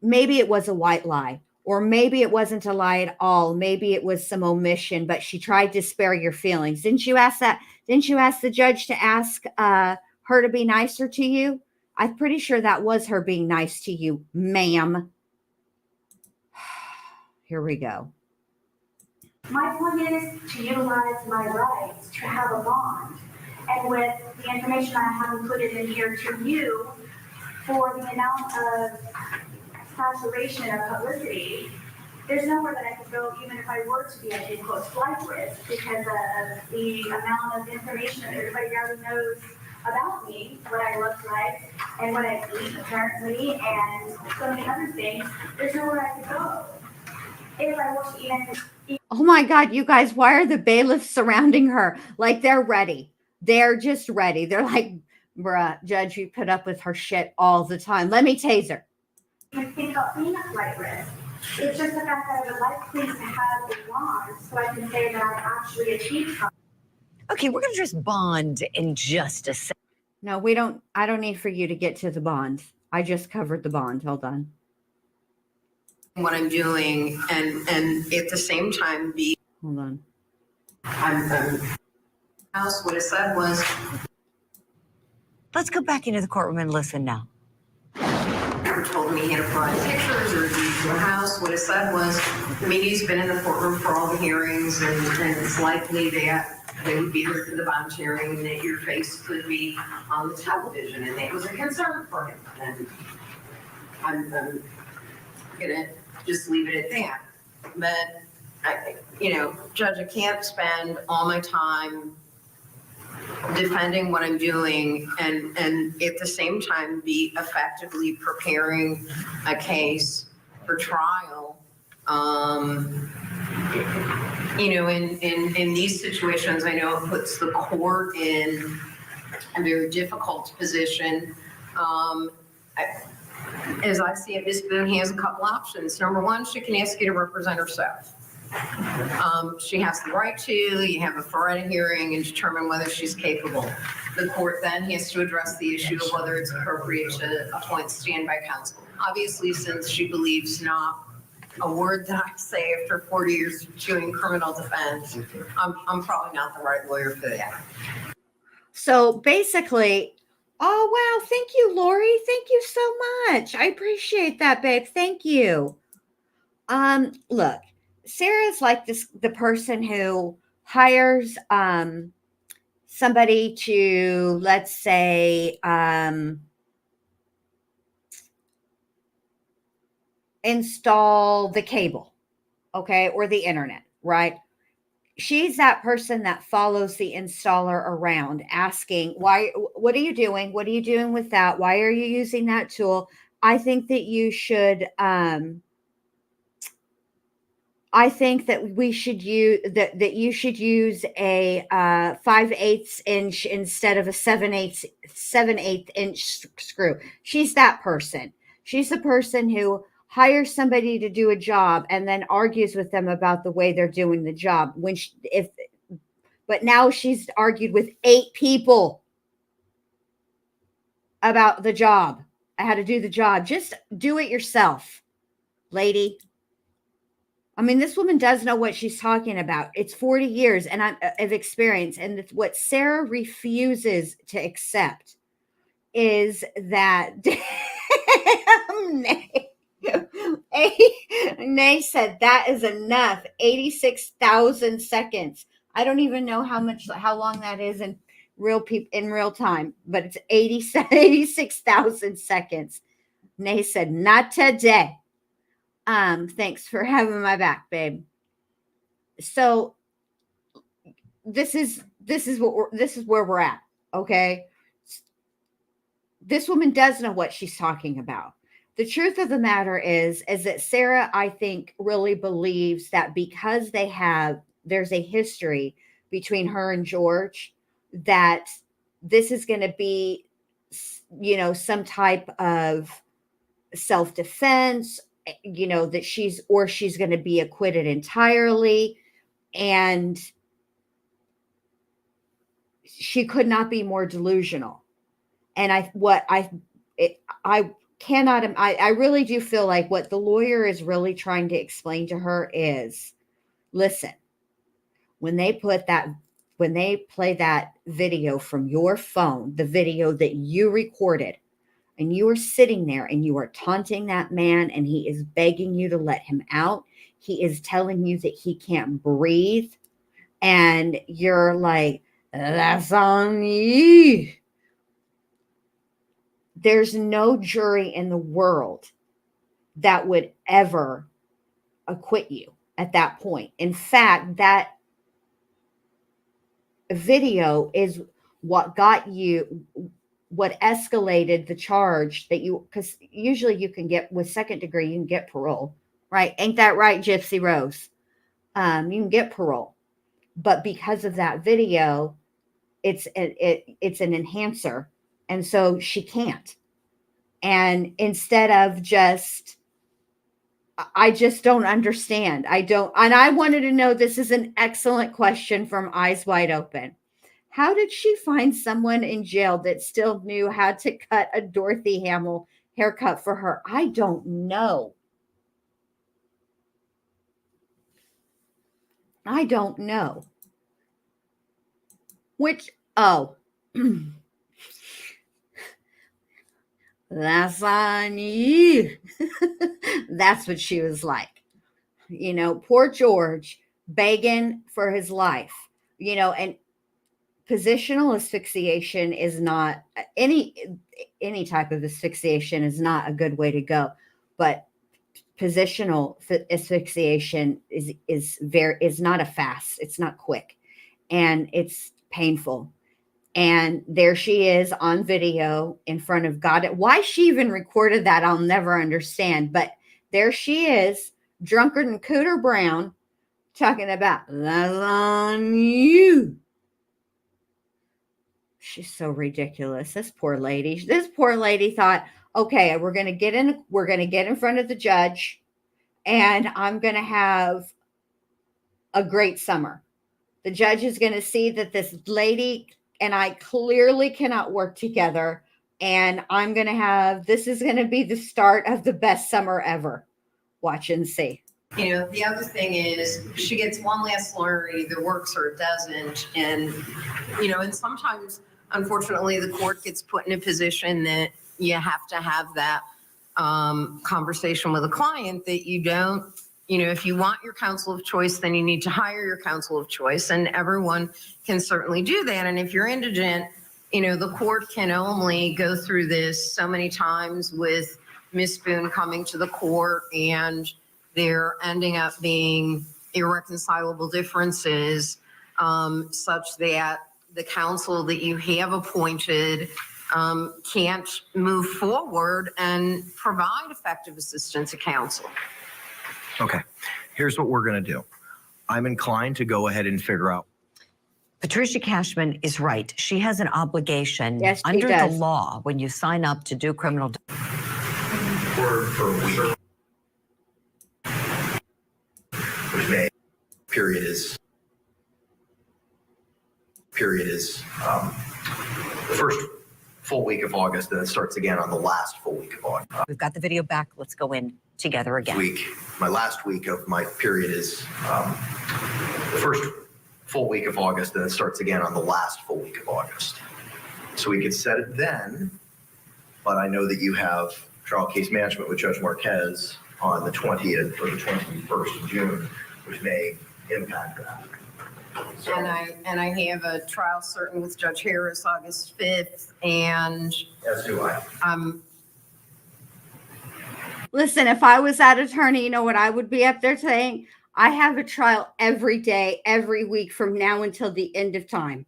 maybe it was a white lie, or maybe it wasn't a lie at all. Maybe it was some omission, but she tried to spare your feelings. Didn't you ask that? Didn't you ask the judge to ask her to be nicer to you? I'm pretty sure that was her being nice to you, ma'am. Here we go. My point is to utilize my rights to have a bond. And with the information I have included in here to you, for the amount of saturation of publicity, there's nowhere that I could go even if I were to be at a close flight risk because of the amount of information that everybody already knows about me, what I look like, and what I eat apparently, and so many other things. There's nowhere I could go. If I were to even... Oh my God, you guys, why are the bailiffs surrounding her? Like they're ready. They're just ready. They're like, bruh, Judge, you put up with her shit all the time. Let me tase her. I think about being a flight risk. It's just the fact that I would like please to have a bond so I can say that I actually achieved something. Okay, we're going to just bond in just a second. No, we don't. I don't need for you to get to the bond. I just covered the bond. Hold on. What I'm doing and at the same time be. Hold on. House, what it said was. Let's go back into the courtroom and listen now. Told me he had to provide pictures or deed to a house. What it said was, he's been in the courtroom for all the hearings, and it's likely that they would be there for the bond hearing, and that your face could be on the television, and that was a concern for him. And I'm gonna just leave it at that. But Judge, I can't spend all my time defending what I'm doing and at the same time be effectively preparing a case for trial. In these situations, I know it puts the court in a very difficult position. As I see it, Ms. Boone has a couple options. Number one, she can ask you to represent herself. She has the right to. You have a Faretta hearing and determine whether she's capable. The court then has to address the issue of whether it's appropriate to appoint standby counsel. Obviously, since she believes not a word that I say after 40 years of doing criminal defense, I'm probably not the right lawyer for that. So basically, oh, wow. Thank you, Lori. Thank you so much. I appreciate that, babe. Thank you. Look, Sarah's like the person who hires somebody to, let's say, install the cable, okay, or the internet, right? She's that person that follows the installer around asking, why, what are you doing? What are you doing with that? Why are you using that tool? I think that you should, I think that we should use that you should use a 5/8 inch instead of a 7/8 inch screw. She's that person. She's the person who hires somebody to do a job and then argues with them about the way they're doing the job. But now she's argued with 8 people about the job, how to do the job. Just do it yourself, lady. I mean, this woman does know what she's talking about. It's 40 years of experience. And what Sarah refuses to accept is that Nay said that is enough. 86,000 seconds. I don't even know how long that is in real time, but it's 86,000 seconds. Nay said, not today. Thanks for having my back, babe. So this is where we're at. Okay. This woman does know what she's talking about. The truth of the matter is that Sarah, I think, really believes that because there's a history between her and George, that this is going to be, some type of self-defense, that she's going to be acquitted entirely. And she could not be more delusional. And I really do feel like what the lawyer is really trying to explain to her is, listen, when they play that video from your phone, the video that you recorded, and you are sitting there and you are taunting that man and he is begging you to let him out. He is telling you that he can't breathe. And you're like, that's on you. There's no jury in the world that would ever acquit you at that point. In fact, that video is what escalated the charge because usually you can get, with second degree, you can get parole, right? Ain't that right, Gypsy Rose? You can get parole. But because of that video, it's an enhancer. And so she can't. And instead of I just don't understand. And I wanted to know, this is an excellent question from Eyes Wide Open. How did she find someone in jail that still knew how to cut a Dorothy Hamill haircut for her? I don't know. I don't know. That's on you. That's what she was like. Poor George begging for his life, and positional asphyxiation is not any type of asphyxiation is not a good way to go, but positional asphyxiation is not a fast. It's not quick, and it's painful. And there she is on video in front of God. Why she even recorded that, I'll never understand. But there she is, drunker than Cooter Brown, talking about, that's on you. She's so ridiculous. This poor lady thought, okay, we're going to get in front of the judge, and I'm going to have a great summer. The judge is going to see that this lady and I clearly cannot work together, and this is going to be the start of the best summer ever. Watch and see. The other thing is she gets one last lawyer, it either works or it doesn't. And, and sometimes, unfortunately, the court gets put in a position that you have to have that conversation with a client that you don't, if you want your counsel of choice, then you need to hire your counsel of choice, and everyone can certainly do that. And if you're indigent, the court can only go through this so many times with Miss Boone coming to the court and there ending up being irreconcilable differences, such that the counsel that you have appointed can't move forward and provide effective assistance to counsel. Okay, here's what we're going to do. I'm inclined to go ahead and figure out. Patricia Cashman is right. She has an obligation Yes, she under does. the law when you sign up to do criminal. Word for a week. Which May period is the first full week of August, and it starts again on the last full week of August. We've got the video back. Let's go in together again. My last week of my period is the first full week of August, and it starts again on the last full week of August. So we could set it then, but I know that you have trial case management with Judge Marquez on the 20th or the 21st of June, which may impact that. So, And I have a trial certain with Judge Harris August 5th, and as do I. Listen, if I was that attorney, you know what I would be up there saying? I have a trial every day, every week from now until the end of time.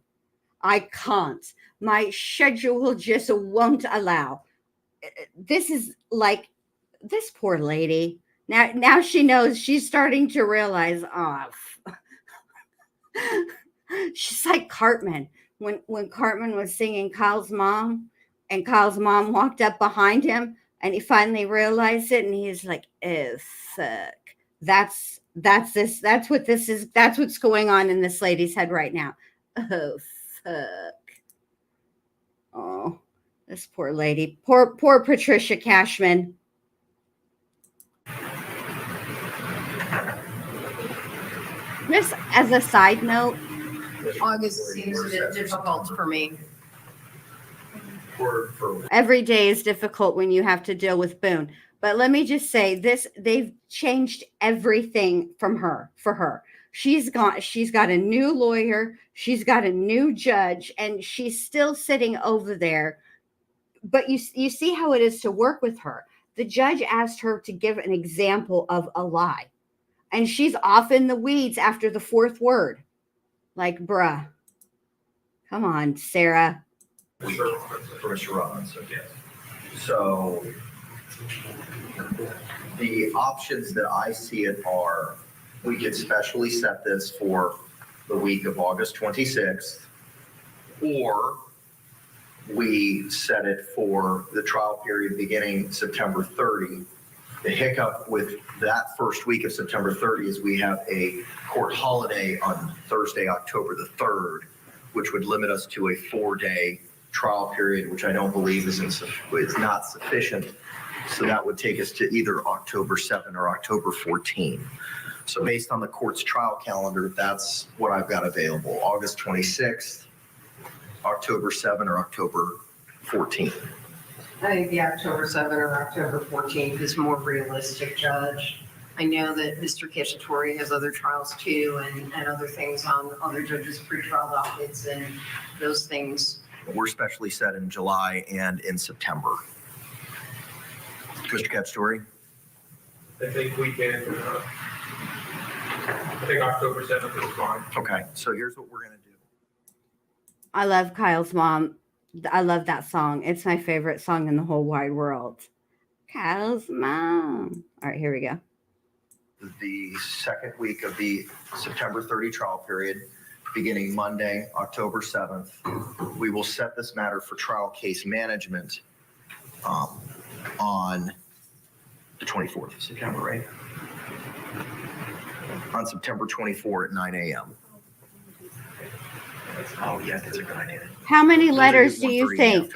I can't. My schedule just won't allow. This is like this poor lady. Now she knows. She's starting to realize, she's like Cartman. When Cartman was singing Kyle's mom, and Kyle's mom walked up behind him, and he finally realized it, and he's like, "Oh fuck." That's this. That's what this is. That's what's going on in this lady's head right now. Oh fuck. Oh, this poor lady. Poor Patricia Cashman. Just as a side note, August seems a bit difficult for me. every day is difficult when you have to deal with Boone. But let me just say this, they've changed everything for her. She's got a new lawyer, she's got a new judge, and she's still sitting over there. But you see how it is to work with her. The judge asked her to give an example of a lie, and she's off in the weeds after the fourth word. Like, bruh, come on, Sarah. For Mr. Robbins, okay. So the options that I see it are, we could specially set this for the week of August 26th, or we set it for the trial period beginning September 30. The hiccup with that first week of September 30 is we have a court holiday on Thursday, October the 3rd, which would limit us to a 4-day trial period, which I don't believe is not sufficient. So that would take us to either October 7 or October 14. So based on the court's trial calendar, that's what I've got available. August 26th, October 7, or October 14. I think the October 7 or October 14th is more realistic, Judge. I know that Mr. Cacciatore has other trials too, and other things on other judges' pretrial dockets and those things. We're specially set in July and in September. Mr. Cacciatore? I think we can, I think October 7th is fine. Okay, so here's what we're going to do. I love Kyle's mom. I love that song. It's my favorite song in the whole wide world. Kyle's mom. All right, here we go. The second week of the September 30 trial period, beginning Monday, October 7th, we will set this matter for trial case management on the 24th of September, right? On September 24 at 9 a.m. Oh, yeah, that's a good idea. How many letters do you think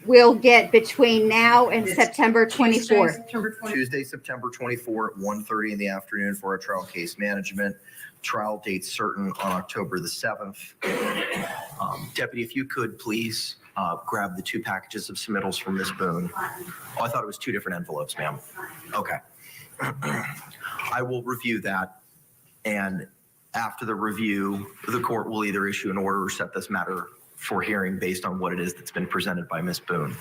we'll get between now and September 24th? Tuesday, September 24 at 1:30 in the afternoon for our trial case management. Trial date certain on October the 7th. Deputy, if you could please grab the 2 packages of submittals from Ms. Boone. Oh, I thought it was 2 different envelopes, ma'am. Okay. I will review that, and after the review, the court will either issue an order or set this matter for hearing based on what it is that's been presented by Ms. Boone.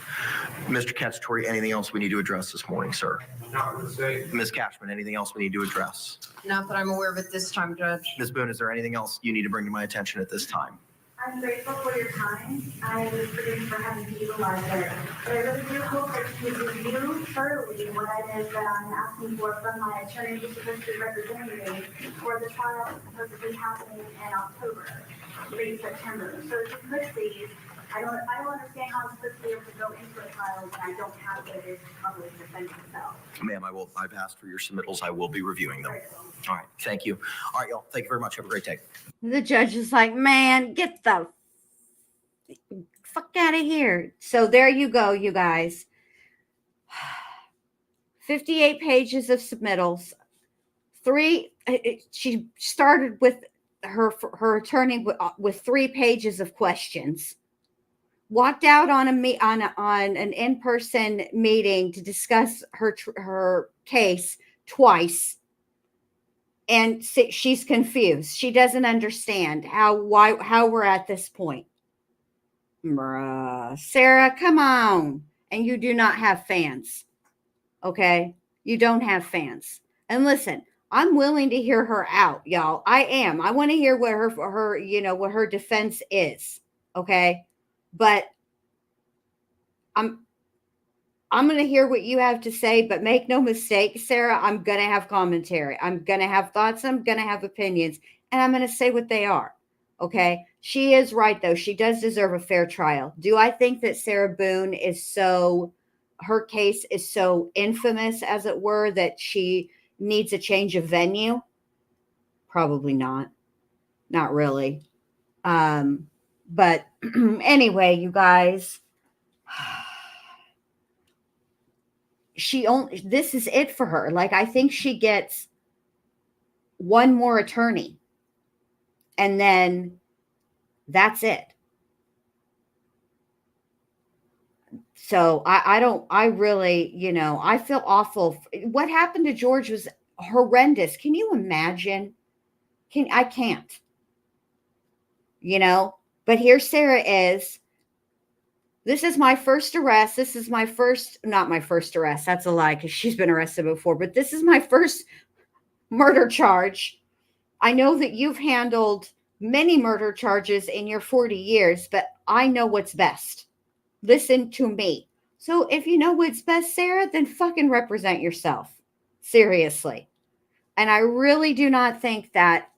Mr. Cacciatore, anything else we need to address this morning, sir? Not to say. Ms. Cashman, anything else we need to address? Not that I'm aware of at this time, Judge. Ms. Boone, is there anything else you need to bring to my attention at this time? I'm grateful for your time. I was forgiven for having to utilize it. But I really do hope that you review thoroughly what it is that I'm asking for from my attorney who's supposed to be representing me for the trial that's supposed to be happening in October, late September. So if you could please, I don't understand how I'm supposed to be able to go into a trial when I don't have what it is to probably defend myself. Ma'am, I've asked for your submittals. I will be reviewing them. All right. Thank you. All right, y'all. Thank you very much. Have a great day. The judge is like, man, get the fuck out of here. So there you go, you guys. 58 pages of submittals. She started with her attorney with 3 pages of questions. Walked out on an in-person meeting to discuss her case twice. And she's confused. She doesn't understand how we're at this point. Bruh. Sarah, come on. And you do not have fans. Okay? You don't have fans. And listen, I'm willing to hear her out, y'all. I am. I want to hear what what her defense is. Okay? But I'm going to hear what you have to say, but make no mistake, Sarah, I'm going to have commentary. I'm going to have thoughts. I'm going to have opinions, and I'm going to say what they are. Okay. She is right, though. She does deserve a fair trial. Do I think that Sarah Boone her case is so infamous, as it were, that she needs a change of venue? Probably not. Not really. But anyway, you guys, this is it for her. Like, I think she gets one more attorney and then that's it. So I really, I feel awful. What happened to George was horrendous. Can you imagine? I can't, but here Sarah is. This is my first arrest. This is not my first arrest. That's a lie because she's been arrested before, but this is my first murder charge. I know that you've handled many murder charges in your 40 years, but I know what's best. Listen to me. So if you know what's best, Sarah, then fucking represent yourself. Seriously. And I really do not think that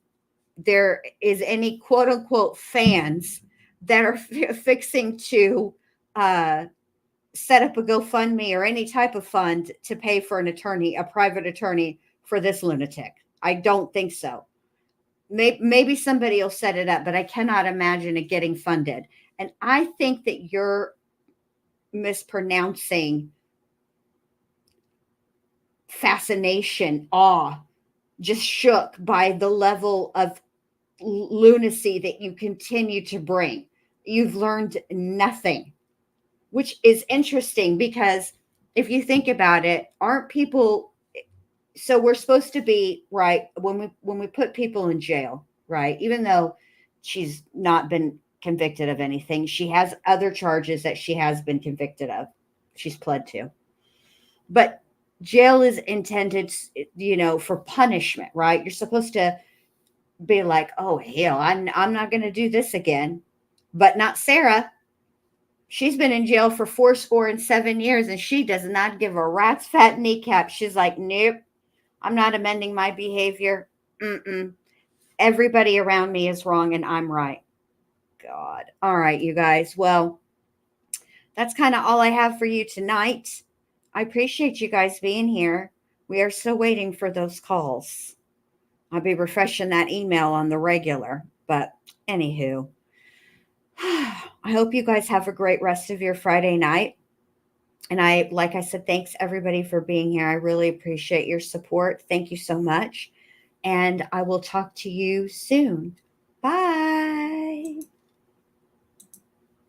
there is any quote unquote fans that are fixing to set up a GoFundMe or any type of fund to pay for an attorney, a private attorney for this lunatic. I don't think so. Maybe somebody will set it up, but I cannot imagine it getting funded. And I think that you're mispronouncing fascination, awe, just shook by the level of lunacy that you continue to bring. You've learned nothing, which is interesting because if you think about it, aren't people, so we're supposed to be, right, when we put people in jail, right, even though she's not been convicted of anything, she has other charges that she has been convicted of. She's pled to. But jail is intended, for punishment, right? You're supposed to be like, oh, hell, I'm not going to do this again. But not Sarah. She's been in jail for 77 years, and she does not give a rat's fat kneecap. She's like, nope, I'm not amending my behavior. Everybody around me is wrong, and I'm right. God. All right, you guys. Well, that's kind of all I have for you tonight. I appreciate you guys being here. We are still waiting for those calls. I'll be refreshing that email on the regular. But anywho, I hope you guys have a great rest of your Friday night. And like I said, thanks everybody for being here. I really appreciate your support. Thank you so much. And I will talk to you soon. Bye.